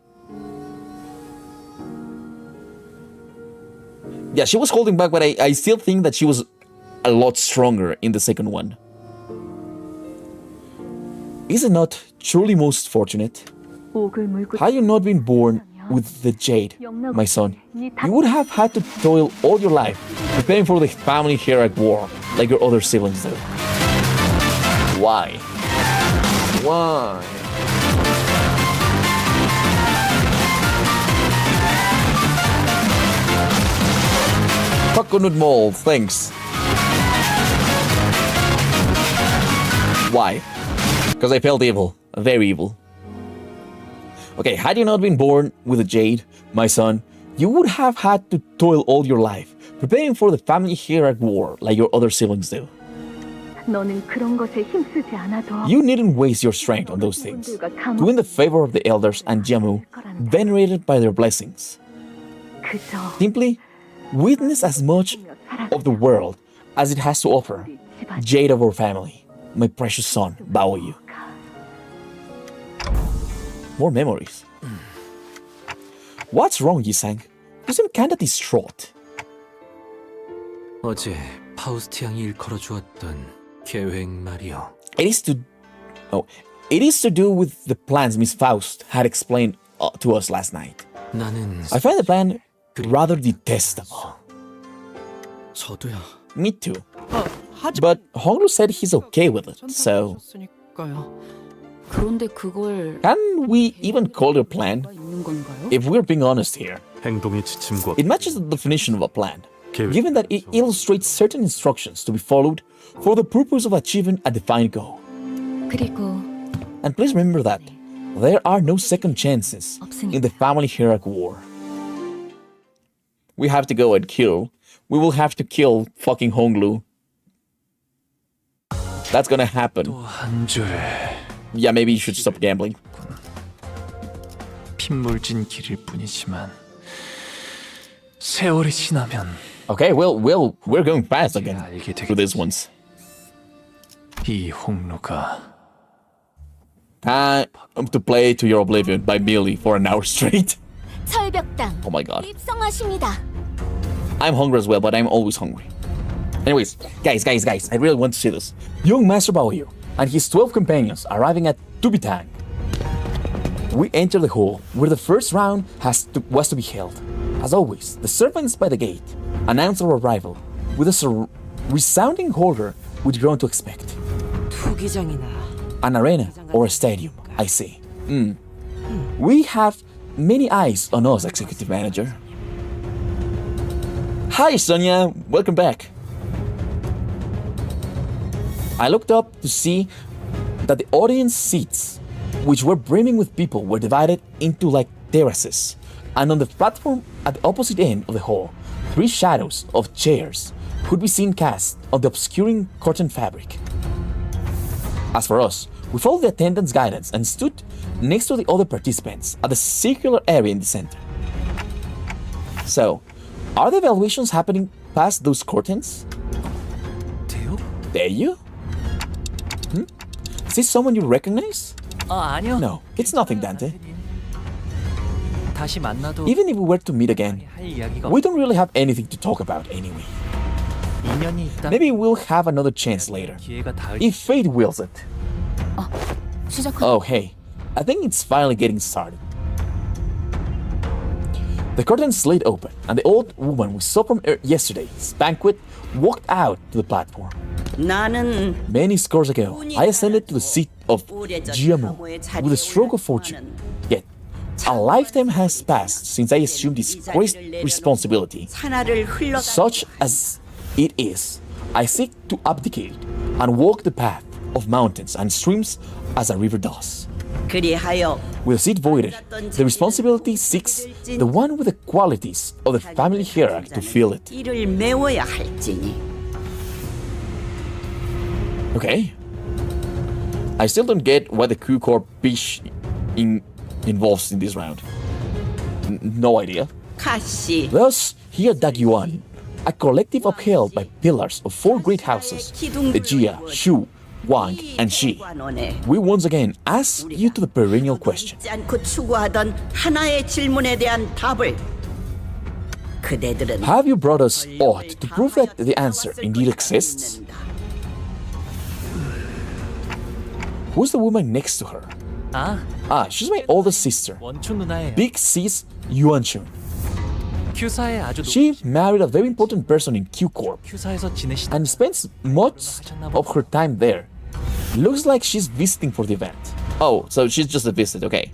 Yeah, she was holding back, but I still think that she was a lot stronger in the second one. Is it not truly most fortunate? Had you not been born with the jade, my son, you would have had to toil all your life preparing for the family hierarchy war like your other siblings do. Why? Why? Coconut mold, thanks. Why? Because I felt evil. Very evil. Okay, had you not been born with a jade, my son, you would have had to toil all your life, preparing for the family hierarchy war like your other siblings do. You needn't waste your strength on those things to win the favor of the elders and Jamu, venerated by their blessings. Simply witness as much of the world as it has to offer, jade of our family, my precious son, Baoyu. More memories. What's wrong, Yisang? You seem kinda distraught. 어제 파우스트 양이 일컬어 주었던 계획 말이요. It is to do with the plans Miss Faust had explained to us last night. 나는 I find the plan rather detestable. 저도요. Me too. But Hongru said he's okay with it, so 그런데 그걸 can we even call it a plan? 있는 건가요? If we're being honest here, 행동의 지침과 it matches the definition of a plan, 계획. given that it illustrates certain instructions to be followed for the purpose of achieving a defined goal. 그리고 And please remember that there are no second chances in the family hierarchy war. We have to go and kill. We will have to kill fucking Honglu. That's gonna happen. 한 줄 Yeah, maybe you should stop gambling. 핏물진 길일 뿐이지만 세월이 지나면 Okay, we're going fast again 알게 through these ones. 이 홍로가 Time to play to your oblivion by Millie for an hour straight. 철벽당 Oh my god. 입성하십니다. I'm hungry as well, but I'm always hungry. Anyways, guys, I really want to see this. Young Master Baoyu and his 12 companions arriving at Tubitang. We enter the hall where the first round was to be held. As always, the servants by the gate announce our arrival with a resounding order we'd grown to expect. 투기장이나 An arena or a stadium, I say. We have many eyes on us, Executive Manager. Hi, Sonia. Welcome back. I looked up to see that the audience seats, which were brimming with people, were divided into like terraces. And on the platform at the opposite end of the hall, 3 shadows of chairs could be seen cast on the obscuring curtain fabric. As for us, we followed the attendant's guidance and stood next to the other participants at the circular area in the center. So, are the evaluations happening past those curtains? 대유? Is this someone you recognize? 아니요. No, it's nothing, Dante. 다시 만나도 Even if we were to meet again, 할 이야기가 we don't really have anything to talk about anyway. 인연이 있다. Maybe we'll have another chance later, 기회가 닿을 if fate wills it. 시작한 Oh, hey, I think it's finally getting started. The curtain slid open, and the old woman we saw from yesterday's banquet walked out to the platform. 나는 Many scores ago, I ascended to the seat of Jiamu with a stroke of fortune. Yet, a lifetime has passed since I assumed this great responsibility. 하나를 흘러 Such as it is, I seek to abdicate and walk the path of mountains and streams as a river does. 그리하여 With the seat voided, the responsibility seeks the one with the qualities of the family hierarchy to fill it. 이를 메워야 할지니 Okay. I still don't get what the coup corps bish involves in this round. No idea. 가시 Thus, here Dagyuan, a collective upheld by pillars of four great houses, the Jia, Shu, Wang, and Shi. 관원에 We once again ask you to the perennial question. 않고 추구하던 하나의 질문에 대한 답을 그대들은 Have you brought us aught to prove that the answer indeed exists? Who's the woman next to her? 아, She's my older sister, 원춘 누나예요. Big Sis Yuanchun. 큐사에 아주 She married a very important person in Q Corp 큐사에서 지내시다. and spends much of her time there. Looks like she's visiting for the event. Oh, so she's just a visit, okay.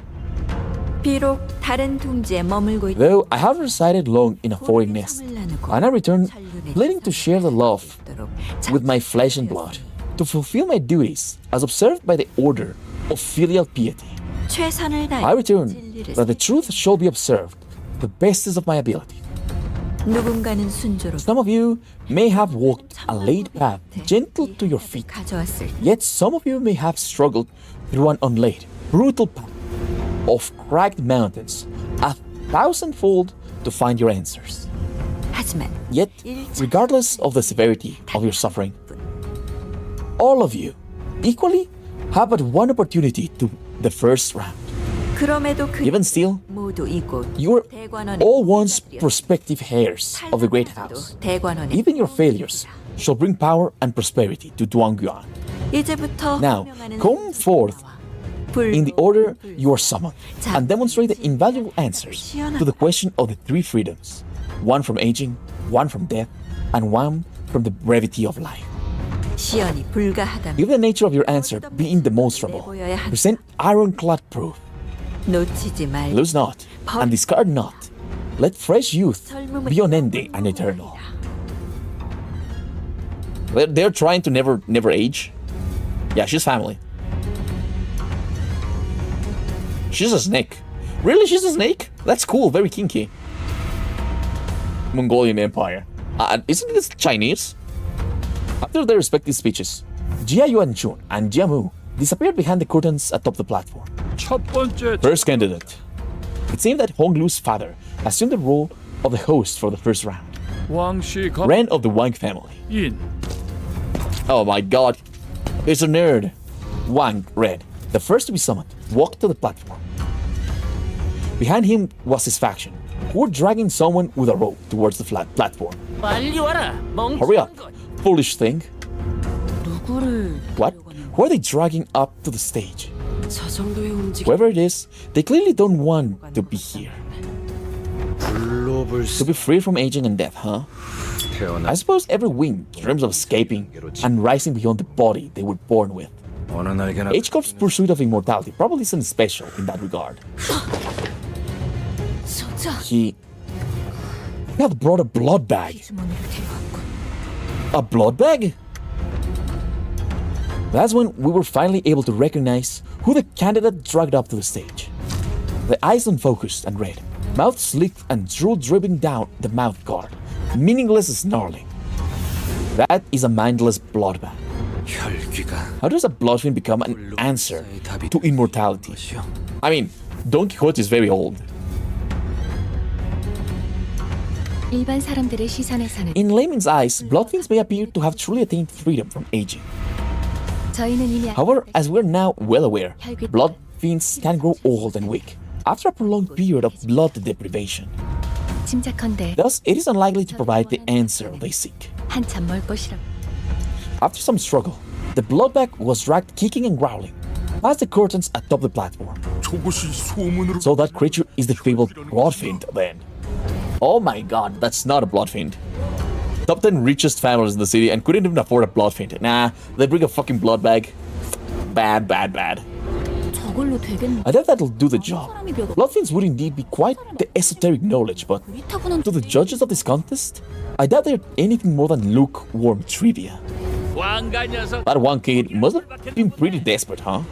비록 다른 둥지에 머물고 있 Though I have resided long in a foreign nest, and I return planning to share the love with my flesh and blood, to fulfill my duties as observed by the order of filial piety. 최선을 I 다해 return 진리를 that the truth shall be observed, the bestest of my ability. 누군가는 순조롭게 Some of you may have walked a laid path, gentle to your feet, 가져왔을 yet some of you may have struggled through an unlaid, brutal path of cracked mountains, 1,000-fold to find your answers. 하지만 Yet, regardless of the severity of your suffering, all of you equally have but one opportunity to the first round. 그럼에도 그 Even still, 모두 이곳 you are 대관원의 all once prospective heirs of the great house. 대관원의 Even your failures shall bring power and prosperity to Duangyuan. 이제부터 Now, 호명하는 come forth in the order you are summoned and demonstrate the invaluable answers to the question of the three freedoms, one from aging, one from death, and one from the brevity of life. 시연이 불가하다면 If the nature of your answer be indemonstrable, present ironclad proof. 놓치지 말고 Lose not, and discard not. Let fresh youth be unending and eternal. They're trying to never age. Yeah, she's family. She's a snake. Really, she's a snake? That's cool, very kinky. Mongolian Empire. Isn't this Chinese? After their respective speeches, Jia Yuanchun and Jiamu disappeared behind the curtains atop the platform. 첫 번째 First candidate. It seemed that Hong Lu's father assumed the role of the host for the first round. 왕씨 Ren of the Wang family. 가인 Oh my god. It's a nerd. Wang, Red, the first to be summoned, walked to the platform. Behind him was his faction, who were dragging someone with a rope towards the flat platform. 빨리 와라 Hurry up, foolish thing. 누구를 What? Who are they dragging up to the stage? 저 정도의 움직임 Whoever it is, they clearly don't want to be here. To be free from aging and death, huh? I suppose every wing dreams of escaping and rising beyond the body they were born with. 어느 날개나 H-Corp's pursuit of immortality probably isn't special in that regard. He had brought a blood bag. A blood bag? That's when we were finally able to recognize who the candidate dragged up to the stage. The eyes unfocused and red, mouth slicked and drool dripping down the mouth guard, meaningless snarling. That is a mindless blood bag. 혈귀가 How does a blood fiend become an answer to immortality? I mean, Don Quixote is very old. 일반 사람들의 시선에서는 In layman's eyes, blood fiends may appear to have truly attained freedom from aging. 저희는 이미 However, as we're now well aware, blood fiends can grow old and weak after a prolonged period of blood deprivation. 짐작컨대 Thus, it is unlikely to provide the answer they seek. 한참 멀 것이라. After some struggle, the bloodbag was dragged kicking and growling past the curtains atop the platform. So that creature is the fabled blood fiend then. Oh my god, that's not a blood fiend. Top 10 richest families in the city and couldn't even afford a blood fiend. Nah, they bring a fucking blood bag. Bad, bad, bad. 저걸로 되겠네. I doubt that'll do the job. Blood fiends would indeed be quite the esoteric knowledge, but to the judges of this contest, I doubt they're anything more than lukewarm trivia. That one kid must have been pretty desperate, huh?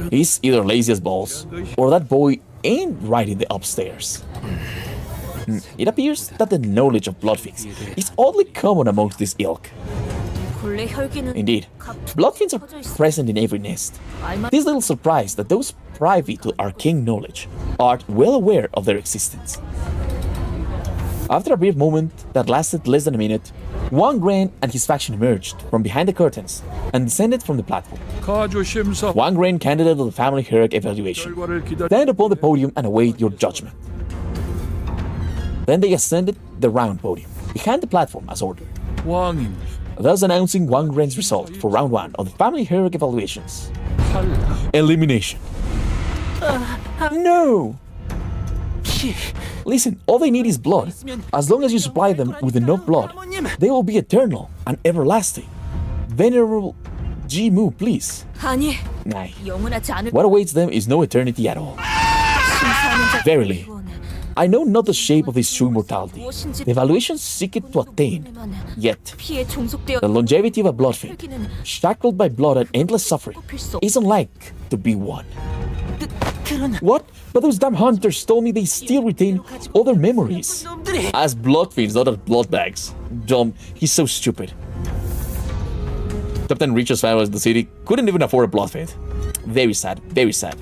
He's either lazy as balls, or that boy ain't right in the upstairs. It appears that the knowledge of blood fiends is oddly common amongst this ilk. Indeed, blood fiends are present in every nest. It is little surprise that those privy to arcane knowledge are well aware of their existence. After a brief moment that lasted less than a minute, Wang Ren and his faction emerged from behind the curtains and descended from the platform. 가주 심사 Wang Ren, candidate of the family hierarchy evaluation, 결과를 기다. stand upon the podium and await your judgment. Then they ascended the round podium, behind the platform as ordered, 왕임 thus announcing Wang Ren's result for round 1 of the family hierarchy evaluations. Elimination. No! Listen, all they need is blood. As long as you supply them with enough blood, they will be eternal and everlasting. Venerable Ji-Mu, please. 아니, Nay. 영원하지 않을 What awaits them is no eternity at all. Verily, I know not the shape of this true immortality. The evaluations seek it to attain. Yet, 피에 종속되어 the longevity of a blood fiend, shackled by blood and endless suffering, isn't like to be won. 그런 What? But those damn hunters told me they still retain all their memories. As blood fiends, not as blood bags. Dumb. He's so stupid. Top 10 richest families in the city couldn't even afford a blood fiend. Very sad. Very sad.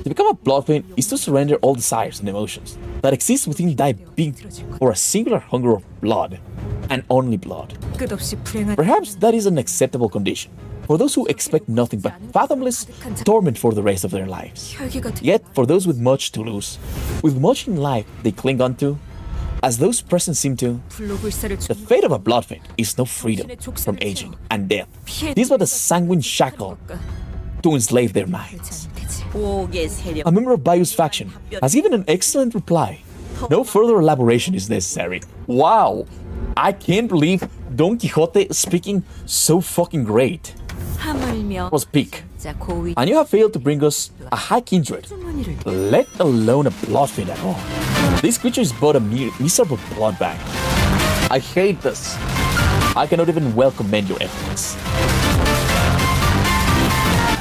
To become a blood fiend is to surrender all desires and emotions that exist within thy being for a singular hunger of blood, and only blood. 끝없이 불행한 Perhaps that is an acceptable condition for those who expect nothing but fathomless torment for the rest of their lives. 혈기가 Yet, for those with much to lose, with much in life they cling on to, as those present seem to, 불로불사를 the fate of a blood fiend is no freedom from aging and death. This was a sanguine shackle to enslave their minds. 옥의 세력 A member of Bayu's faction has given an excellent reply. No further elaboration is necessary. Wow! I can't believe Don Quixote speaking so fucking great. 하물며 Was peak. 진짜 고위 And you have failed to bring us a high kindred, let alone a blood fiend at all. This creature is but a mere miserable blood bag. I hate this. I cannot even well commend your efforts.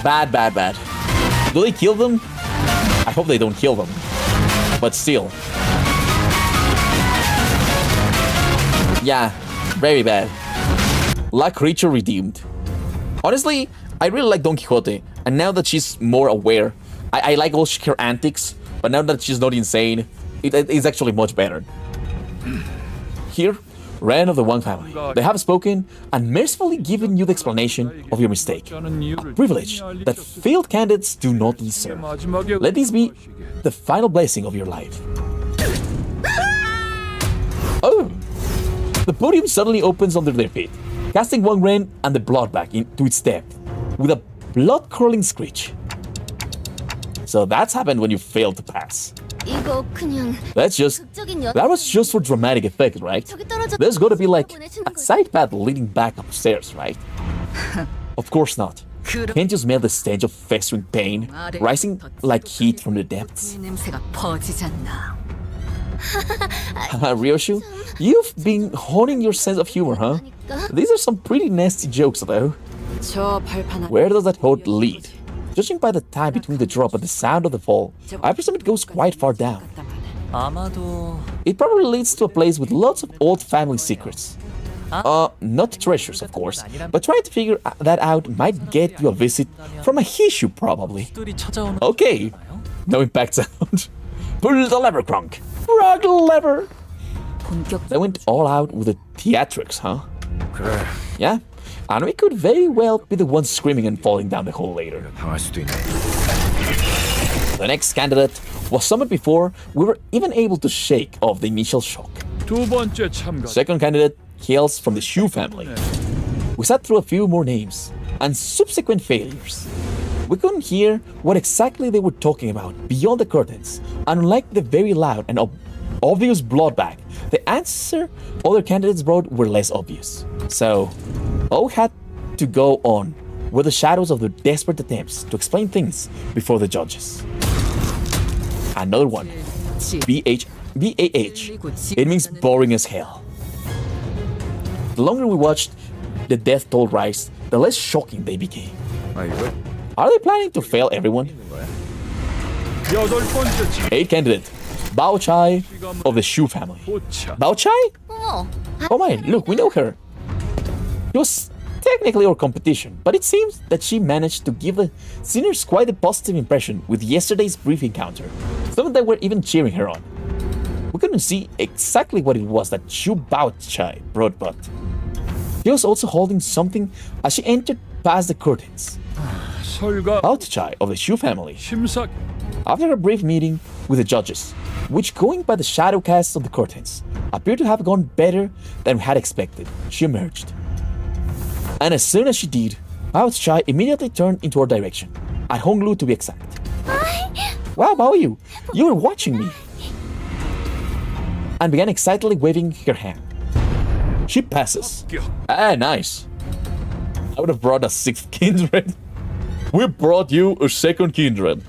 Bad, bad, bad. Do they kill them? I hope they don't kill them. But still. Yeah, very bad. Luck creature redeemed. Honestly, I really like Don Quixote, and now that she's more aware, I like all her antics, but now that she's not insane, it is actually much better. Here, Ren of the Wang family, they have spoken and mercifully given you the explanation of your mistake. A privilege that failed candidates do not deserve. 마지막에 Let this be the final blessing of your life. Oh! The podium suddenly opens under their feet, casting Wang Ren and the blood back into its depth, with a blood-curdling screech. So that's happened when you failed to pass. 이거 그냥 That was just for dramatic effect, right? There's gotta be like a side path leading back upstairs, right? Of course not. Can't you smell the stench of festering pain rising like heat from the depths? 냄새가 퍼지잖아. Ryoshu, you've been honing your sense of humor, huh? These are some pretty nasty jokes, though. 저 발판 Where does that hold lead? Judging by the time between the drop and the sound of the fall, I presume it goes quite far down. 아마도 It probably leads to a place with lots of old family secrets. Not treasures, of course, but trying to figure that out might get you a visit from a Hishu, probably. 들이 찾아오는 Okay, no impact sound. Pull the lever, Kronk. Rock the lever. They went all out with the theatrics, huh? 그래, Yeah, and we could very well be the ones screaming and falling down the hole later. 당할 수도 있네. The next candidate was summoned before we were even able to shake off the initial shock. 두 번째 참가. Second candidate hails from the Shu family. We sat through a few more names and subsequent failures. We couldn't hear what exactly they were talking about beyond the curtains, and unlike the very loud and obvious blood bag, the answer other candidates brought were less obvious. So, all we had to go on were the shadows of their desperate attempts to explain things before the judges. Another one. BAH. It means boring as hell. The longer we watched the death toll rise, the less shocking they became. 아 이거 Are they planning to fail everyone? 여덟 번째 참. 8th candidate. Bao Chai of the Shu family. 도착. Bao Chai? Oh my, look, we know her. It was technically our competition, but it seems that she managed to give the sinners quite a positive impression with yesterday's brief encounter. Some of them were even cheering her on. We couldn't see exactly what it was that Shu Bao Chai brought, but he was also holding something as she entered past the curtains. 설가 Bao Chai of the Shu family. 심사. After a brief meeting with the judges, which going by the shadow cast on the curtains, appeared to have gone better than we had expected, she emerged. And as soon as she did, Bao Chai immediately turned into our direction, at Honglu to be exact. Wow, Bao Yu, you were watching me! And began excitedly waving her hand. She passes. Ah, nice. I would have brought a 6th kindred. We brought you a 2nd kindred.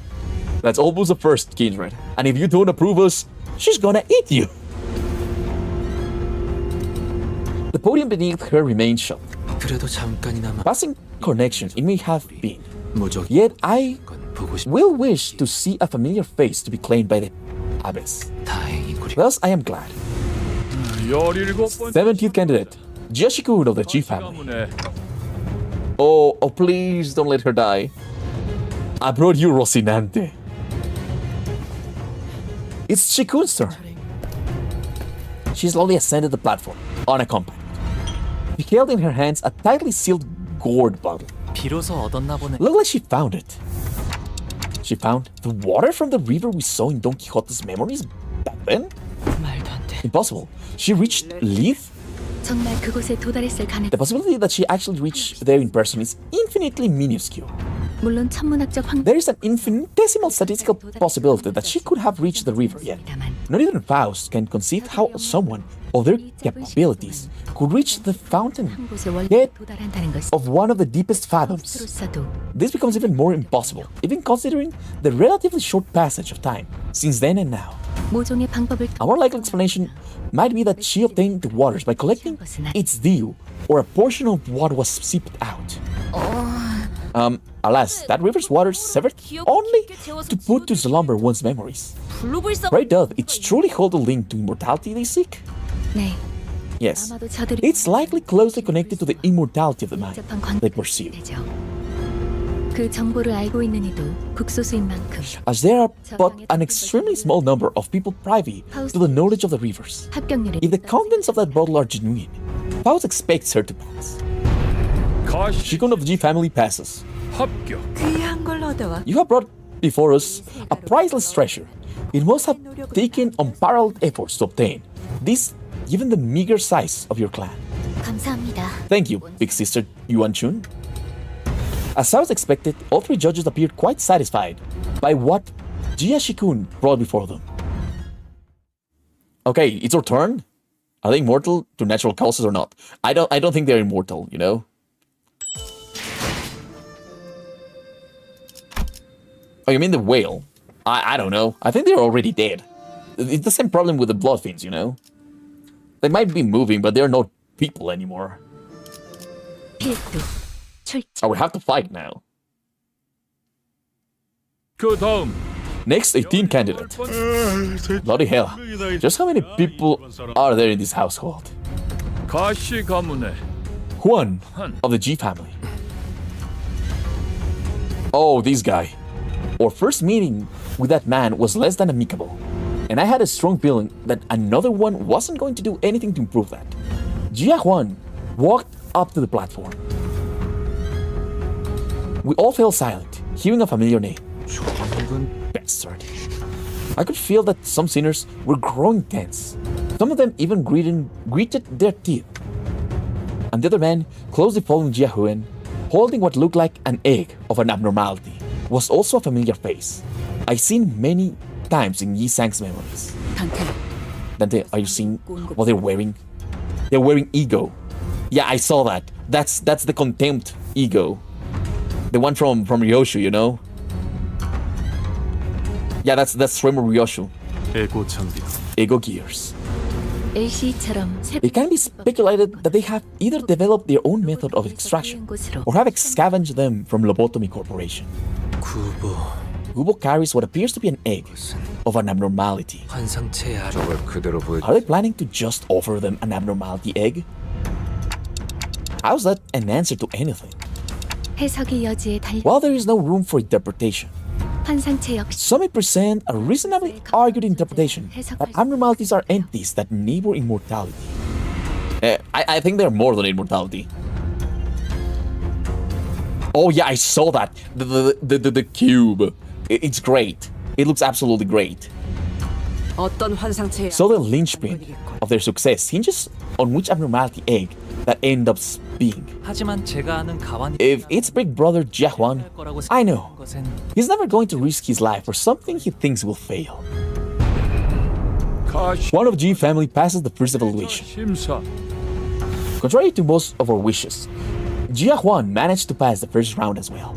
That's almost the 1st kindred. And if you don't approve us, she's gonna eat you. The podium beneath her remained shut. 그래도 잠깐이나마 Passing connection it may have been. 무적이 Yet I 건 보고 싶. will wish to see a familiar face to be claimed by the abbess. 다행이구려. Thus I am glad. 17번째 17th candidate, Jioshikun of the G family. 가문에 Oh, please don't let her die. I brought you Rocinante. It's Shikun's turn. She slowly ascended the platform, unaccompanied. She held in her hands a tightly sealed gourd bottle. 비로소 얻었나 보네. Looked like she found it. She found the water from the river we saw in Don Quixote's memories back then? 말도 안 돼. Impossible. She reached Leaf? 정말 그곳에 도달했을 가능. The possibility that she actually reached there in person is infinitely minuscule. 물론 천문학적 확률. There is an infinitesimal statistical possibility that she could have reached the river yet. Not even Faust can conceive how someone of their capabilities could reach the fountain 한 곳에 원래 yet 도달한다는 것은 of one of the deepest fathoms. 스로서도 This becomes even more impossible, even considering the relatively short passage of time since then and now. 모종의 방법을 A more likely explanation might be that she obtained the waters by collecting its dew, or a portion of what was seeped out. Alas, that river's waters served only to put to slumber one's memories. Pray doth it truly hold a link to immortality they seek? 네. Yes, 아마도 저들이 it's likely closely connected to the immortality of the mind 복잡한 관 they pursue. 되죠. 그 정보를 알고 있는 이도 극소수인 만큼 As there are but an extremely small number of people privy to the knowledge of the rivers. 합격률이 If the contents of that bottle are genuine, Faust expects her to pass. 가시 Shikun of the G family passes. 합격. 귀한 걸 얻어와. You have brought before us a priceless treasure. It must have taken unparalleled efforts to obtain this, given the meager size of your clan. 감사합니다. Thank you, big sister Yuan Chun. As I was expected, all 3 judges appeared quite satisfied by what Jia Shikun brought before them. Okay, it's our turn. Are they immortal to natural causes or not? I don't think they're immortal, you know? Oh, you mean the whale? I don't know. I think they're already dead. It's the same problem with the blood fiends, you know? They might be moving, but they're not people anymore. 필두 출제. Oh, we have to fight now. 그 다음 Next, a team candidate. Bloody hell. Just how many people are there in this household? 가시 가문의 Juan of the G family. Oh, this guy. Our first meeting with that man was less than amicable, and I had a strong feeling that another one wasn't going to do anything to improve that. Jia Juan walked up to the platform. We all fell silent, hearing a familiar name. Bastard. I could feel that some sinners were growing tense. Some of them even gritted their teeth. And the other man, closely following Jia Juan, holding what looked like an egg of an abnormality, was also a familiar face. I've seen many times in Yi Sang's memories. Dante, are you seeing what they're wearing? They're wearing ego. Yeah, I saw that. That's the contempt ego. The one from Ryoshu, you know? Yeah, that's Remo Ryoshu. 에고 장비. Ego gears. LC처럼 It can be speculated that they have either developed their own method of extraction or have scavenged them from Lobotomy Corporation. 구보 Gubo carries what appears to be an egg of an abnormality. 환상체 아래 저걸 그대로 보여. Are they planning to just offer them an abnormality egg? How's that an answer to anything? 해석의 여지에 달려 While there is no room for interpretation, 환상체 역시 some may present a reasonably argued interpretation that abnormalities are entities that neighbor immortality. I think they're more than immortality. Oh yeah, I saw that. The cube. It's great. It looks absolutely great. 어떤 환상체야? So the linchpin of their success hinges on which abnormality egg that ends up being. 하지만 제가 아는 가완이 If it's big brother Jia Juan, I know. 것엔 He's never going to risk his life for something he thinks will fail. 가시 One of G family passes the first evaluation. 심사 Contrary to most of our wishes, Jia Juan managed to pass the first round as well.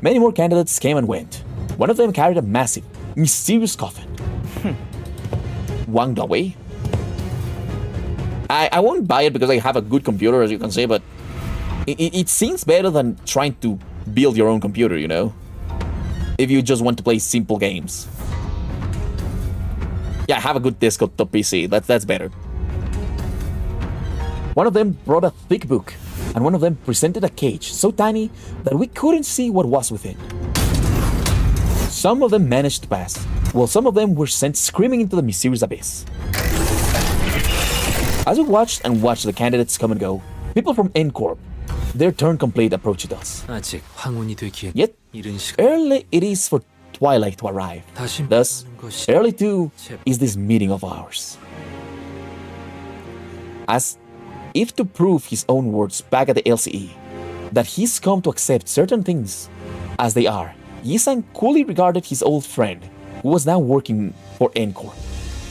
Many more candidates came and went. One of them carried a massive, mysterious coffin. Wang Dawei? I won't buy it because I have a good computer, as you can see, but it seems better than trying to build your own computer, you know? If you just want to play simple games. Yeah, have a good desktop PC. That's better. One of them brought a thick book, and one of them presented a cage so tiny that we couldn't see what was within. Some of them managed to pass, while some of them were sent screaming into the mysterious abyss. As we watched the candidates come and go, people from N-Corp, their turn complete, approached us. 아직 황혼이 되기엔 Yet, 이른 시간 early it is for twilight to arrive. 다시 Thus, 만나는 것이 early too is this meeting of ours. As if to prove his own words back at the LCE, that he's come to accept certain things as they are, Yi-san coolly regarded his old friend, who was now working for N-Corp.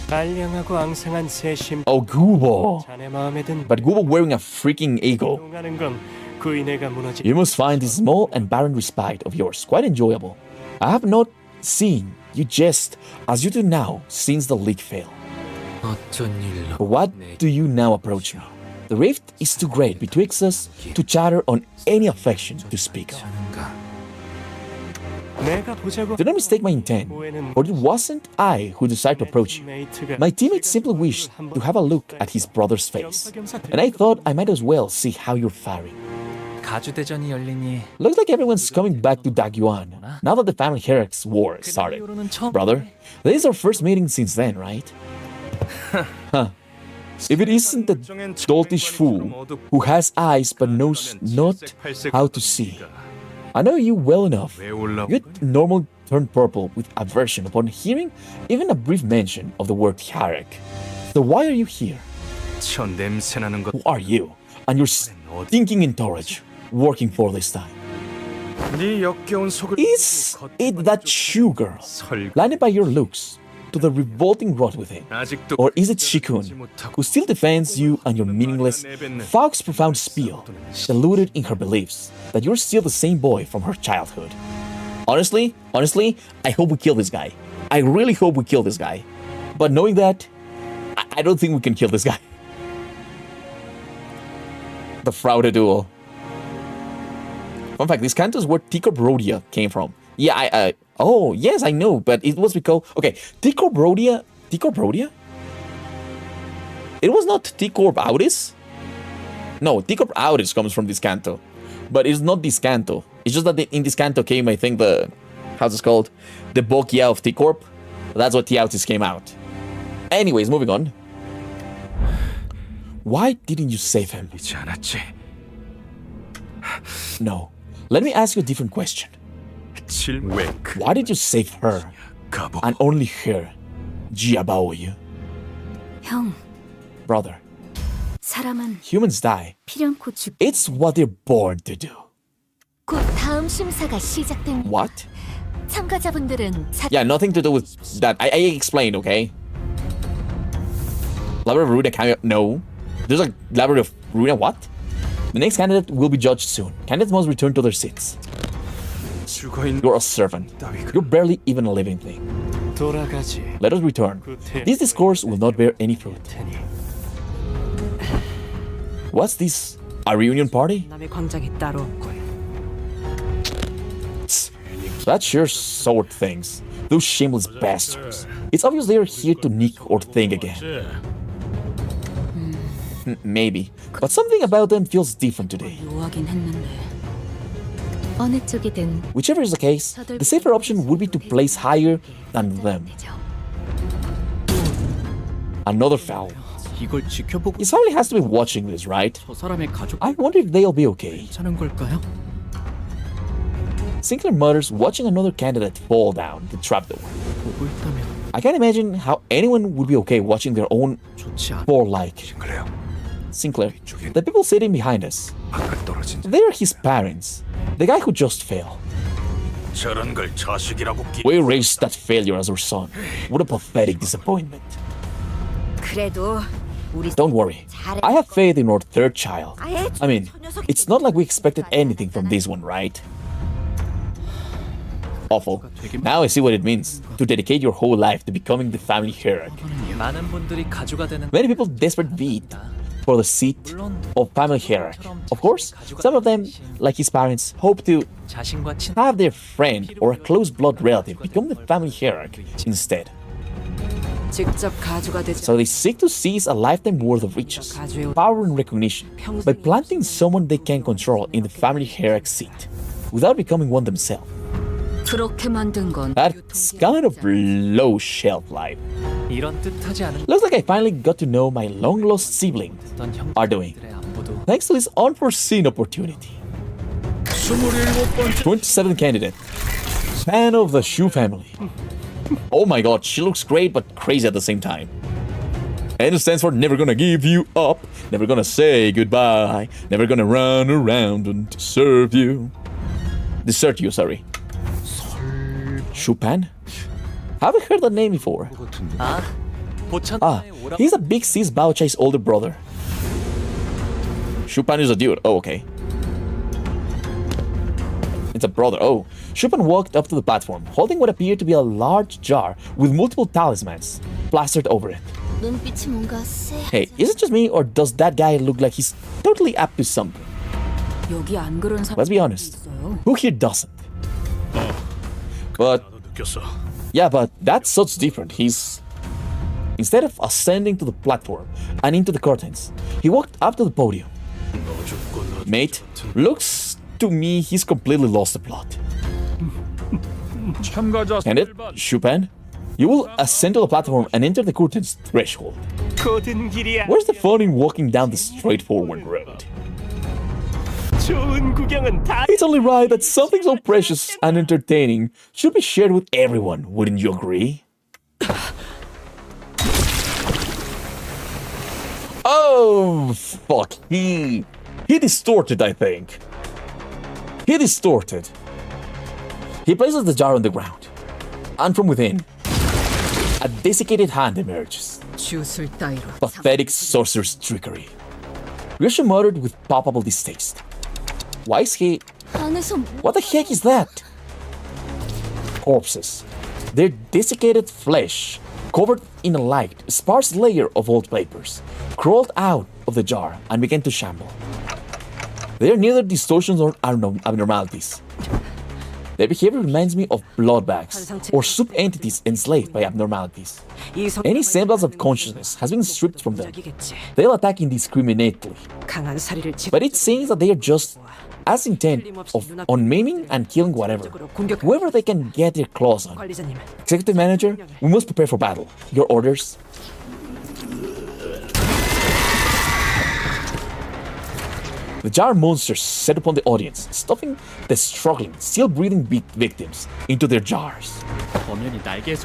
발량하고 앙상한 새 심. Oh, Gubo! 자네 마음에 든 But Gubo wearing a freaking ego. 동하는 건 구인애가 무너지. You must find this small and barren respite of yours quite enjoyable. I have not seen you jest as you do now since the league fell. 어쩐 일로 But what do you now approach me? The rift is too great betwixt us to chatter on any affection to speak of. 하는가? 내가 보자고. Do not mistake my intent, for it wasn't I who decided to approach you. My teammates simply wished to have a look at his brother's face, and I thought I might as well see how you're faring. 가주대전이 열리니 Looks like everyone's coming back to Dagyuan now that the family hierarchy war started. 이후로는 처음 Brother, this is our first meeting since then, right? Huh. If it isn't the doltish fool who has eyes but knows not how to see. I know you well enough. You'd normally turn purple with aversion upon hearing even a brief mention of the word hierarch. So why are you here? 저 냄새나는 것. Who are you? And your stinking entourage working for this time? 네 역겨운 속을. Is it that shoe girl, blinded by your looks, to the revolting rot within? 아직도 Or is it Shikun, who still defends you and your meaningless, Fox profound spiel, deluded in her beliefs that you're still the same boy from her childhood? Honestly, I hope we kill this guy. I really hope we kill this guy. But knowing that, I don't think we can kill this guy. The Fraude duel. Fun fact, these cantos where Tico Brodia came from. Yeah, oh, yes, I know, but it was because... Okay, Tico Brodia... It was not T Corp Auris? No, T Corp Auris comes from this Canto. But it's not this Canto. It's just that in this Canto came, I think, the... How's this called? The Bokia of T Corp. That's what T Autis came out. Anyways, moving on. Why didn't you save him? 이지 않았지. No. Let me ask you a different question. 왜 Why did you save her? 가보. And only her? Jiabaoyu. 형, Brother, 사람은 humans die. 필연코 죽. It's what they're born to do. 곧 다음 심사가 시작됩니다. What? 참가자분들은 Yeah, nothing to do with that. I explained, okay? Labyrinth of Ruina cameo. No. There's a Labyrinth of Ruina what? The next candidate will be judged soon. Candidates must return to their seats. You're a servant. You're barely even a living thing. 돌아가지. Let us return. This discourse will not bear any fruit. 테니. What's this? A reunion party? 남의 광장이 따로 없군. That sure sort things. Those shameless bastards. It's obvious they're here to nick or think again. Maybe. But something about them feels different today. 묘하긴 했는데. 어느 쪽이든 Whichever is the case, the safer option would be to place higher than them. Another foul. 이걸 지켜보고 His family has to be watching this, right? 저 사람의 가족 I wonder if they'll be okay. 괜찮은 걸까요? Sinclair mutters, watching another candidate fall down the trapdoor. 보고 있다면 I can't imagine how anyone would be okay watching their own 좋지 않. fall like. 그래요. Sinclair, the people sitting behind us, 아까 떨어진 they're his parents. The guy who just fell. 저런 걸 자식이라고 We raised that failure as our son. What a pathetic disappointment. 그래도 우리 Don't worry. I have faith in our third child. I mean, it's not like we expected anything from this one, right? Awful. Now I see what it means to dedicate your whole life to becoming the family hierarch. 많은 분들이 가주가 되는 Many people desperate beat for the seat of family hierarch. Of course, some of them, like his parents, hope to 자신과 친 have their friend or a close blood relative become the family hierarch instead. 직접 가주가 되지. So they seek to seize a lifetime worth of riches, power, and recognition by planting someone they can control in the family hierarch seat without becoming one themselves. 그렇게 만든 건 That's kind of low shelf life. 이런 뜻하지 않은 Looks like I finally got to know my long lost sibling 어떤 are doing, 형들의 안부도 thanks to this unforeseen opportunity. 27th candidate, fan of the Shu family. Oh my god, she looks great but crazy at the same time. N stands for never gonna give you up, never gonna say goodbye, never gonna run around and desert you, sorry. Chopin? Haven't heard that name before. 아 보천 He's a big sis Bao Chai's older brother. Chopin is a dude. Oh, okay. It's a brother. Oh. Chopin walked up to the platform, holding what appeared to be a large jar with multiple talismans plastered over it. 눈빛이 뭔가 쎄. Hey, is it just me or does that guy look like he's totally up to something? 여기 안 그런 사람 Let's be honest. Who here doesn't? But yeah, but that's such different. He's instead of ascending to the platform and into the curtains, he walked up to the podium. Mate, looks to me he's completely lost the plot. 참가자 Candidate, Chopin, you will ascend to the platform and enter the curtain's threshold. god은 길이야. Where's the fun in walking down the straightforward road? 좋은 구경은 다. It's only right that something so precious and entertaining should be shared with everyone, wouldn't you agree? Oh, fuck. He distorted, I think. He distorted. He places the jar on the ground. And from within, a desiccated hand emerges. 주술 따위로. Pathetic sorcerer's trickery. Ryosha muttered with palpable distaste. Why is he... 안에서 What the heck is that? Corpses. Their desiccated flesh, covered in a light, sparse layer of old papers, crawled out of the jar and began to shamble. They are neither distortions nor abnormalities. Their behavior reminds me of bloodbags or soup entities enslaved by abnormalities. Any semblance of consciousness has been stripped from them. They'll attack indiscriminately. But it seems that they are just as intent on maiming and killing whoever they can get their claws on. Executive Manager, we must prepare for battle. Your orders? The jar monsters set upon the audience, stuffing the struggling, still breathing victims into their jars.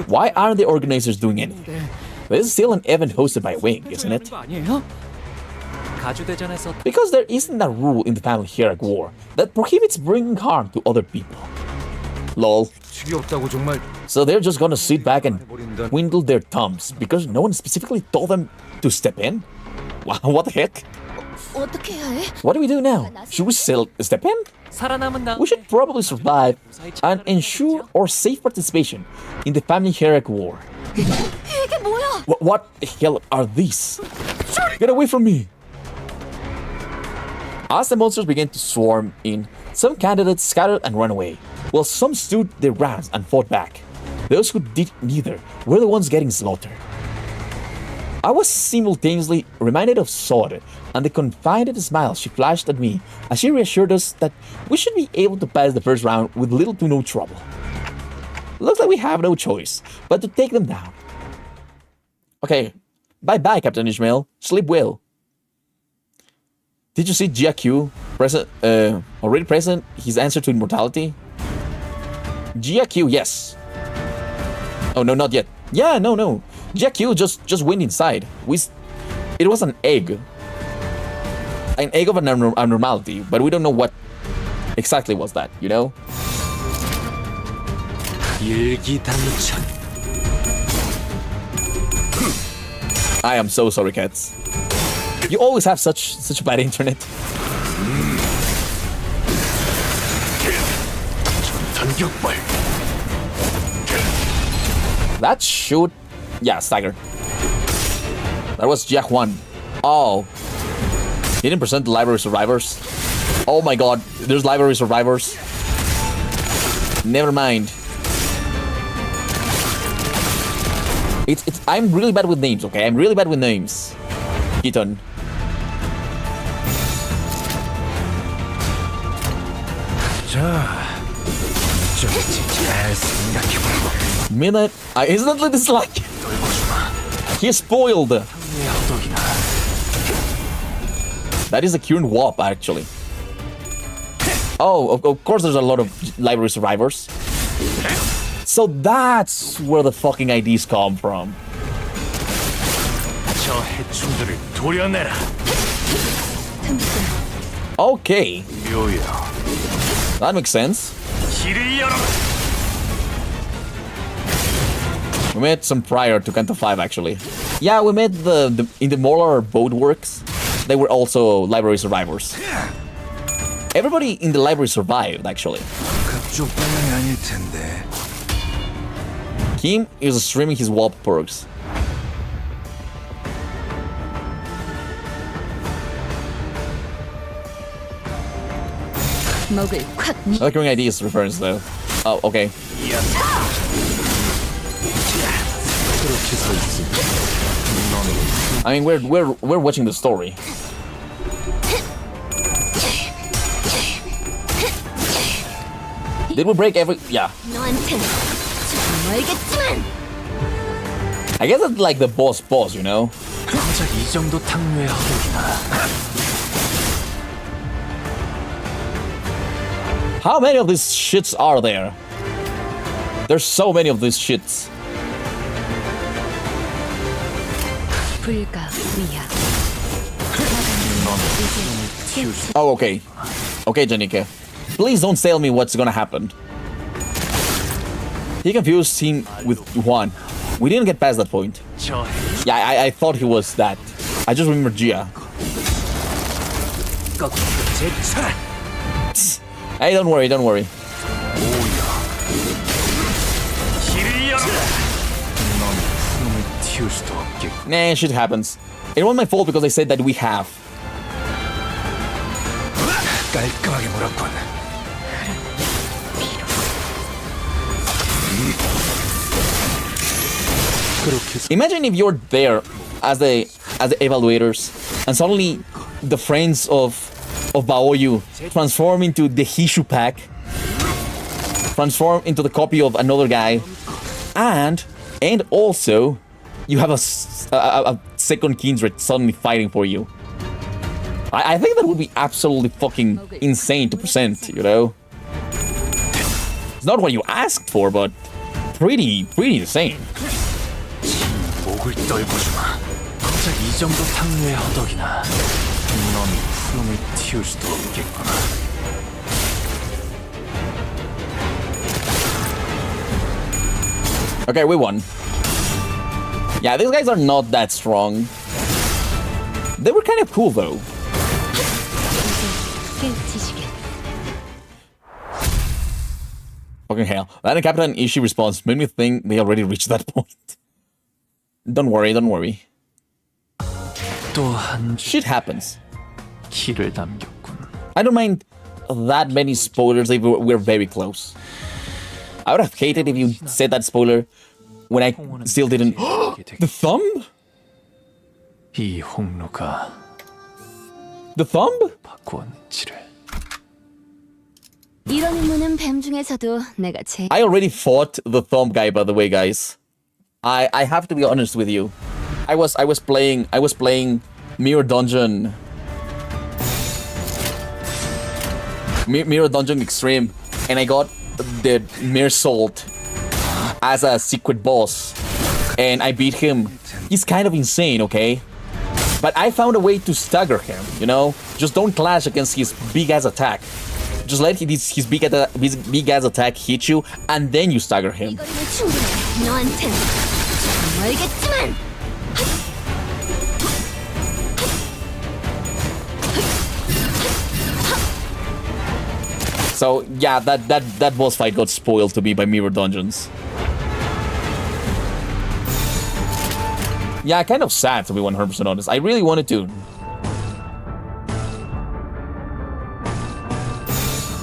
Why aren't the organizers doing anything? This is still an event hosted by Wing, isn't it? Because there isn't a rule in the family hierarchy war that prohibits bringing harm to other people. Lol. So they're just gonna sit back and twiddle their thumbs because no one specifically told them to step in? Wow, what the heck? What do we do now? Should we still step in? We should probably survive and ensure our safe participation in the family hierarchy war. What the hell are these? Get away from me! As the monsters began to swarm in, some candidates scattered and ran away, while some stood their grounds and fought back. Those who did neither were the ones getting slaughtered. I was simultaneously reminded of Sword and the confided smile she flashed at me as she reassured us that we should be able to pass the first round with little to no trouble. Looks like we have no choice but to take them down. Okay, bye-bye, Captain Ishmael. Sleep well. Did you see GIQ already present his answer to immortality? GIQ, yes. Oh, no, not yet. Yeah, no. GIQ just went inside. It was an egg. An egg of an abnormality, but we don't know what exactly was that, you know? I am so sorry, cats. You always have such bad internet. That shoot... Yeah, stagger. That was Jack 1. Oh. He didn't present the library survivors. Oh my god, there's library survivors. Never mind. I'm really bad with names, okay? I'm really bad with names. Keaton. Minute. I instantly dislike. He spoiled. That is a current warp, actually. Oh, of course there's a lot of library survivors. So that's where the fucking IDs come from. Okay. That makes sense. We met some prior to Canto V, actually. Yeah, we met in the Molar Boat Works. They were also library survivors. Everybody in the library survived, actually. Kim is streaming his WAP perks. Recurring ideas reference though. Oh, okay. I mean, we're watching the story. Did we break every? Yeah. I guess it's like the boss, you know. How many of these shits are there? There's so many of these shits. Oh, okay. Okay, Janike. Please don't tell me what's gonna happen. He confused him with Juan. We didn't get past that point. Yeah, I thought he was that. I just remember Gia. Hey, don't worry. Nah, shit happens. It wasn't my fault because I said that we have. Imagine if you're there as the evaluators, and suddenly the friends of Baoyu transform into the Hishu pack, transform into the copy of another guy, and also you have a second Kindred suddenly fighting for you. I think that would be absolutely fucking insane to present, you know? It's not what you asked for, but pretty insane. 목을 떨궈주마. 고작 이 정도 탕류의 허덕이나 놈이 푸름을 틔울 수도 없겠구나. Okay, we won. Yeah, these guys are not that strong. They were kind of cool though. Fucking hell. That Captain Ishii response made me think they already reached that point. Don't worry, don't worry. Shit happens. 길을 남겼군. I don't mind that many spoilers if we're very close. I would have hated if you said that spoiler when I still didn't. The thumb? 이 홍로가 The thumb? 바꾸었는지를. 이런 임무는 뱀 중에서도 내가 제일 I already fought the thumb guy, by the way, guys. I have to be honest with you. I was playing Mirror Dungeon. Mirror Dungeon Extreme, and I got the Mirror Salt as a secret boss, and I beat him. He's kind of insane, okay? But I found a way to stagger him, you know? Just don't clash against his big-ass attack. Just let his big-ass attack hit you, and then you stagger him. 너한텐 알겠지만. So yeah, that boss fight got spoiled to me by Mirror Dungeons. Yeah, kind of sad to be 100% honest. I really wanted to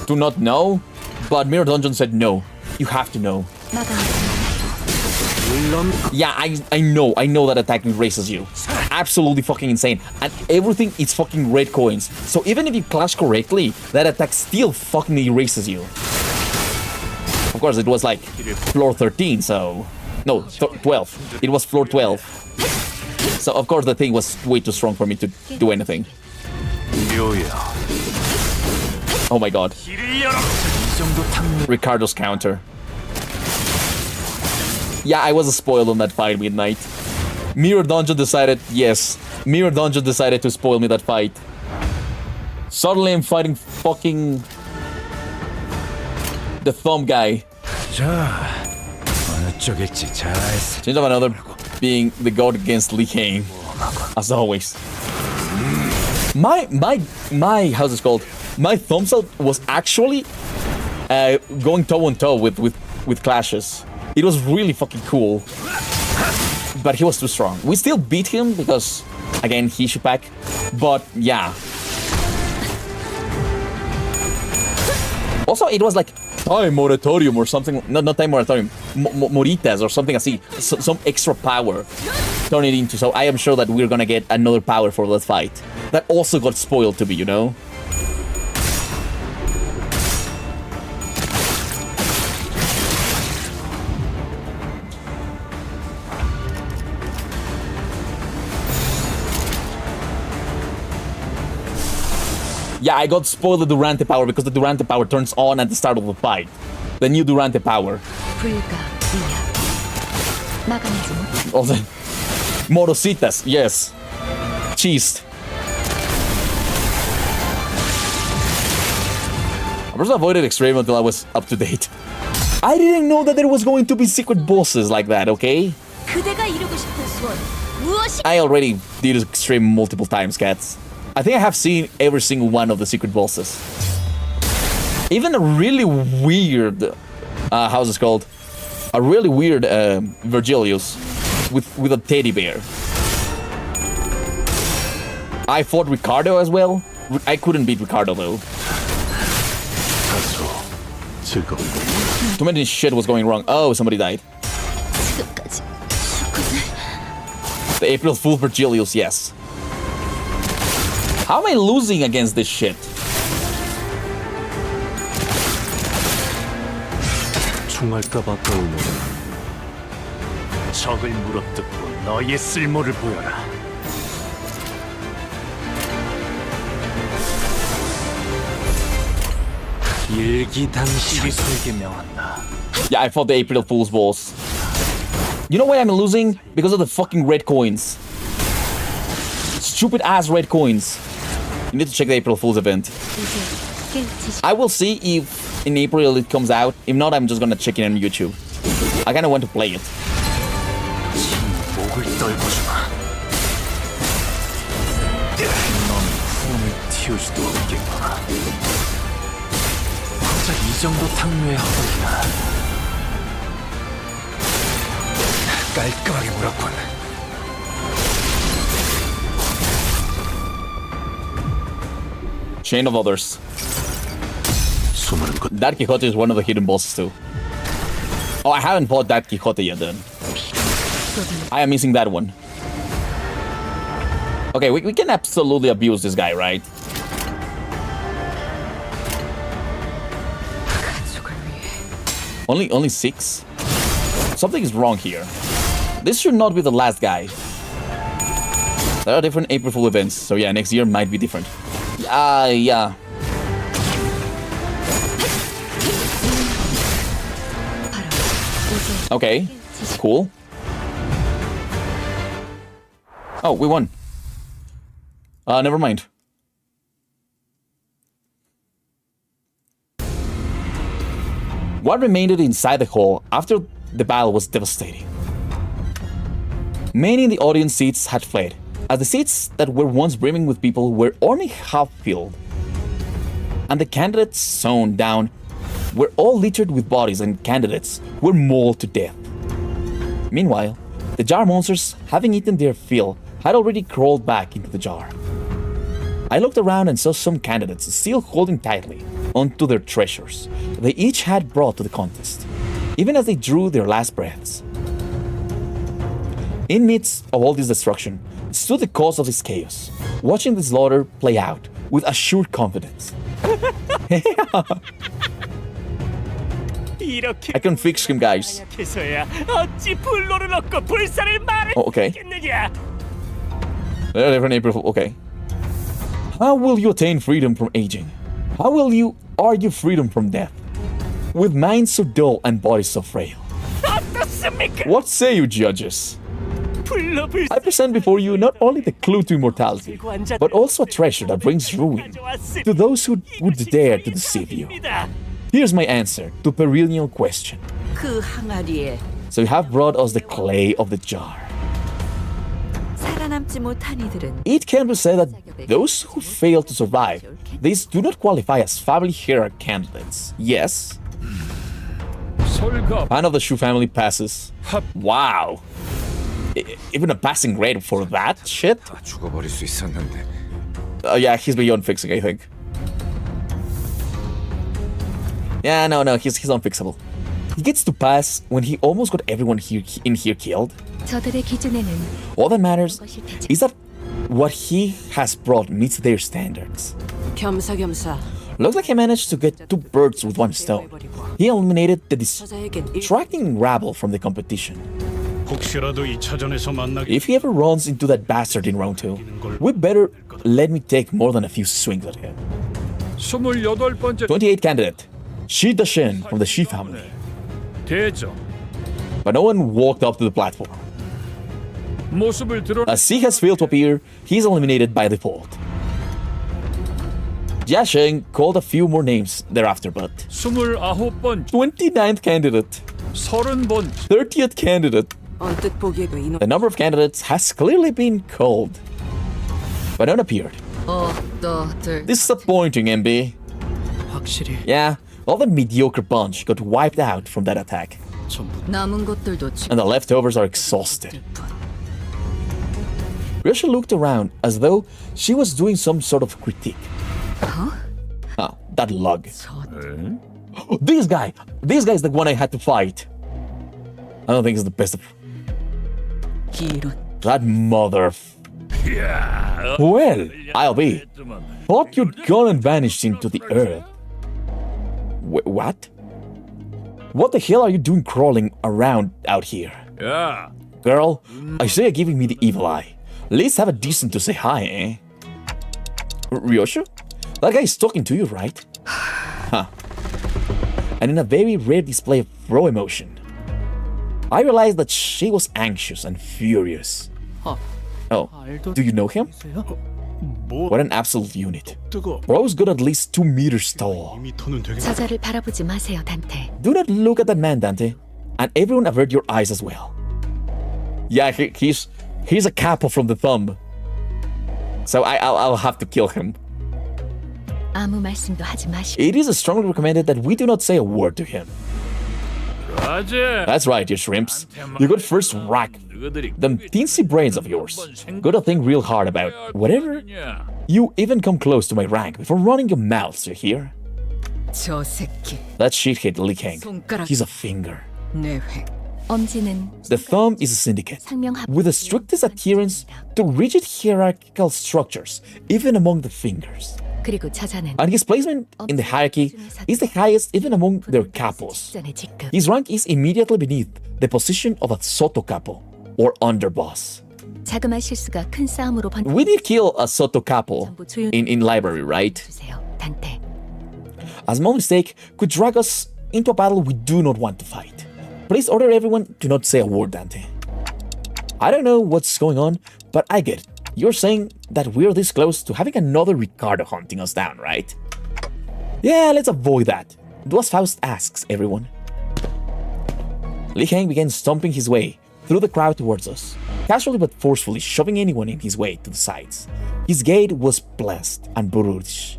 not know, but Mirror Dungeon said no. You have to know. Yeah, I know that attacking raises you. Absolutely fucking insane. And everything is fucking red coins. So even if you clash correctly, that attack still fucking erases you. Of course, it was like floor 13, so... No, 12. It was floor 12. So of course the thing was way too strong for me to do anything. Oh my god. Ricardo's counter. Yeah, I was spoiled on that fight midnight. Mirror Dungeon decided, yes. Mirror Dungeon decided to spoil me that fight. Suddenly I'm fighting fucking... the thumb guy. Change of another being the god against Lee Kane. As always. My how's this called? My thumb cell was actually going toe on toe with clashes. It was really fucking cool. But he was too strong. We still beat him because, again, Hishu pack. But yeah. Also, it was like time moratorium or something. Not time moratorium. Moritas or something así. Some extra power. Turn it into. So I am sure that we're gonna get another power for that fight. That also got spoiled to me, you know? Yeah, I got spoiled the Durante power because the Durante power turns on at the start of the fight. The new Durante power. Also, Morositas, yes. Cheese. I just avoided Extreme until I was up to date. I didn't know that there was going to be secret bosses like that, okay? I already did Extreme multiple times, cats. I think I have seen every single one of the secret bosses. Even a really weird, how's this called? A really weird Virgilius with a teddy bear. I fought Ricardo as well. I couldn't beat Ricardo though. Too many shit was going wrong. Oh, somebody died. The April Fool Virgilius, yes. How am I losing against this shit? 총알까봐 떠오르는 적을 물어뜯고 너의 쓸모를 보여라. 일기당실이 설계 명한다. Yeah, I fought the April Fool's balls. You know why I'm losing? Because of the fucking red coins. Stupid ass red coins. You need to check the April Fool's event. I will see if in April it comes out. If not, I'm just gonna check it on YouTube. I kinda want to play it. 목을 떨궈주마. 넌 품을 틔울 수도 없겠구나. 고작 이 정도 탕류의 허덕이나. 깔끔하게 물었군. Chain of Others. That Quixote is one of the hidden bosses too. Oh, I haven't fought that Quixote yet then. I am missing that one. Okay, we can absolutely abuse this guy, right? Only 6? Something is wrong here. This should not be the last guy. There are different April Fool events, so yeah, next year might be different. Yeah. Okay, cool. Oh, we won. Never mind. What remained inside the hall after the battle was devastating. Many in the audience seats had fled, as the seats that were once brimming with people were only half filled. And the candidates sewn down were all littered with bodies, and candidates were mauled to death. Meanwhile, the jar monsters, having eaten their fill, had already crawled back into the jar. I looked around and saw some candidates still holding tightly onto their treasures they each had brought to the contest, even as they drew their last breaths. In midst of all this destruction stood the cause of this chaos, watching the slaughter play out with assured confidence. I can fix him, guys. Oh, okay. There are different April. Okay. How will you attain freedom from aging? How will you argue freedom from death? With minds so dull and bodies so frail. What say you, judges? I present before you not only the clue to immortality, but also a treasure that brings ruin to those who would dare to deceive you. Here's my answer to perennial question. So you have brought us the clay of the jar. It can be said that those who fail to survive, these do not qualify as family hierarchy candidates. Yes? Fan of the Shu family passes. Wow. Even a passing grade for that shit? Yeah, he's beyond fixing, I think. Yeah, no, he's unfixable. He gets to pass when he almost got everyone in here killed. All that matters is that what he has brought meets their standards. Looks like he managed to get 2 birds with 1 stone. He eliminated the distracting rabble from the competition. If he ever runs into that bastard in round 2, we better let me take more than a few swings at him. 28 candidate, Shi Dashin from the Shi family. But no one walked up to the platform. As he has failed to appear, he is eliminated by default. Jia Sheng called a few more names thereafter, but 29th candidate, 30th candidate. The number of candidates has clearly been called, but none appeared. Disappointing, MB. Yeah, all the mediocre bunch got wiped out from that attack. And the leftovers are exhausted. Risha looked around as though she was doing some sort of critique. Oh, that lug. This guy is the one I had to fight. I don't think he's the best of... That mother. Well, I'll be. Thought you'd gone and vanished into the earth. What? What the hell are you doing crawling around out here? 야, Girl, I say you're giving me the evil eye. At least have a decent to say hi, eh? Ryoshu? That guy's talking to you, right? Huh. And in a very rare display of raw emotion, I realized that she was anxious and furious. Oh, do you know him? What an absolute unit. Bro's got at least 2 meters tall. 저자를 바라보지 마세요, 단테. Do not look at that man, Dante. And everyone avert your eyes as well. Yeah, he's a capo from the thumb. So I'll have to kill him. 아무 말씀도 하지 마시고. It is strongly recommended that we do not say a word to him. 아재. That's right, you shrimps. You got first rank. Them teensy brains of yours. Gotta think real hard about whatever. You even come close to my rank before running your mouths, you hear? 저 새끼 That shithead Lee Kang. He's a finger. 내 획. 엄지는 The thumb is a syndicate, with the strictest adherence to rigid hierarchical structures, even among the fingers. 그리고 저자는 And his placement in the hierarchy is the highest even among their capos. 전의 직급. His rank is immediately beneath the position of a soto capo, or underboss. 자그마한 실수가 큰 싸움으로 We did kill a soto capo in library, right? 번주세요, 단테. A small mistake could drag us into a battle we do not want to fight. Please order everyone to not say a word, Dante. I don't know what's going on, but I get it. You're saying that we're this close to having another Ricardo hunting us down, right? Yeah, let's avoid that. Do as Faust asks, everyone. Li Kang began stomping his way through the crowd towards us, casually but forcefully shoving anyone in his way to the sides. His gait was blessed and brutish,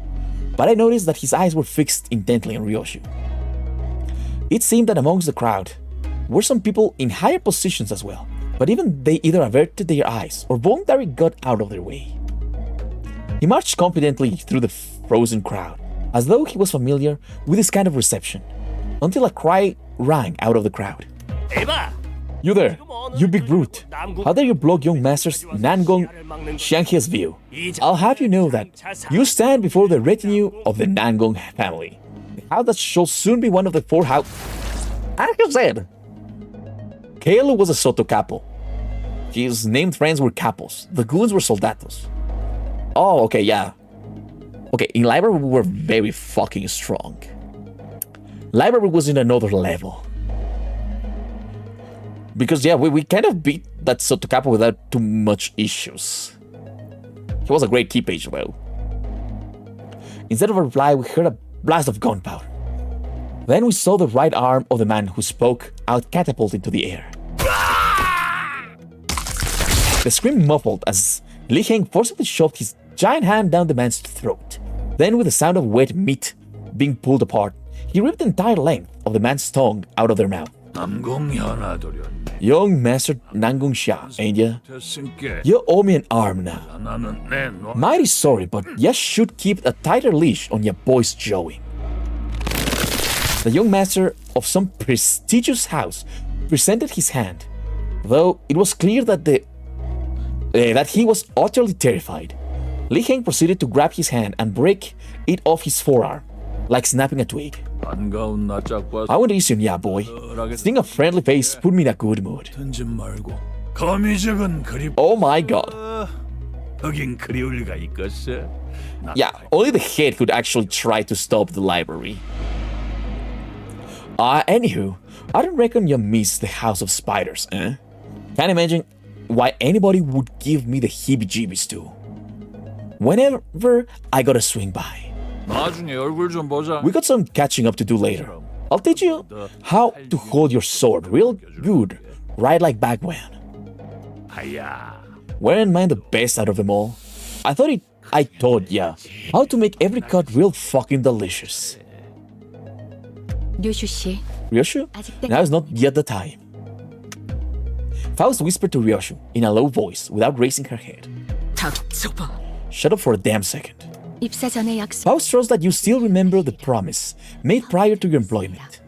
but I noticed that his eyes were fixed intently on Ryoshu. It seemed that amongst the crowd were some people in higher positions as well, but even they either averted their eyes or voluntarily got out of their way. He marched confidently through the frozen crowd, as though he was familiar with this kind of reception, until a cry rang out of the crowd. You there, you big brute. How dare you block young master's Nangong Xianghe's view? I'll have you know that you stand before the retinue of the Nangong family. How that shall soon be one of the 4 house. As you said, Keilu was a Soto Capo. His named friends were Capos. The goons were Soldatos. Oh, okay, yeah. Okay, in library we were very fucking strong. Library was in another level. Because yeah, we kind of beat that Soto Capo without too much issues. He was a great key page though. Instead of a reply, we heard a blast of gunpowder. Then we saw the right arm of the man who spoke out catapult into the air. The scream muffled as Li Kang forcibly shoved his giant hand down the man's throat. Then with the sound of wet meat being pulled apart, he ripped the entire length of the man's tongue out of their mouth. Young Master Nangong Xia, ain't ya? You owe me an arm now. Mighty sorry, but you should keep a tighter leash on your boy's jawing. The young master of some prestigious house presented his hand, though it was clear that he was utterly terrified. Li Kang proceeded to grab his hand and break it off his forearm, like snapping a twig. I went easy on ya, boy. Seeing a friendly face put me in a good mood. Oh my god. Yeah, only the head could actually try to stop the library. Anywho, I don't reckon you miss the House of Spiders, eh? Can't imagine why anybody would give me the heebie-jeebies too. Whenever I gotta swing by. We got some catching up to do later. I'll teach you how to hold your sword real good, right like back when. Weren't mine the best out of them all? I taught ya how to make every cut real fucking delicious. 류슈 씨, Ryoshu? Now is not yet the time. Faust whispered to Ryoshu in a low voice without raising her head. 닥쳐봐. Shut up for a damn second. 입사 전에 약속. Faust trusts that you still remember the promise made prior to your employment.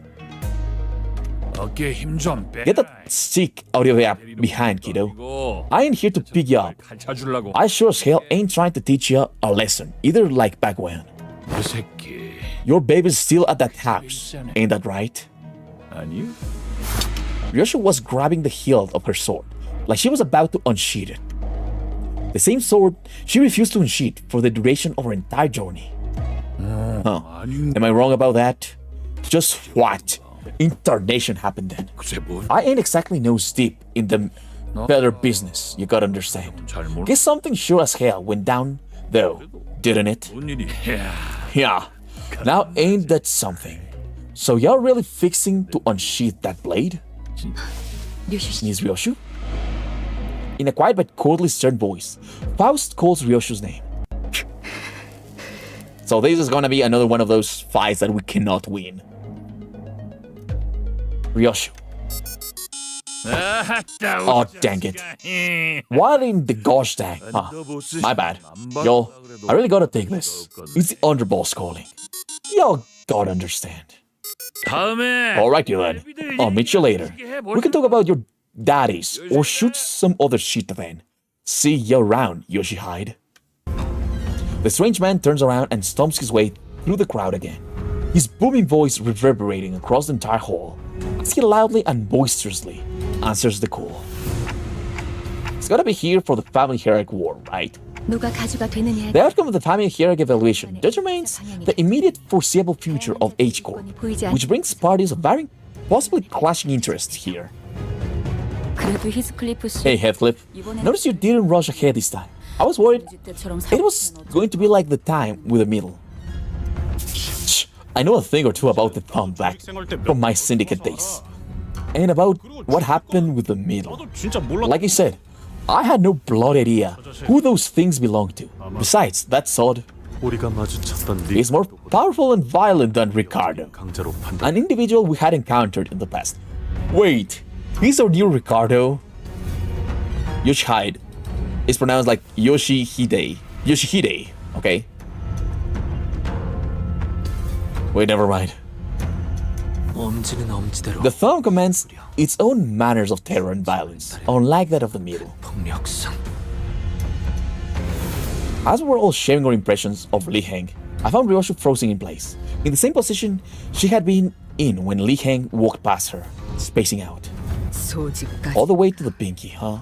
어깨 힘 좀 빼. Get that stick out of your behind, kiddo. 이거 I ain't here to pick you up. 칼차 주려고. I sure as hell ain't trying to teach you a lesson, either like back when. 이 새끼. Your baby's still at that house, ain't that right? 아니? Ryosha was grabbing the hilt of her sword, like she was about to unsheath it. The same sword she refused to unsheath for the duration of her entire journey. Huh. Am I wrong about that? Just what in tarnation happened then? 글쎄 뭐 I ain't exactly nose deep in the better business, you gotta understand. 잘 모르. Guess something sure as hell went down, though, didn't it? 뭔 일이? 야. Yeah. Now ain't that something? So you're really fixing to unsheath that blade? Is Ryoshu? In a quiet but coldly stern voice, Faust calls Ryoshu's name. So this is gonna be another one of those fights that we cannot win. Ryoshu. Oh, dang it. What in the gosh dang? Huh. My bad. Yo, I really gotta take this. It's the underboss calling. Y'all gotta understand. 다음에. Alrighty then. I'll meet you later. We can talk about your daddies or shoot some other shit then. See you around, Yoshihide. The strange man turns around and stomps his way through the crowd again, his booming voice reverberating across the entire hall as he loudly and boisterously answers the call. It's gotta be here for the family hierarchy war, right? 누가 가주가 되느냐에 The outcome of the family hierarchy evaluation determines the immediate foreseeable future of H Corp, which brings parties of varying, possibly clashing interests here. 그래도 히스클리프 씨 Hey Heathcliff, notice you didn't rush ahead this time. I was worried it was going to be like the time with the middle. Shh, I know a thing or two about the thumb back from my syndicate days. And about what happened with the middle. Like I said, I had no bloody idea who those things belonged to. Besides, that sword 우리가 마주쳤던 네 is more powerful and violent than Ricardo, 강제로 판단. an individual we had encountered in the past. Wait, he's our new Ricardo? Yoshihide is pronounced like Yoshihide. Yoshihide, okay? Wait, never mind. 엄지는 엄지대로 The thumb commands its own manners of terror and violence, unlike that of the middle. 폭력성. As we were all sharing our impressions of Li Heng, I found Ryoshu frozen in place, in the same position she had been in when Li Heng walked past her, spacing out. 소집까지 All the way to the pinky, huh?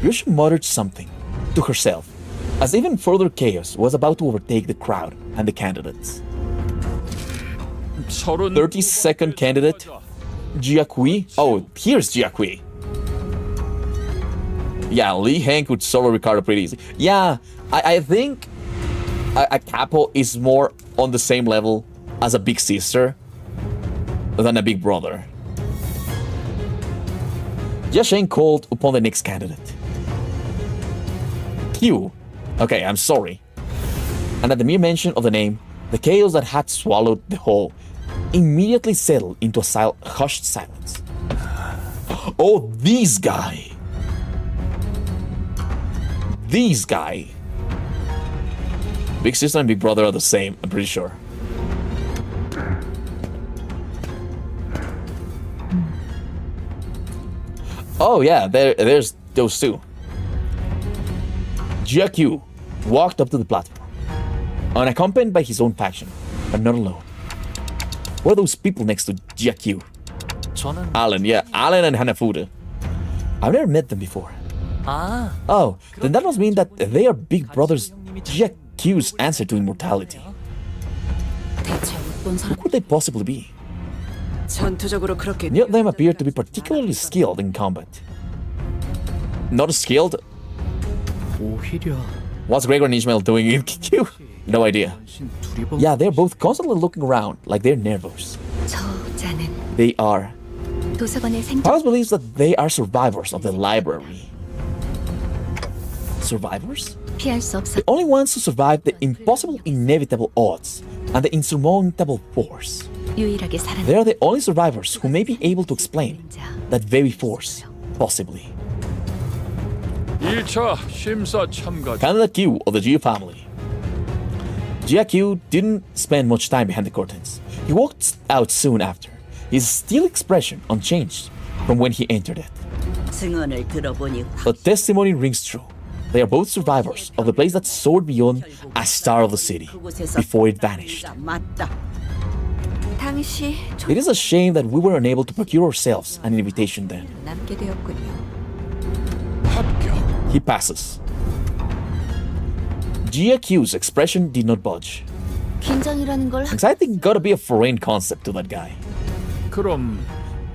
Ryoshu muttered something to herself, as even further chaos was about to overtake the crowd and the candidates. 32nd candidate, Jiakui. Oh, here's Jiakui. Yeah, Li Heng could solo Ricardo pretty easy. Yeah, I think a capo is more on the same level as a big sister than a big brother. Yasheng called upon the next candidate. Q. Okay, I'm sorry. And at the mere mention of the name, the chaos that had swallowed the whole immediately settled into a hushed silence. Oh, this guy. This guy. Big sister and big brother are the same, I'm pretty sure. Oh yeah, there's those two. Jiakyu walked up to the platform, unaccompanied by his own faction, but not alone. Who are those people next to Jiakyu? 저는 Alan, yeah, Alan and Hanafuda. I've never met them before. 아, Oh, then that must mean that they are Big Brother's Jiakyu's answer to immortality. 대체 어떤 Who 사람 could they possibly be? 전투적으로 그렇게 Neither of them appear to be particularly skilled in combat. Not skilled? 오히려 What's Gregor and Ishmael doing in Q? No idea. 둘이 보면 Yeah, they're both constantly looking around like they're nervous. 저자는 They are. 도서관의 생존 Faust believes that they are survivors of the library. Survivors? 피할 수 없어 The only ones who survive the impossible inevitable odds and the insurmountable force. 유일하게 살아남은 They are the only survivors who may be able to explain that very force, possibly. 1차 심사 참가. Candidate Q of the Gyu family. Jiakyu didn't spend much time behind the curtains. He walked out soon after, his still expression unchanged from when he entered it. 증언을 들어보니 The testimony rings true. They are both survivors of the place that soared beyond a star of the city before it vanished. 맞다. 당시 It is a shame that we were unable to procure ourselves an invitation then. 남게 되었군요. He passes. Jia Q's expression did not budge. 긴장이라는 걸 Anxiety gotta be a foreign concept to that guy. 그럼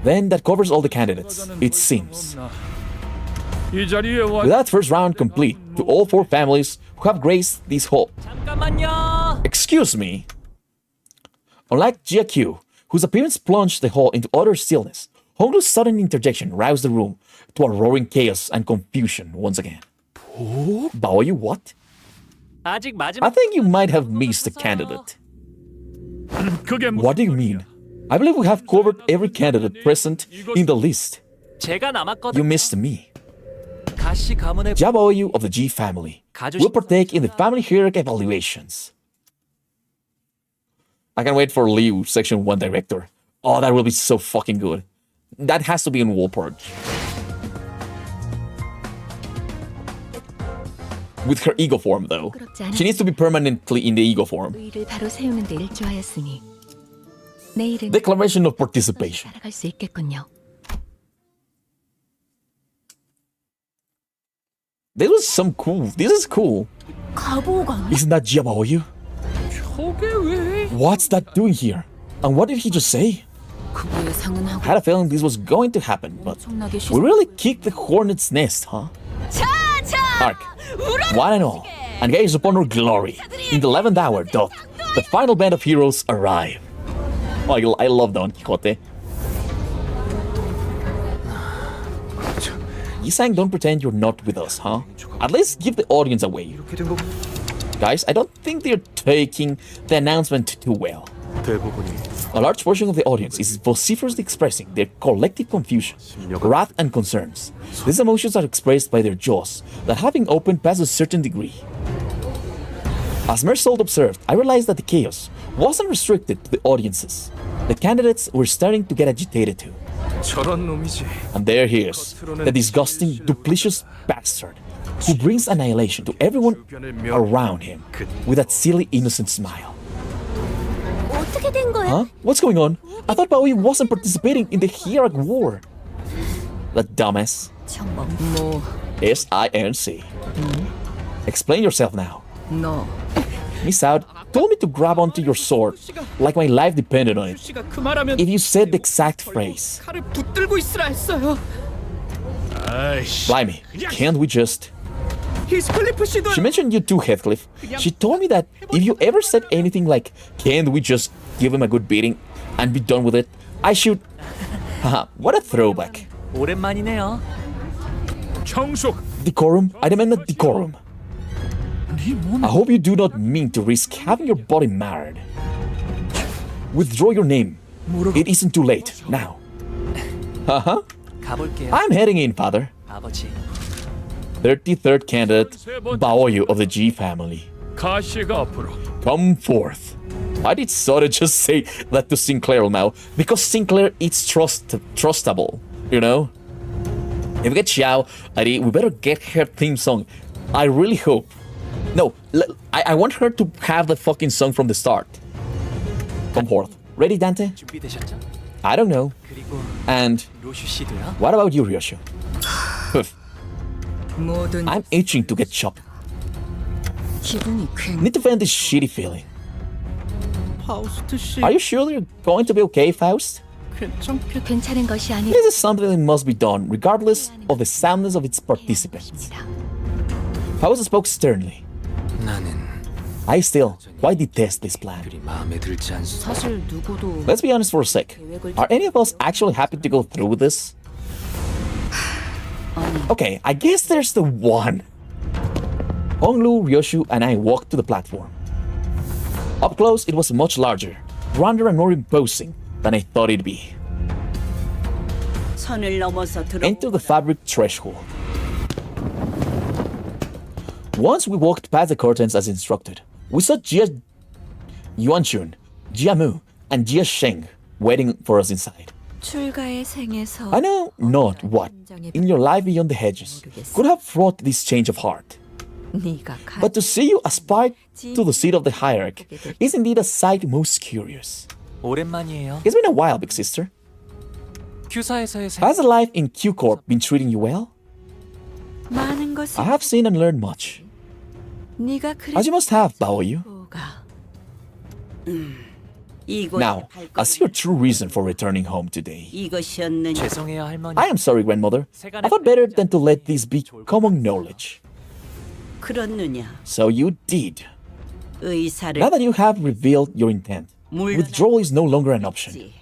Then that covers all the candidates, it seems. 이 자리에 와. With that first round complete, to all 4 families who have graced this hall. 잠깐만요. Excuse me. Unlike Jia Q, whose appearance plunged the hall into utter stillness, Honglu's sudden interjection roused the room to a roaring chaos and confusion once again. Baoyu, what? 아직 I 마지막. think you might have missed a candidate. 그게 What do you mean? I believe we have covered every candidate present in the list. 제가 You 남았거든. missed me. 가시 가문의 Jia Baoyu of the G family will partake in the family hierarchy evaluations. I can wait for Liu, Section 1 director. Oh, that will be so fucking good. That has to be in Wolpurge. With her ego form, though. She needs to be permanently in the ego form. 의의를 바로 세우는 데 일조하였으니 내일은 Declaration of participation. 따라갈 수 있겠군요. This was some cool. This is cool. 가보관. Isn't that Jia Baoyu? 저게 왜? What's that doing here? And what did he just say? 그거에 상응하고 Had a feeling this was going to happen, but 엄청나게 we really kicked the hornet's nest, huh? Hark, one and all, and gaze upon our glory. In the 11th hour doth the final band of heroes arrive. Oh, I love Don Quixote. Yisang, don't pretend you're not with us, huh? At least give the audience a wave. Guys, I don't think they're taking the announcement too well. 대부분이 A large portion of the audience is vociferously expressing their collective confusion, wrath, and concerns. These emotions are expressed by their jaws that have been opened past a certain degree. As Mersault observed, I realized that the chaos wasn't restricted to the audiences. The candidates were starting to get agitated too. 저런 놈이지. And there he is, the disgusting, duplicitous bastard who brings annihilation to everyone around him with that silly, innocent smile. 어떻게 된 거야? Huh? What's going on? I thought Baoyu wasn't participating in the Hierarch War. That dumbass. 정말 뭐 S-I-N-C. Explain yourself now. 너 Miss Out told me to grab onto your sword like my life depended on it. 씨가 그 말하면 If you said the exact phrase. 칼을 붙들고 있으라 했어요. 아이씨. Blimey, can't we just... 히스클리프 씨도 She mentioned you too, Heathcliff. She told me that if you ever said anything like, can't we just give him a good beating and be done with it, I should... Haha, what a throwback. 오랜만이네요. 청속. Decorum? I demanded decorum. I hope you do not mean to risk having your body marred. Withdraw your name. It isn't too late, now. Uh-huh. 가볼게요. I'm heading in, father. 아버지. 33rd candidate, Baoyu of the G family. 가시가 앞으로. Come forth. Why did Sora just say that to Sinclair now? Because Sinclair is trustable, you know? If we get Xiao, Ari, we better get her theme song. I really hope. No, I want her to have the fucking song from the start. Come forth. Ready, Dante? 준비되셨죠? I don't know. 그리고 And 로슈 씨도요? what about you, Ryoshu? 모든 I'm itching to get chopped. 기분이 굉장히 Need to vent this shitty feeling. 파우스트 씨 Are you sure you're going to be okay, Faust? 괜찮겠. 괜찮은 것이 아니 This is something that must be done, regardless of the soundness of its participants. Faust spoke sternly. 나는 I still quite detest this plan. 그리 마음에 들지 않소. 사실 누구도 Let's be honest for a sec. Are any of us actually happy to go through with this? Okay, I guess there's the one. Honglu, Ryoshu, and I walked to the platform. Up close, it was much larger, grander and more imposing than I thought it'd be. 선을 넘어서 들어. Enter the fabric threshold. Once we walked past the curtains as instructed, we saw Jia Yuanchun, Jia Mu, and Jia Sheng waiting for us inside. 출가의 생에서 I know not what, in your life beyond the hedges, could have wrought this change of heart. 네가 But to see you aspire to the seat of the hierarch is indeed a sight most curious. 오랜만이에요. It's been a while, big sister. 큐사에서의 Has the life in Q Corp been treating you well? 많은 것을 I have seen and learned much. 네가 그래. As you must have, Baoyu. Now, I see your true reason for returning home today. 이것이었느냐? 죄송해요 할머니. I am sorry, grandmother. I thought better than to let this be common knowledge. 그렇느냐? So you did. 의사를 Now that you have revealed your intent, withdrawal is no longer an option.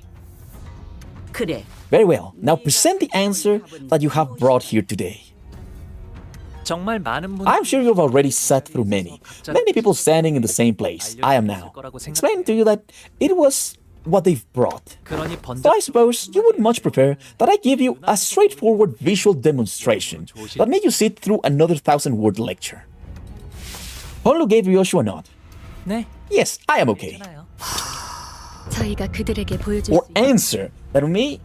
그래. Very well. Now present the answer that you have brought here today. 정말 많은 분. I'm sure you've already sat through many people standing in the same place I am now, explaining to you that it was what they've brought. 그러니 So 번쩍 I suppose you would much prefer that I give you a straightforward visual demonstration that made you sit through another 1,000-word lecture. Honlu gave Ryoshu a nod. 네. Yes, I am okay. 괜찮아요. 저희가 그들에게 보여줄 Or 수 있는 answer that we may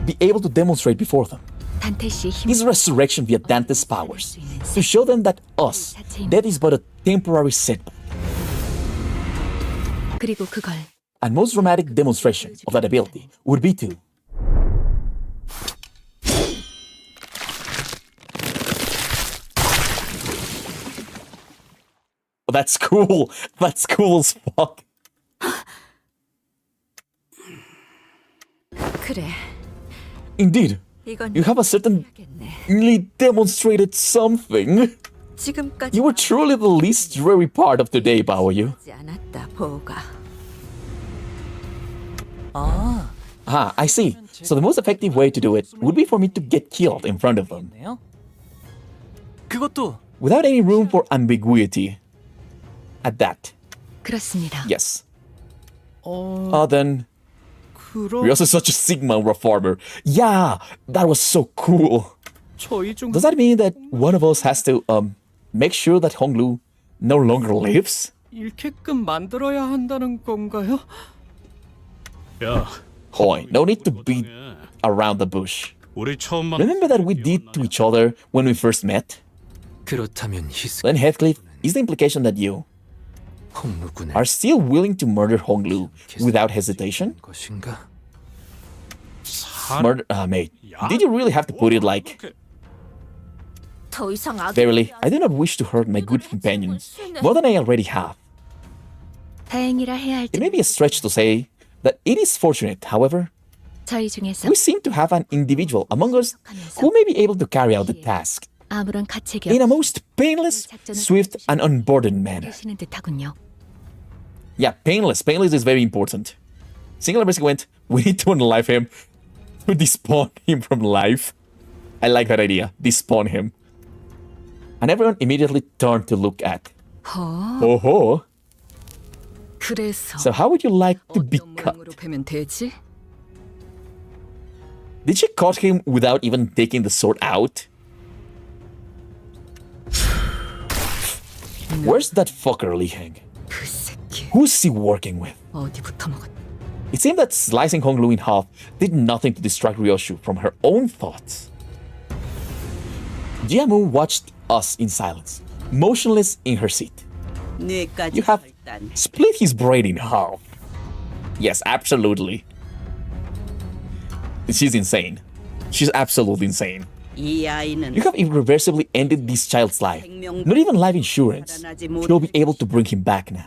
be able to demonstrate before them. 단테 씨의 힘. His resurrection via Dante's powers, to show them that us, that is but a temporary setback. 그리고 그걸 And most dramatic demonstration of that ability would be to That's cool. That's cool as fuck. 그래. Indeed, 이건 you have a certainly 하겠네. demonstrated something. 지금까지 You were truly the least dreary part of today, Baoyu. 하지 않았다 보가. 아, Ah, I see. So the most effective way to do it would be for me to get killed in front of them, 네요. 그것도 without any room for ambiguity. At that, 그렇습니다. yes. 어, Then 그럼 you're also such a Sigma reformer. Yeah, that was so cool. 저희 중 Does that mean that one of us has to make sure that Honglu no longer lives? 잃게끔 만들어야 한다는 건가요? 야, Hoy, no need to beat around the bush. 우리 처음 만 Remember that we did to each other when we first met? 그렇다면 희스 Then Heathcliff, is the implication that you 홍루군을 are still willing to murder Honglu without hesitation? 것인가? Murder, mate, did you really have to put it like... 더 이상 아기. Verily, I do not wish to hurt my good companions more than I already have. 다행이라 해야 할 It may be a stretch to say that it is fortunate, however, 저희 중에서 we seem to have an individual among us who may be able to carry out the task 아무런 가책이 in a 없이 most painless, swift, and unburdened manner. 하시는 듯하군요. Yeah, painless. Painless is very important. Singular basically went, we need to unalive him to despawn him from life. I like that idea. Despawn him. And everyone immediately turned to look at. Oh ho. 그래서 So how would you like to be cut? 패면 되지? Did she cut him without even taking the sword out? Where's that fucker Li Heng? 그 새끼 Who's he working with? 어디부터 먹었? It seemed that slicing Honglu in half did nothing to distract Ryoshu from her own thoughts. Jiamu watched us in silence, motionless in her seat. 뇌까지 You have 일단 split his brain in half. Yes, absolutely. She's insane. She's absolutely insane. 이 아이는 You have irreversibly ended this child's life. Not even life insurance will be able to bring him back now.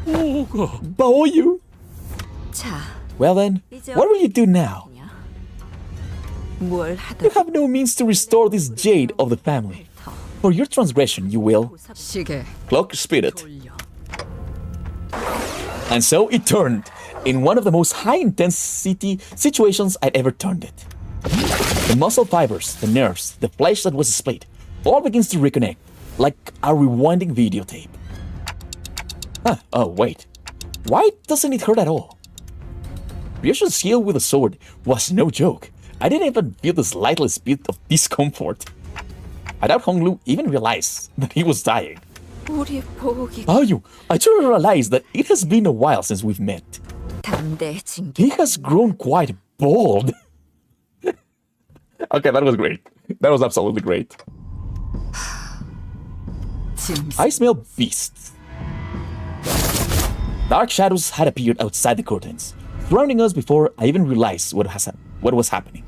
Baoyu. 자, Well then, what will you do now? 뭘 You 하든 have no means to restore this jade of the family. For your transgression, you will 시계 cloak spirit. And so it turned in one of the most high intensity situations I'd ever turned it. The muscle fibers, the nerves, the flesh that was split, all begins to reconnect, like a rewinding videotape. Oh wait, why doesn't it hurt at all? Ryoshu's skill with a sword was no joke. I didn't even feel the slightest bit of discomfort. I doubt Honglu even realized that he was dying. 우리 보기 I truly realized that it has been a while since we've met. 담대해진 He has grown quite bold. Okay, that was great. That was absolutely great. 짐승. I smell beasts. Dark shadows had appeared outside the curtains, surrounding us before I even realized what was happening.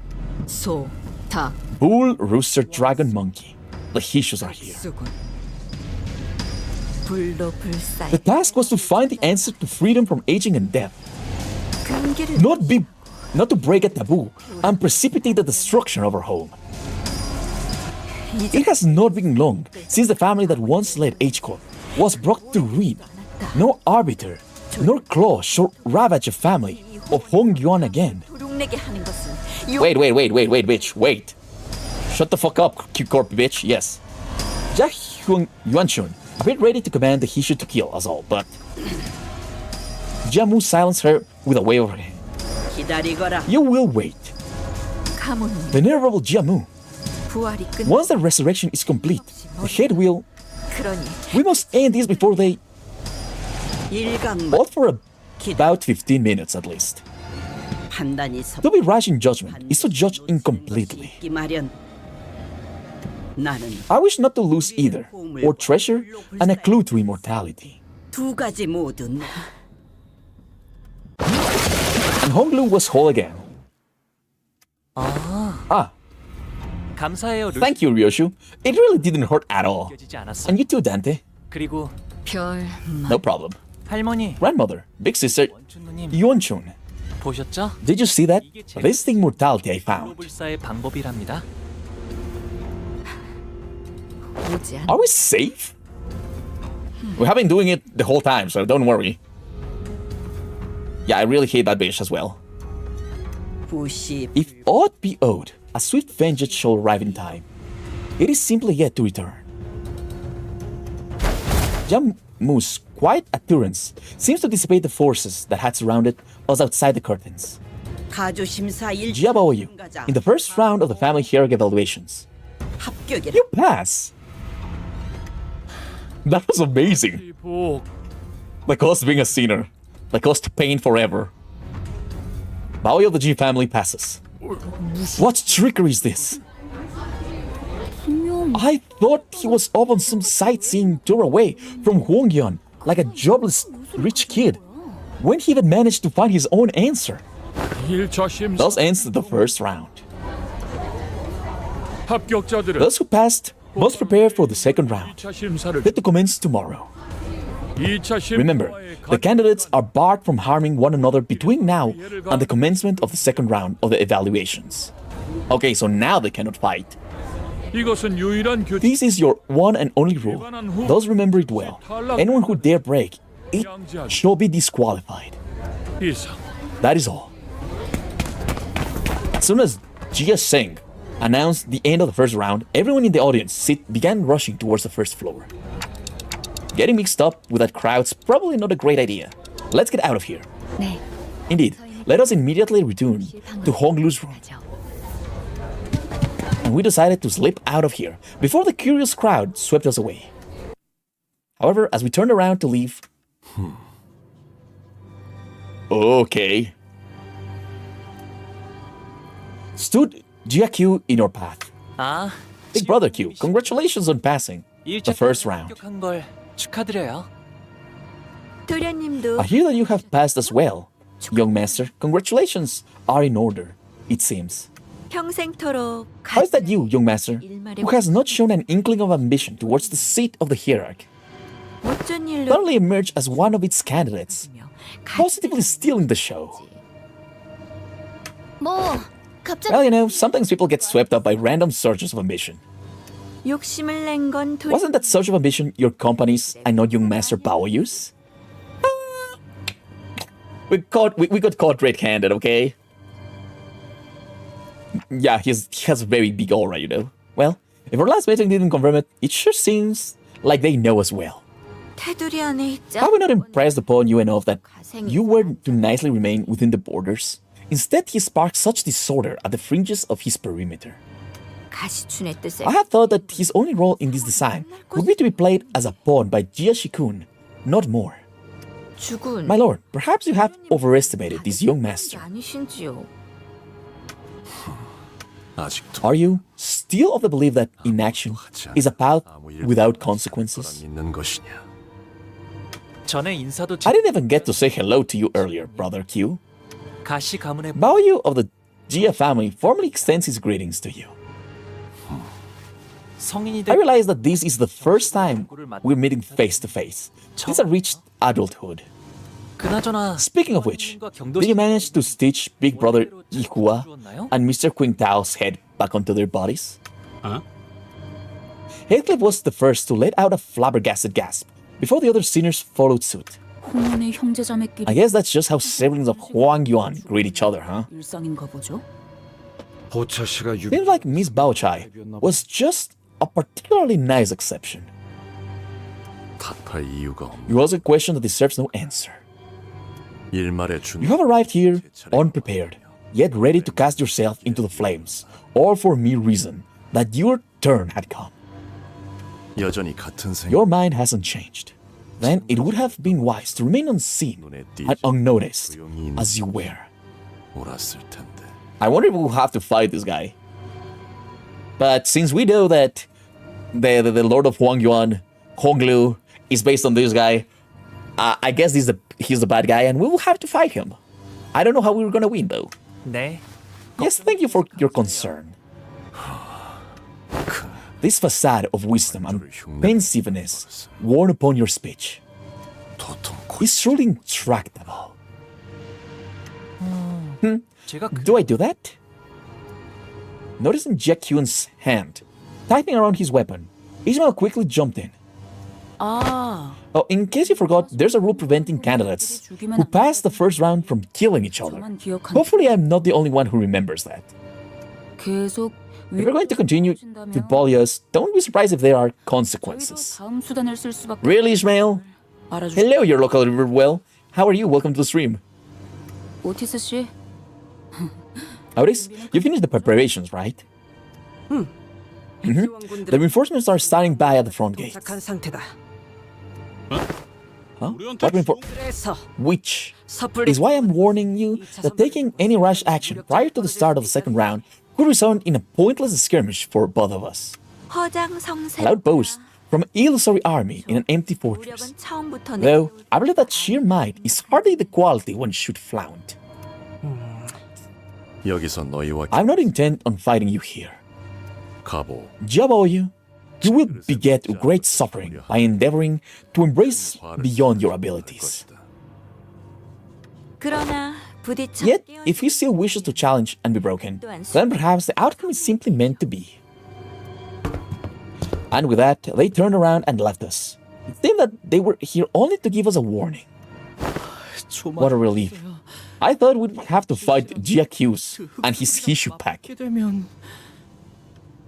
소, 닭, Bull, rooster, dragon, monkey. The Hishus are here. 수군. 불도 불사의 The task was to find the answer to freedom from aging and death. 금기를 Not to break a taboo and precipitate the destruction of our home. It has not been long since the family that once led H-Corp was brought to ruin. No arbiter, nor claw shall ravage a family of Hong Yuan again. 도둑내게 하는 것은 Wait, bitch, wait. Shut the fuck up, Q-Corp, bitch, yes. Jack Yuanchun appeared ready to command the Hishu to kill us all, but Jiamu silenced her with a wave of her hand. 기다리거라. You will wait. 가문님 Venerable Jiamu, 부활이 끝. once the resurrection is complete, the head will... 그러니 We must end this before they... 일각만 Both for about 15 minutes at least. 판단이 To be rash in judgment is to judge incompletely. 섭기 마련. 나는 I wish not to lose either, or treasure, and a clue to immortality. 두 가지 모두 And Honglu was whole again. 감사해요, Thank you, Ryoshu. It really didn't hurt at all. 느껴지지 않았어. And you too, Dante. 그리고 별 No problem. 할머니, Grandmother, big sister, 원춘누님 Yuanchun. 보셨죠? Did you see that? This is the immortality I found. 불사의 방법이랍니다. 오지 않. Are we safe? We have been doing it the whole time, so don't worry. Yeah, I really hate that bitch as well. 부시 If aught be owed, a swift vengeance shall arrive in time. It is simply yet to return. Jamu's quiet appearance seems to dissipate the forces that had surrounded us outside the curtains. 가주 심사 Jiabaoyu, in the first round of the family hierarchy evaluations, 합격이라. you pass. That was amazing. Like us being a sinner. Like us to pain forever. Baoyu of the G family passes. What trickery is this? I thought he was off on some sightseeing tour away from Hongyeon, like a jobless rich kid. When he even managed to find his own answer. Thus ends the first round. Those who passed must prepare for the second round, set to commence tomorrow. Remember, the candidates are barred from harming one another between now and the commencement of the second round of the evaluations. Okay, so now they cannot fight. This is your one and only rule. Those remember it well. Anyone who dare break it shall be disqualified. That is all. As soon as Jia Singh announced the end of the first round, everyone in the audience began rushing towards the first floor. Getting mixed up with that crowd's probably not a great idea. Let's get out of here. 네. Indeed, let us immediately return to Honglu's room. And we decided to slip out of here before the curious crowd swept us away. However, as we turned around to leave... Okay. Stood Jia Q in your path. 아, Big brother Q, congratulations on passing the first round. 합격한 걸 축하드려요. 도련님도 I hear that you have passed as well. Young master, congratulations are in order, it seems. 평생토록 How is that you, young master, who has not shown an inkling of ambition towards the seat of the hierarchy, 어쩐 일로 suddenly emerged as one of its candidates, positively stealing the show? 뭐 갑자기 Well, you know, sometimes people get swept up by random surges of ambition. 욕심을 낸건 도련. Wasn't that surge of ambition your company's and not young master Baoyu's? We got caught red-handed, okay? Yeah, he has a very big aura, you know. Well, if our last meeting didn't confirm it, it sure seems like they know us well. 테두리 안에 있자. Have we not impressed upon you enough that you were to nicely remain within the borders? Instead, he sparked such disorder at the fringes of his perimeter. 가시춘의 뜻에 I had thought that his only role in this design would be to be played as a pawn by Jia Shikun, not more. 주군. My lord, perhaps you have overestimated this young master. 아니신지요? 아직도 Are you still of the belief that inaction is a path without consequences? 있는 것이냐? 전에 인사도 I didn't even get to say hello to you earlier, brother Q. 가시 가문의 Bao Yu of the Jia family formally extends his greetings to you. 성인이 I realize that this is the first time we're meeting face to face since I reached adulthood. 그나저나 Speaking of which, did you manage to stitch Big Brother Ihua and Mr. Quintal's head back onto their bodies? Huh? Heathcliff was the first to let out a flabbergasted gasp before the other sinners followed suit. 홍문의 형제자매끼리 I guess that's just how siblings of Huang Yuan greet each other, huh? 일상인가 보죠. 보차 씨가 Seems like Miss Bao Chai was just a particularly nice exception. 탓할 이유가 없는 You ask a question that deserves no answer. 일말의 준 You have arrived here unprepared, yet ready to cast yourself into the flames, all for mere reason that your turn had come. 여전히 같은 생각 Your mind hasn't changed. Then it would have been wise to remain unseen and unnoticed as you were. 옳았을 텐데. I wonder if we'll have to fight this guy. But since we know that the Lord of Huang Yuan, Hong Lu, is based on this guy, I guess he's the bad guy and we will have to fight him. I don't know how we're gonna win though. 네. Yes, thank you for your concern. This facade of wisdom and pensiveness worn upon your speech 도통 is truly intractable. 제가 Do I do that? Noticing Jack Hyun's hand tightening around his weapon, Ismail quickly jumped in. 아, Oh, in case you forgot, there's a rule preventing candidates who pass the first round from killing each other. 저만 기억하는. Hopefully, I'm not the only one who remembers that. 계속 If you're going to continue to bully us, don't be surprised if there are consequences. 다음 수단을 쓸 수밖에. Really, Ishmael? 알아주시. Hello, your local river well. How are you? Welcome to the stream. 오티스 씨, Otis, you finished the preparations, right? The reinforcements are standing by at the front gate. 상태다. Huh? What 그래서 Which 섣불리 is why I'm warning you that taking any rash action prior to the start of the second round could result in a pointless skirmish for both of us. 허장성세. An outpost from an illusory army in an empty fortress. 무력은 처음부터 내 Though I believe that sheer might is hardly the quality one should flaunt. 여기서 너희와 I'm not intent on fighting you here. 가보 Jaboyu, you will beget great suffering by endeavoring to embrace beyond your abilities. 그러나 부딪혀 Yet, if he still wishes to challenge and be broken, then perhaps the outcome is simply meant to be. And with that, they turned around and left us. It seemed that they were here only to give us a warning. What a relief. I thought we'd have to fight Giacchus and his Hishu pack.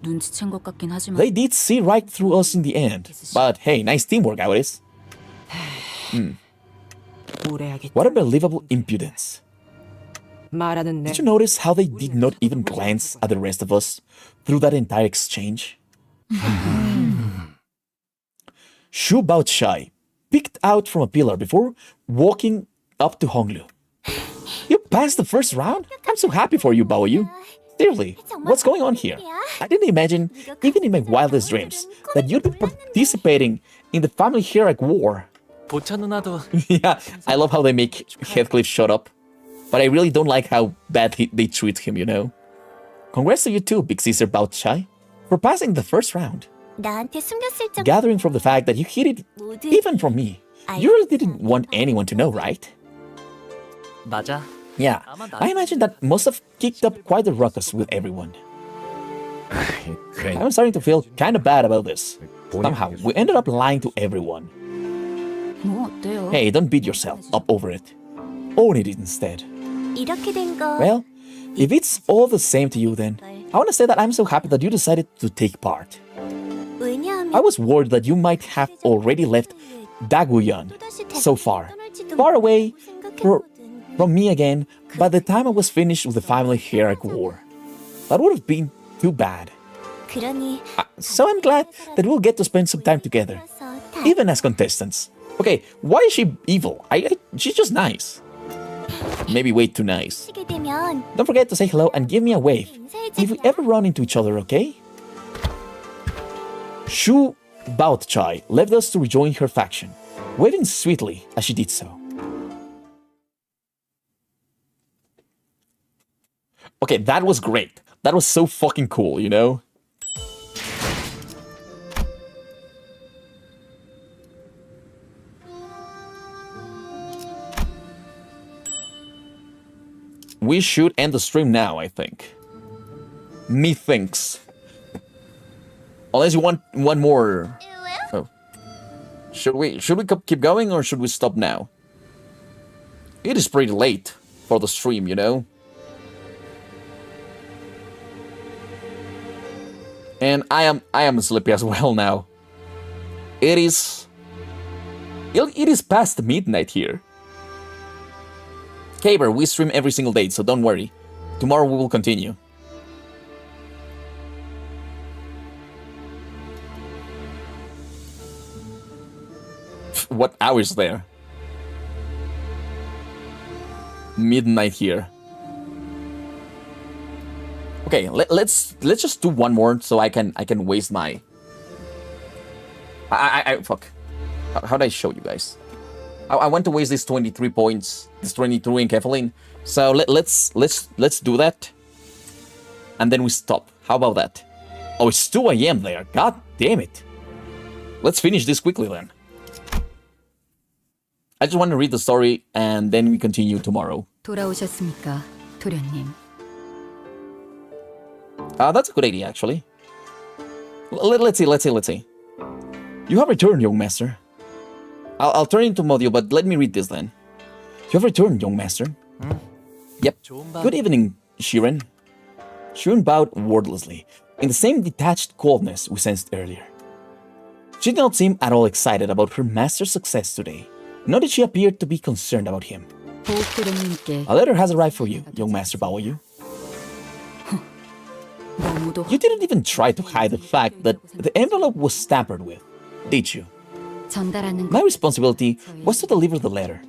눈치챈 것 같긴 하지만. They did see right through us in the end. But hey, nice teamwork, Otis. What unbelievable impudence. 말하는 내 Did you notice how they did not even glance at the rest of us through that entire exchange? Shu Baochai picked out from a pillar before walking up to Honglu. You passed the first round? I'm so happy for you, Bao Yu. Seriously, what's going on here? I didn't imagine, even in my wildest dreams, that you'd be participating in the family hierarchy war. 보차 누나도 Yeah, I love how they make Heathcliff shut up. But I really don't like how badly they treat him, you know? Congrats to you too, Big Sister Baochai, for passing the first round. 나한테 숨겼을 적 Gathering from the fact that you hid it even from me. You really didn't want anyone to know, right? 맞아. Yeah, I imagine that must have kicked up quite a ruckus with everyone. I'm starting to feel kind of bad about this. Somehow, we ended up lying to everyone. 뭐 어때요? Hey, don't beat yourself up over it. Own it instead. 이렇게 된 거. Well, if it's all the same to you then, I want to say that I'm so happy that you decided to take part. 왜냐하면 I was worried that you might have already left Daguyan so far away from me again by the time I was finished with the family hierarchy war. That would have been too bad. 그러니 So I'm glad that we'll get to spend some time together, even as contestants. Okay, why is she evil? She's just nice. Maybe way too nice. Don't forget to say hello and give me a wave if we ever run into each other, okay? Shu Baochai left us to rejoin her faction, waving sweetly as she did so. Okay, that was great. That was so fucking cool, you know? We should end the stream now, I think. Methinks. Unless you want one more. Oh. Should we keep going or should we stop now? It is pretty late for the stream, you know? And I am sleepy as well now. It is past midnight here. Caber, we stream every single day, so don't worry. Tomorrow we will continue. What hours there? Midnight here. Okay, let's just do one more so I can waste my. Fuck. How did I show you guys? I want to waste these 23 points, this 23 in Kefalin. So let's do that, and then we stop. How about that? Oh, it's 2 a.m. there. God damn it. Let's finish this quickly then. I just want to read the story and then we continue tomorrow. 돌아오셨습니까, 도련님? That's a good idea, actually. Let's see. You have returned, young master. I'll turn into Modio, but let me read this then. You have returned, young master. Yep. Good evening, Shiren. Shiren bowed wordlessly, in the same detached coldness we sensed earlier. She did not seem at all excited about her master's success today, nor did she appear to be concerned about him. A letter has arrived for you, young master Baoyu. You didn't even try to hide the fact that the envelope was tampered with, did you? My responsibility was to deliver the letter.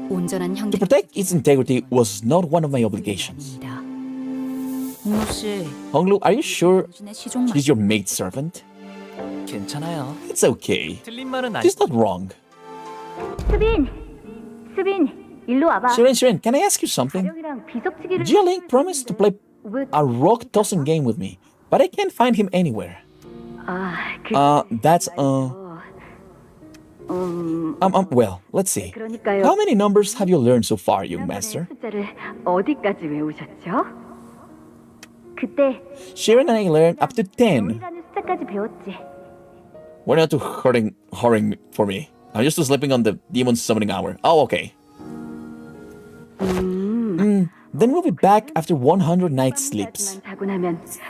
To protect its integrity was not one of my obligations. Honglu, are you sure she's your maidservant? 괜찮아요. It's okay. 틀린 말은 아니. She's not wrong. 수빈, 일로 와봐. Shiren, can I ask you something? Jialing promised to play a rock-tossing game with me, but I can't find him anywhere. Well, let's see. How many numbers have you learned so far, young master? 어디까지 외우셨죠? 그때 Shiren and I learned up to 10. 숫자까지 배웠지. We're not too hurrying for me. I'm just sleeping on the demon summoning hour. Oh, okay. Then we'll be back after 100 nights sleeps.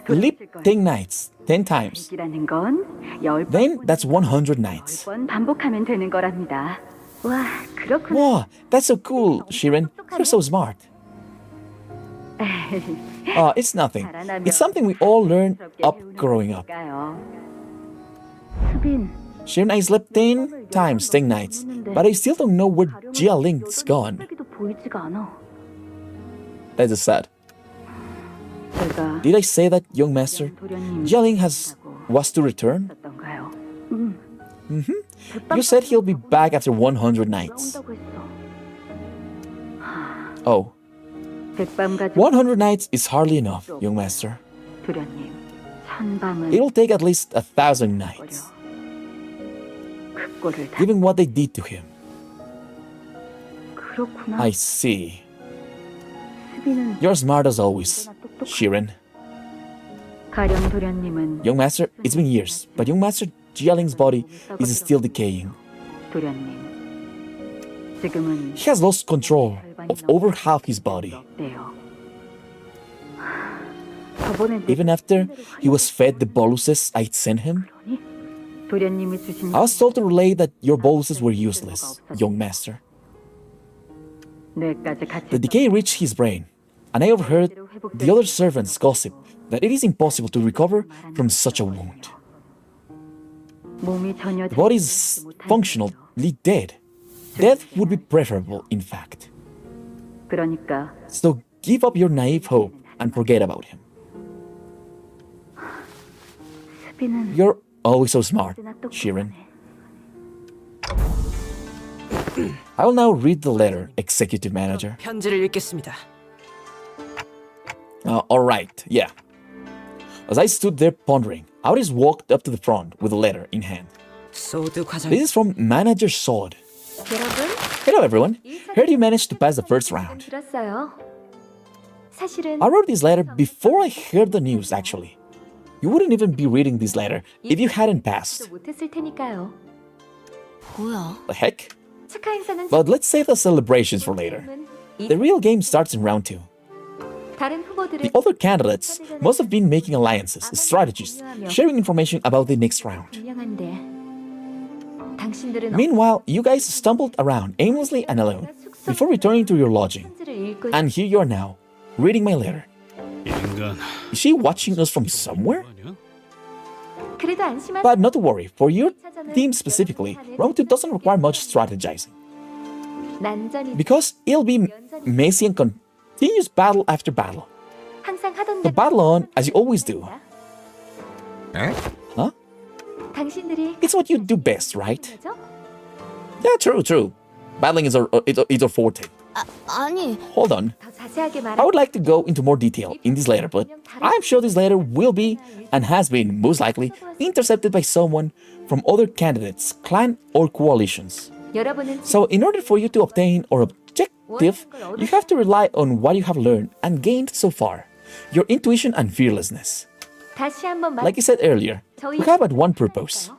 Sleep 10 nights, 10 times. Then that's 100 nights. 반복하면 되는 거랍니다. 와, 그렇구나. Wow, that's so cool, Shiren. You're so smart. It's nothing. It's something we all learn up growing up. 수빈, Shiren, I slept 10 times, 10 nights, but I still don't know where Jialing's gone. 도 보이지가 않아. That is sad. 제가 Did I say that, young master? Jialing was to return? 어떤가요? You said he'll be back after 100 nights. 온다고 했어. Oh, 백밤 가족 100 nights is hardly enough, young master. 도련님, 천밤을 It'll take at least 1,000 nights, 극고를 다. given what they did to him. 그렇구나. I see. 수빈은 You're smart as always, Shiren. 가령 도련님은 Young master, it's been years, but young master Jialing's body is still decaying. 도련님, 지금은 He has lost control of over half his body. 어때요? 저번에 Even after he was fed the boluses I'd sent him, 도련님이 주신 I was told to relay that your boluses were useless, young master. 뇌까지 같이 The decay reached his brain, and I overheard the other servants gossip that it is impossible to recover from such a wound. 몸이 전혀 The body is functionally dead. Death would be preferable, in fact. 그러니까 So give up your naive hope and forget about him. 수비는 You're always so smart, Sheeran. I will now read the letter, Executive Manager. 편지를 읽겠습니다. Alright, yeah. As I stood there pondering, Auris walked up to the front with the letter in hand. 소드 과장. This is from Manager Sod. 여러분, Hello everyone. Heard you managed to pass the first round. 들었어요. 사실은 I wrote this letter before I heard the news, actually. You wouldn't even be reading this letter if you hadn't passed. 못했을 테니까요. 뭐야? The heck? 축하 행사는 But let's save the celebrations for later. The real game starts in round 2. 다른 후보들은 The other candidates must have been making alliances, strategies, sharing information about the next round. 분명한데 당신들은 Meanwhile, you guys stumbled around aimlessly and alone before returning to your lodging. 편지를 읽고 And here you are now, reading my letter. 이 인간 Is she watching us from somewhere? 아니야? 그래도 안심하세요. But not to worry, for your team specifically, round 2 doesn't require much strategizing. 난전이 Because it'll be messy and continuous battle after battle. 항상 하던 The 대로 battle on as you always do. Huh? 당신들이 It's what you do best, right? 거죠? Yeah, true. Battling is our forte. 아니 Hold on. 더 자세하게 I 말하 would like to go into more detail in this letter, but I'm sure this letter will be, and has been, most likely, intercepted by someone from other candidates, clan or coalitions. 여러분은 So in order for you to obtain our objective, you have to rely on what you have learned and gained so far, your intuition and fearlessness. 다시 한번 Like I said earlier, we have but one purpose.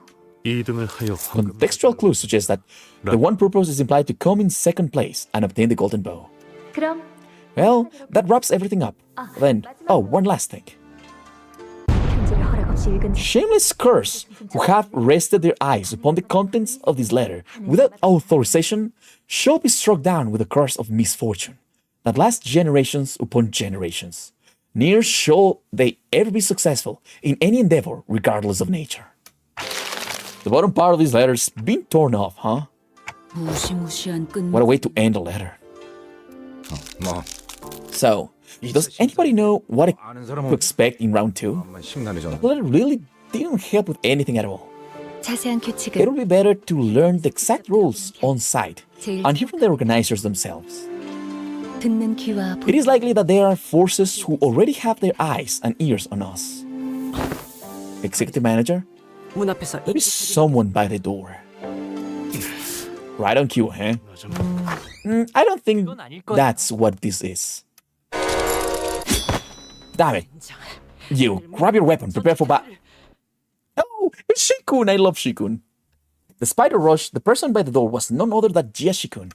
2등을 하여 황금. Contextual clues suggest that the one purpose is implied to come in second place and obtain the golden bow. 그럼 Well, that wraps everything up. Then, one last thing. 편지를 허락 없이 읽은 Shameless curs who have rested their eyes upon the contents of this letter without authorization shall be struck down with the curse of misfortune that lasts generations upon generations. Neither shall they ever be successful in any endeavor, regardless of nature. The bottom part of this letter's been torn off, huh? 무시무시한 끈 What a way to end a letter. 뭐 So, does anybody know what 아는 to 사람은 expect in round 2? 심란해졌네. The letter really didn't help with anything at all. 자세한 It 규칙은 would be better to learn the exact rules on site and hear from the organizers themselves. 듣는 귀와 It is likely that there are forces who already have their eyes and ears on us. Executive Manager, 문 앞에서 there is someone by the door. Right on cue, huh? I don't think that's what this is. Damn it. You, grab your weapon, prepare for battle. Oh, it's Shikun. I love Shikun. Despite a rush, the person by the door was none other than Jia Shikun.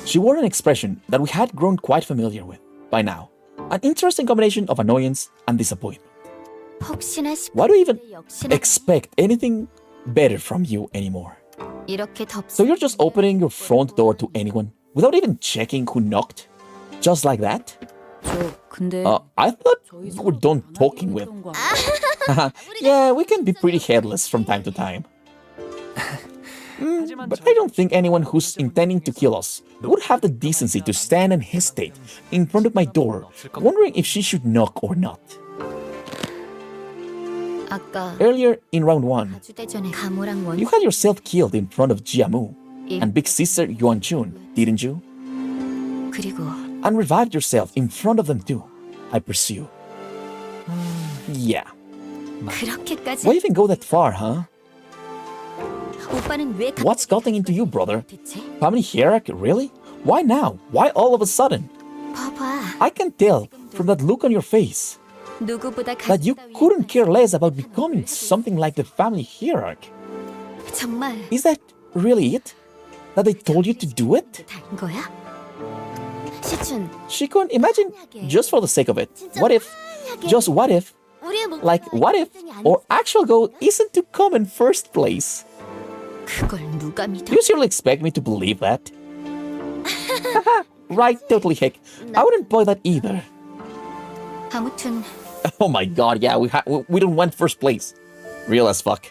She wore an expression that we had grown quite familiar with by now. An interesting combination of annoyance and disappointment. 혹시나 Why do we even 역시나 expect anything better from you anymore? 이렇게 덥 So you're just opening your front door to anyone without even checking who knocked? Just like that? 근데 I thought you were done talking with. Yeah, we can be pretty headless from time to time. But I don't think anyone who's intending to kill us would have the decency to stand and hesitate in front of my door, wondering if she should knock or not. 아까 Earlier in round 1, 주대전에 가모랑 원 you had yourself killed in front of Jiamu and big sister Yuan Chun, didn't you? 그리고 And revived yourself in front of them too, I pursue. Yeah. 그렇게까지 Why even go that far, huh? 오빠는 왜 What's gotten into you, brother? 대체? Family hierarchy, really? Why now? Why all of a sudden? 봐봐 I can tell from that look on your face 누구보다 that you couldn't care less about becoming something like the family hierarchy. 정말 Is that really it? That they told you to do it? 다인 거야? 시춘 Shikun, imagine, just for the sake of it, what if, just what if, 우리의 목표가 like what if, our actual goal isn't to come in first place? 그걸 누가 믿어? You seriously expect me to believe that? Right, totally heck. I wouldn't buy that either. 아무튼 Oh my god, yeah, we don't want first place. Real as fuck.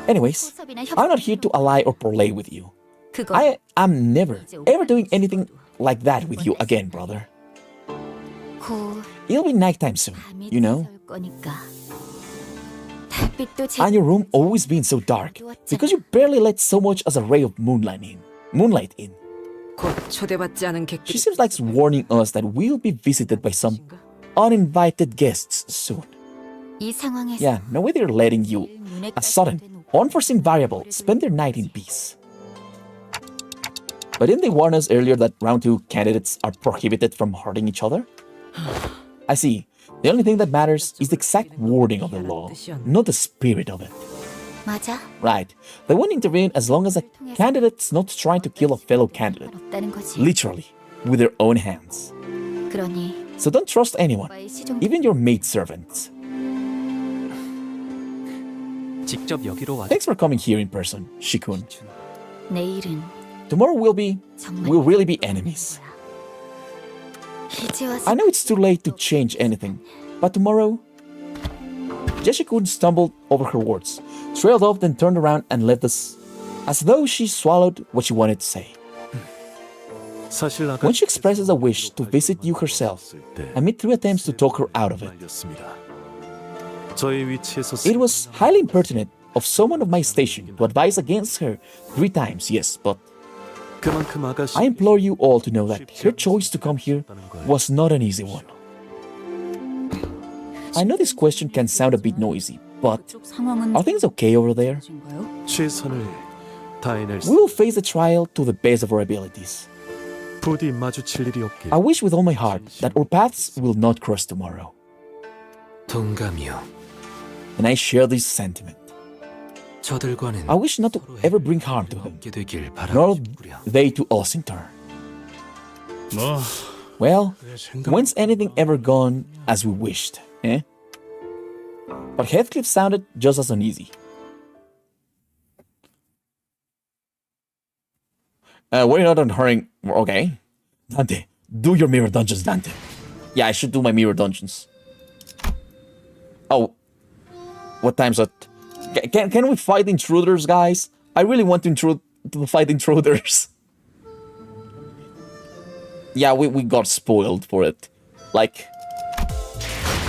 Anyways, 포섭이나 I'm not here to ally or parlay with you. 그건 I'm never, ever doing anything like that with you again, brother. 곧 It'll be nighttime soon, 밤이 you know? 찾아올 거니까. 달빛도 And your room always been so dark because you barely let so much as a ray of moonlight in. 곧 초대받지 않은 She 객들이 seems like warning us that we'll be visited by some uninvited guests soon. 이 상황에서 Yeah, no way they're letting you, a sudden, unforeseen variable, spend their night in peace. But didn't they warn us earlier that round 2 candidates are prohibited from hurting each other? I see. The only thing that matters is the exact wording of the law, not the spirit of it. 맞아. Right. They won't intervene as long as the candidate's not trying to kill a fellow candidate, 없다는 거지. literally, with their own hands. 그러니 So don't trust anyone, 오빠의 시종 even your maidservants. 직접 여기로 와. Thanks for coming here in person, Shikun. 내일은 Tomorrow 정말 we'll really be enemies. 이제 와서 I know it's too late to change anything, but tomorrow... Jeshikun stumbled over her words, trailed off, then turned around and left us as though she swallowed what she wanted to say. 사실 아까 When she expresses a wish to visit you herself, I made 3 attempts to talk her out of it. 저의 위치에서 It was highly impertinent of someone of my station to advise against her 3 times, yes, but 그만큼 아가씨 I implore you all to know that her choice to come here was not an easy one. I know this question can sound a bit noisy, but 상황은 are things okay over there? 최선을 다해낼 We will face the trial to the best of our abilities. 부디 마주칠 일이 없길. I wish with all my heart that our paths will not cross tomorrow. 동감이요. And I share this sentiment. 저들과는 I wish not to ever bring harm to them, 함께 되길 nor 바라고요. they to us in turn. 뭐 Well, 내 생각 when's anything ever gone as we wished, eh? But Heathcliff sounded just as uneasy. We're not on hurrying. Okay. Dante, do your mirror dungeons, Dante. Yeah, I should do my mirror dungeons. Oh. What time's it? Can we fight intruders, guys? I really want to fight intruders. Yeah, we got spoiled for it. Like,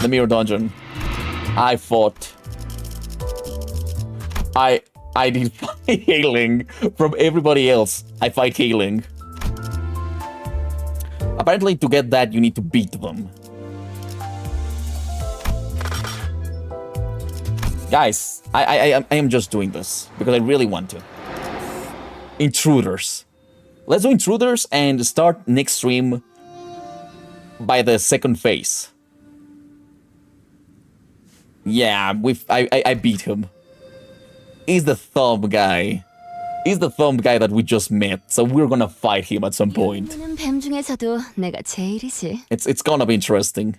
the mirror dungeon. I fought. I did fight healing from everybody else. I fight healing. Apparently, to get that, you need to beat them. Guys, I am just doing this because I really want to. Intruders. Let's do intruders and start next stream by the second phase. Yeah, I beat him. He's the thumb guy. He's the thumb guy that we just met, so we're gonna fight him at some point. 뱀 중에서도 내가 제일이지. It's gonna be interesting.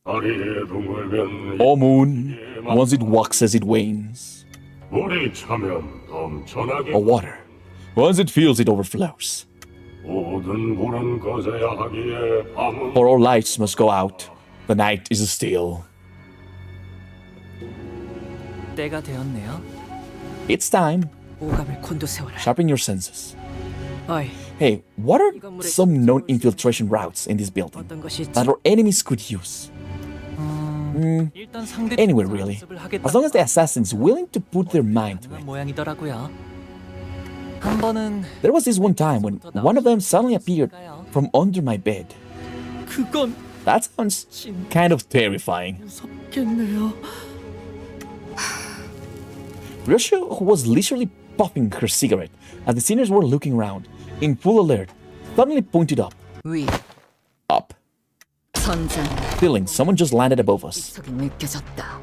Oh moon, once it waxes it wanes. Or water, once it fills it overflows. For all lights must go out, the night is still. 때가 되었네요. It's time. 오감을 곤두세워라. Sharpen your senses. 어이, Hey, what are some known infiltration routes in this building 어떤 것이 있지? that our enemies could use? 일단 상대 Anywhere, really. As long as the assassin's willing to put their mind to it. 모양이더라고요. 한 번은 There was this one time when one of them suddenly appeared from under my bed. 그건 That sounds kind of terrifying. 무섭겠네요. Russia was literally puffing her cigarette as the sinners were looking around, in full alert, suddenly pointed up. 위 Up. 선장 Feeling someone just landed above us. 속이 느껴졌다.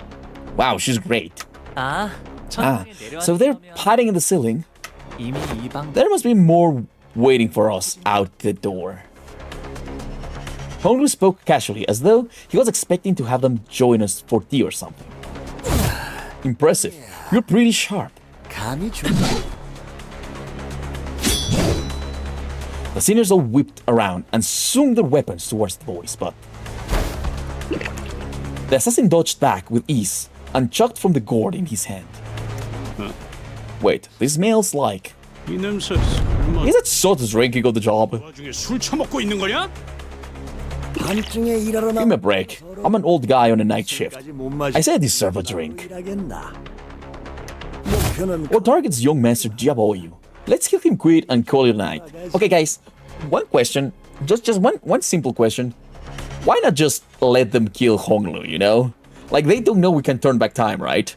Wow, she's great. 아, Ah, so they're hiding in the ceiling. 이미 이방 There must be more waiting for us out the door. Hongru spoke casually, as though he was expecting to have them join us for tea or something. Impressive. You're pretty sharp. 감이 좀 The sinners all whipped around and swung their weapons towards the boys, but the assassin dodged back with ease and chucked from the gourd in his hand. Wait, this smells like... 이 냄새 Is it so drinking of the job? 와중에 술 처먹고 있는 거냐? Give me a break. I'm an old guy on a night shift. I say I deserve a drink. Our target's young master Diaboyu. Let's kill him quick and call it a night. Okay, guys, one question. Just one simple question. Why not just let them kill Honglu, you know? Like, they don't know we can turn back time, right?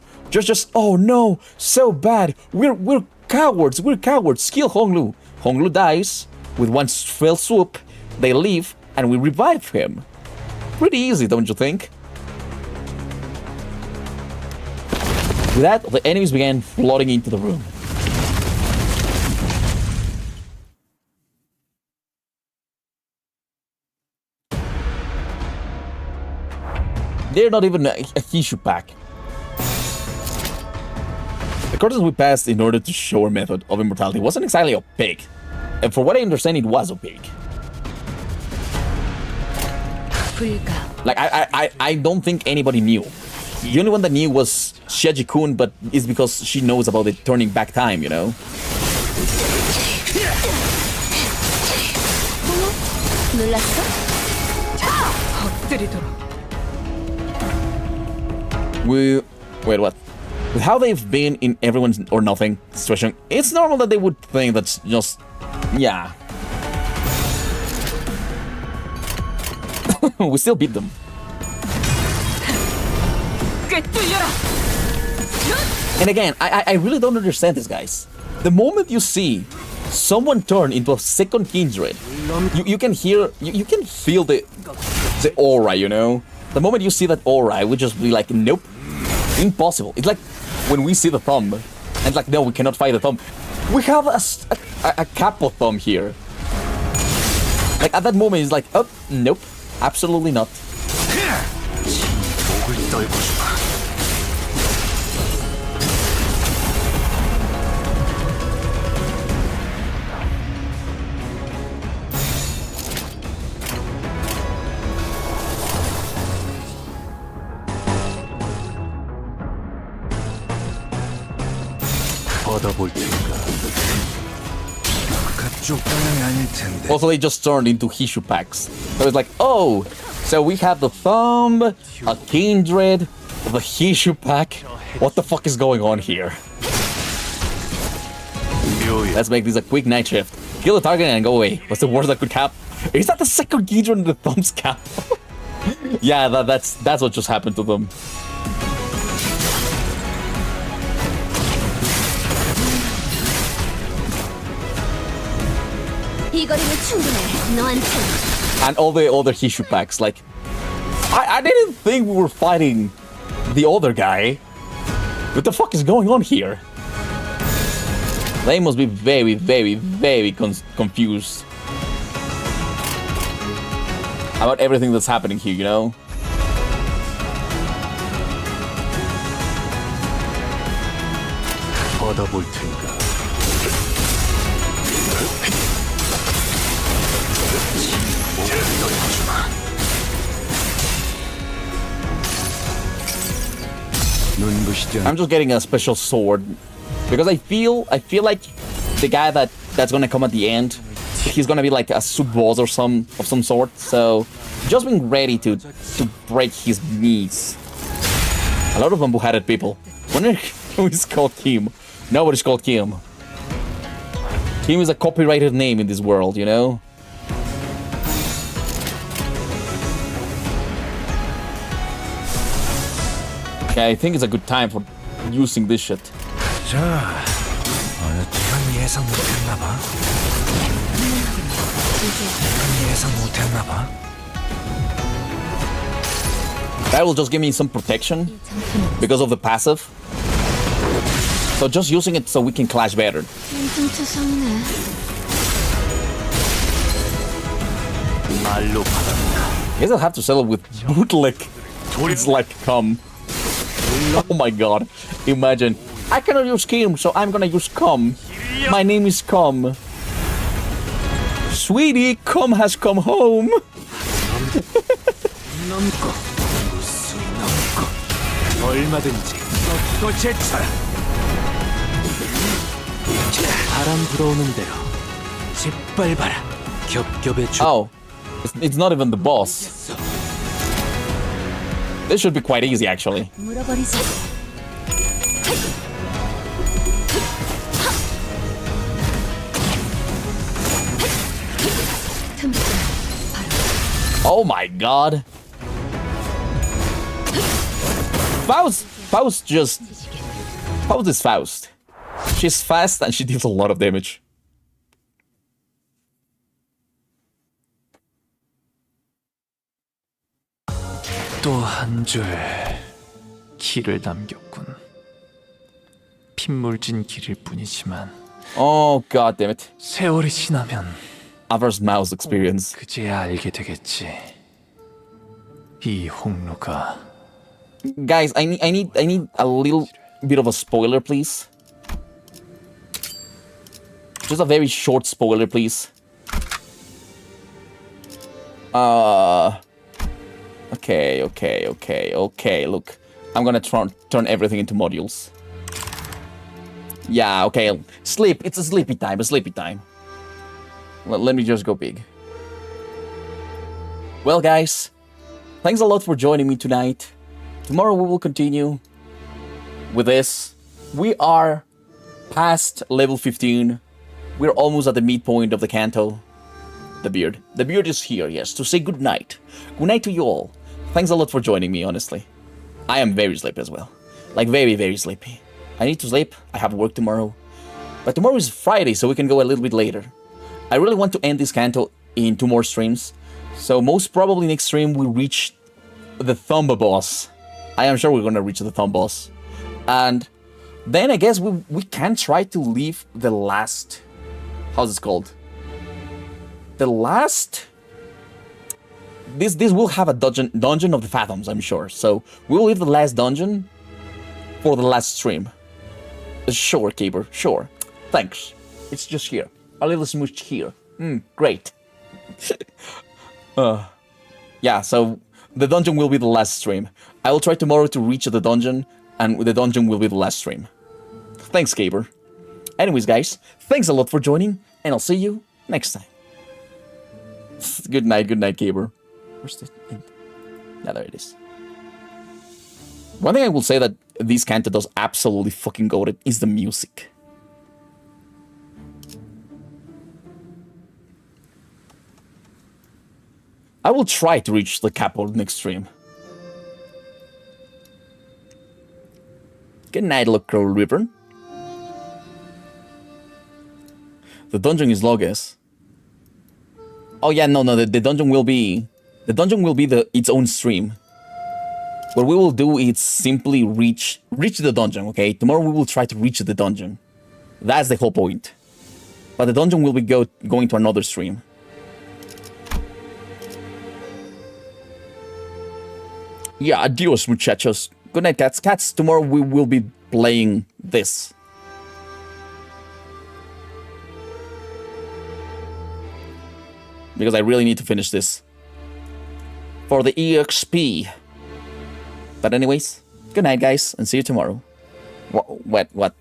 Oh no, so bad. We're cowards, Kill Honglu. Honglu dies. With one fell swoop, they leave, and we revive him. Pretty easy, don't you think? With that, the enemies began flooding into the room. They're not even a Hishu pack. The curtains we passed in order to show our method of immortality wasn't exactly opaque. And for what I understand, it was opaque. Like, I don't think anybody knew. The only one that knew was Shiaji-kun, but it's because she knows about it turning back time, you know? Wait, what? With how they've been in everyone's or nothing situation, it's normal that they would think that's just... yeah. We still beat them. And again, I really don't understand this, guys. The moment you see someone turn into a second kindred, you can hear, you can feel the aura, you know? The moment you see that aura, I would just be like, nope, impossible. It's like when we see the thumb, and it's like, no, we cannot fight the thumb. We have a capo thumb here. Like, at that moment, it's like, oh, nope, absolutely not. Also, they just turned into Hishu packs. So it's like, oh, so we have the thumb, a kindred, the Hishu pack. What the fuck is going on here? Let's make this a quick night shift. Kill the target and go away. What's the worst that could happen? Is that the second kindred in the thumb's cap? Yeah, that's what just happened to them. And all the other Hishu packs, like, I didn't think we were fighting the other guy. What the fuck is going on here? They must be very, very, very confused about everything that's happening here, you know? I'm just getting a special sword because I feel like the guy that's gonna come at the end, he's gonna be like a sub boss or some sort. So just being ready to break his knees. A lot of bamboo-headed people. Wonder who is called Kim. Nobody's called Kim. Kim is a copyrighted name in this world, you know. Okay, I think it's a good time for using this shit. That will just give me some protection because of the passive. So just using it so we can clash better. I guess I'll have to settle with bootleg. It's like cum. Oh my god. Imagine. I cannot use Kim, so I'm gonna use cum. My name is cum. Sweetie, cum has come home. 바람 불어오는 대로 짓밟아라. 겹겹의 주. Oh, it's not even the boss. This should be quite easy, actually. 물어버리자. Oh my god. Faust is Faust. She's fast and she deals a lot of damage. 또 한 줄 길을 남겼군. 핏물진 길일 뿐이지만 Oh god damn it. 세월이 지나면 Ava's mouse experience. 그제야 알게 되겠지. 이 홍루가 Guys, I need a little bit of a spoiler, please. Just a very short spoiler, please. Okay. Look, I'm gonna turn everything into modules. Yeah, okay. Sleep. It's a sleepy time. Let me just go big. Well, guys, thanks a lot for joining me tonight. Tomorrow we will continue with this. We are past level 15. We're almost at the midpoint of the Canto. The beard. The beard is here, yes, to say good night. Good night to you all. Thanks a lot for joining me, honestly. I am very sleepy as well. Like, very, very sleepy. I need to sleep. I have work tomorrow. But tomorrow is Friday, so we can go a little bit later. I really want to end this Canto in 2 more streams. So most probably next stream we'll reach the Thumb boss. I am sure we're gonna reach the Thumb boss. And then I guess we can try to leave the last... How's this called? The last... This will have a dungeon of the Fathoms, I'm sure. So we'll leave the last dungeon for the last stream. Sure, Caber, sure. Thanks. It's just here. A little smooch here. Great. Yeah, so the dungeon will be the last stream. I will try tomorrow to reach the dungeon, and the dungeon will be the last stream. Thanks, Caber. Anyways, guys, thanks a lot for joining, and I'll see you next time. Good night, Caber. Where's the... Yeah, there it is. One thing I will say that this Canto does absolutely fucking goated is the music. I will try to reach the capital next stream. Good night, Local River. The dungeon is Logos. Oh yeah, no, the dungeon will be... The dungeon will be its own stream. What we will do is simply reach the dungeon, okay? Tomorrow we will try to reach the dungeon. That's the whole point. But the dungeon will be going to another stream. Yeah, adios, muchachos. Good night, cats. Cats, tomorrow we will be playing this. Because I really need to finish this. For the EXP. But anyways, good night, guys, and see you tomorrow. What?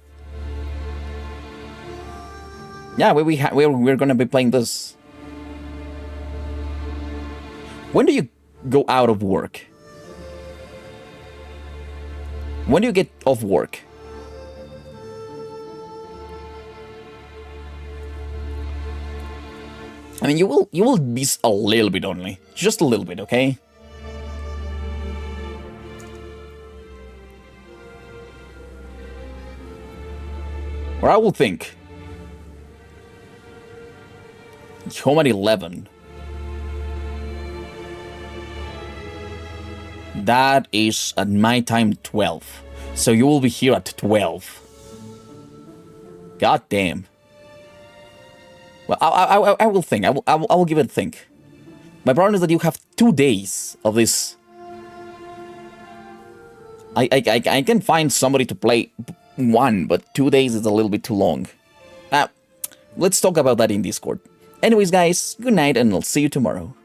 Yeah, we're gonna be playing this. When do you go out of work? When do you get off work? I mean, you will miss a little bit only, just a little bit, okay? Or I will think. Home at 11. That is at my time 12. So you will be here at 12. God damn. Well, I will think. I will give it a think. My problem is that you have 2 days of this. I can find somebody to play 1, but 2 days is a little bit too long. Let's talk about that in Discord. Anyways, guys, good night, and I'll see you tomorrow.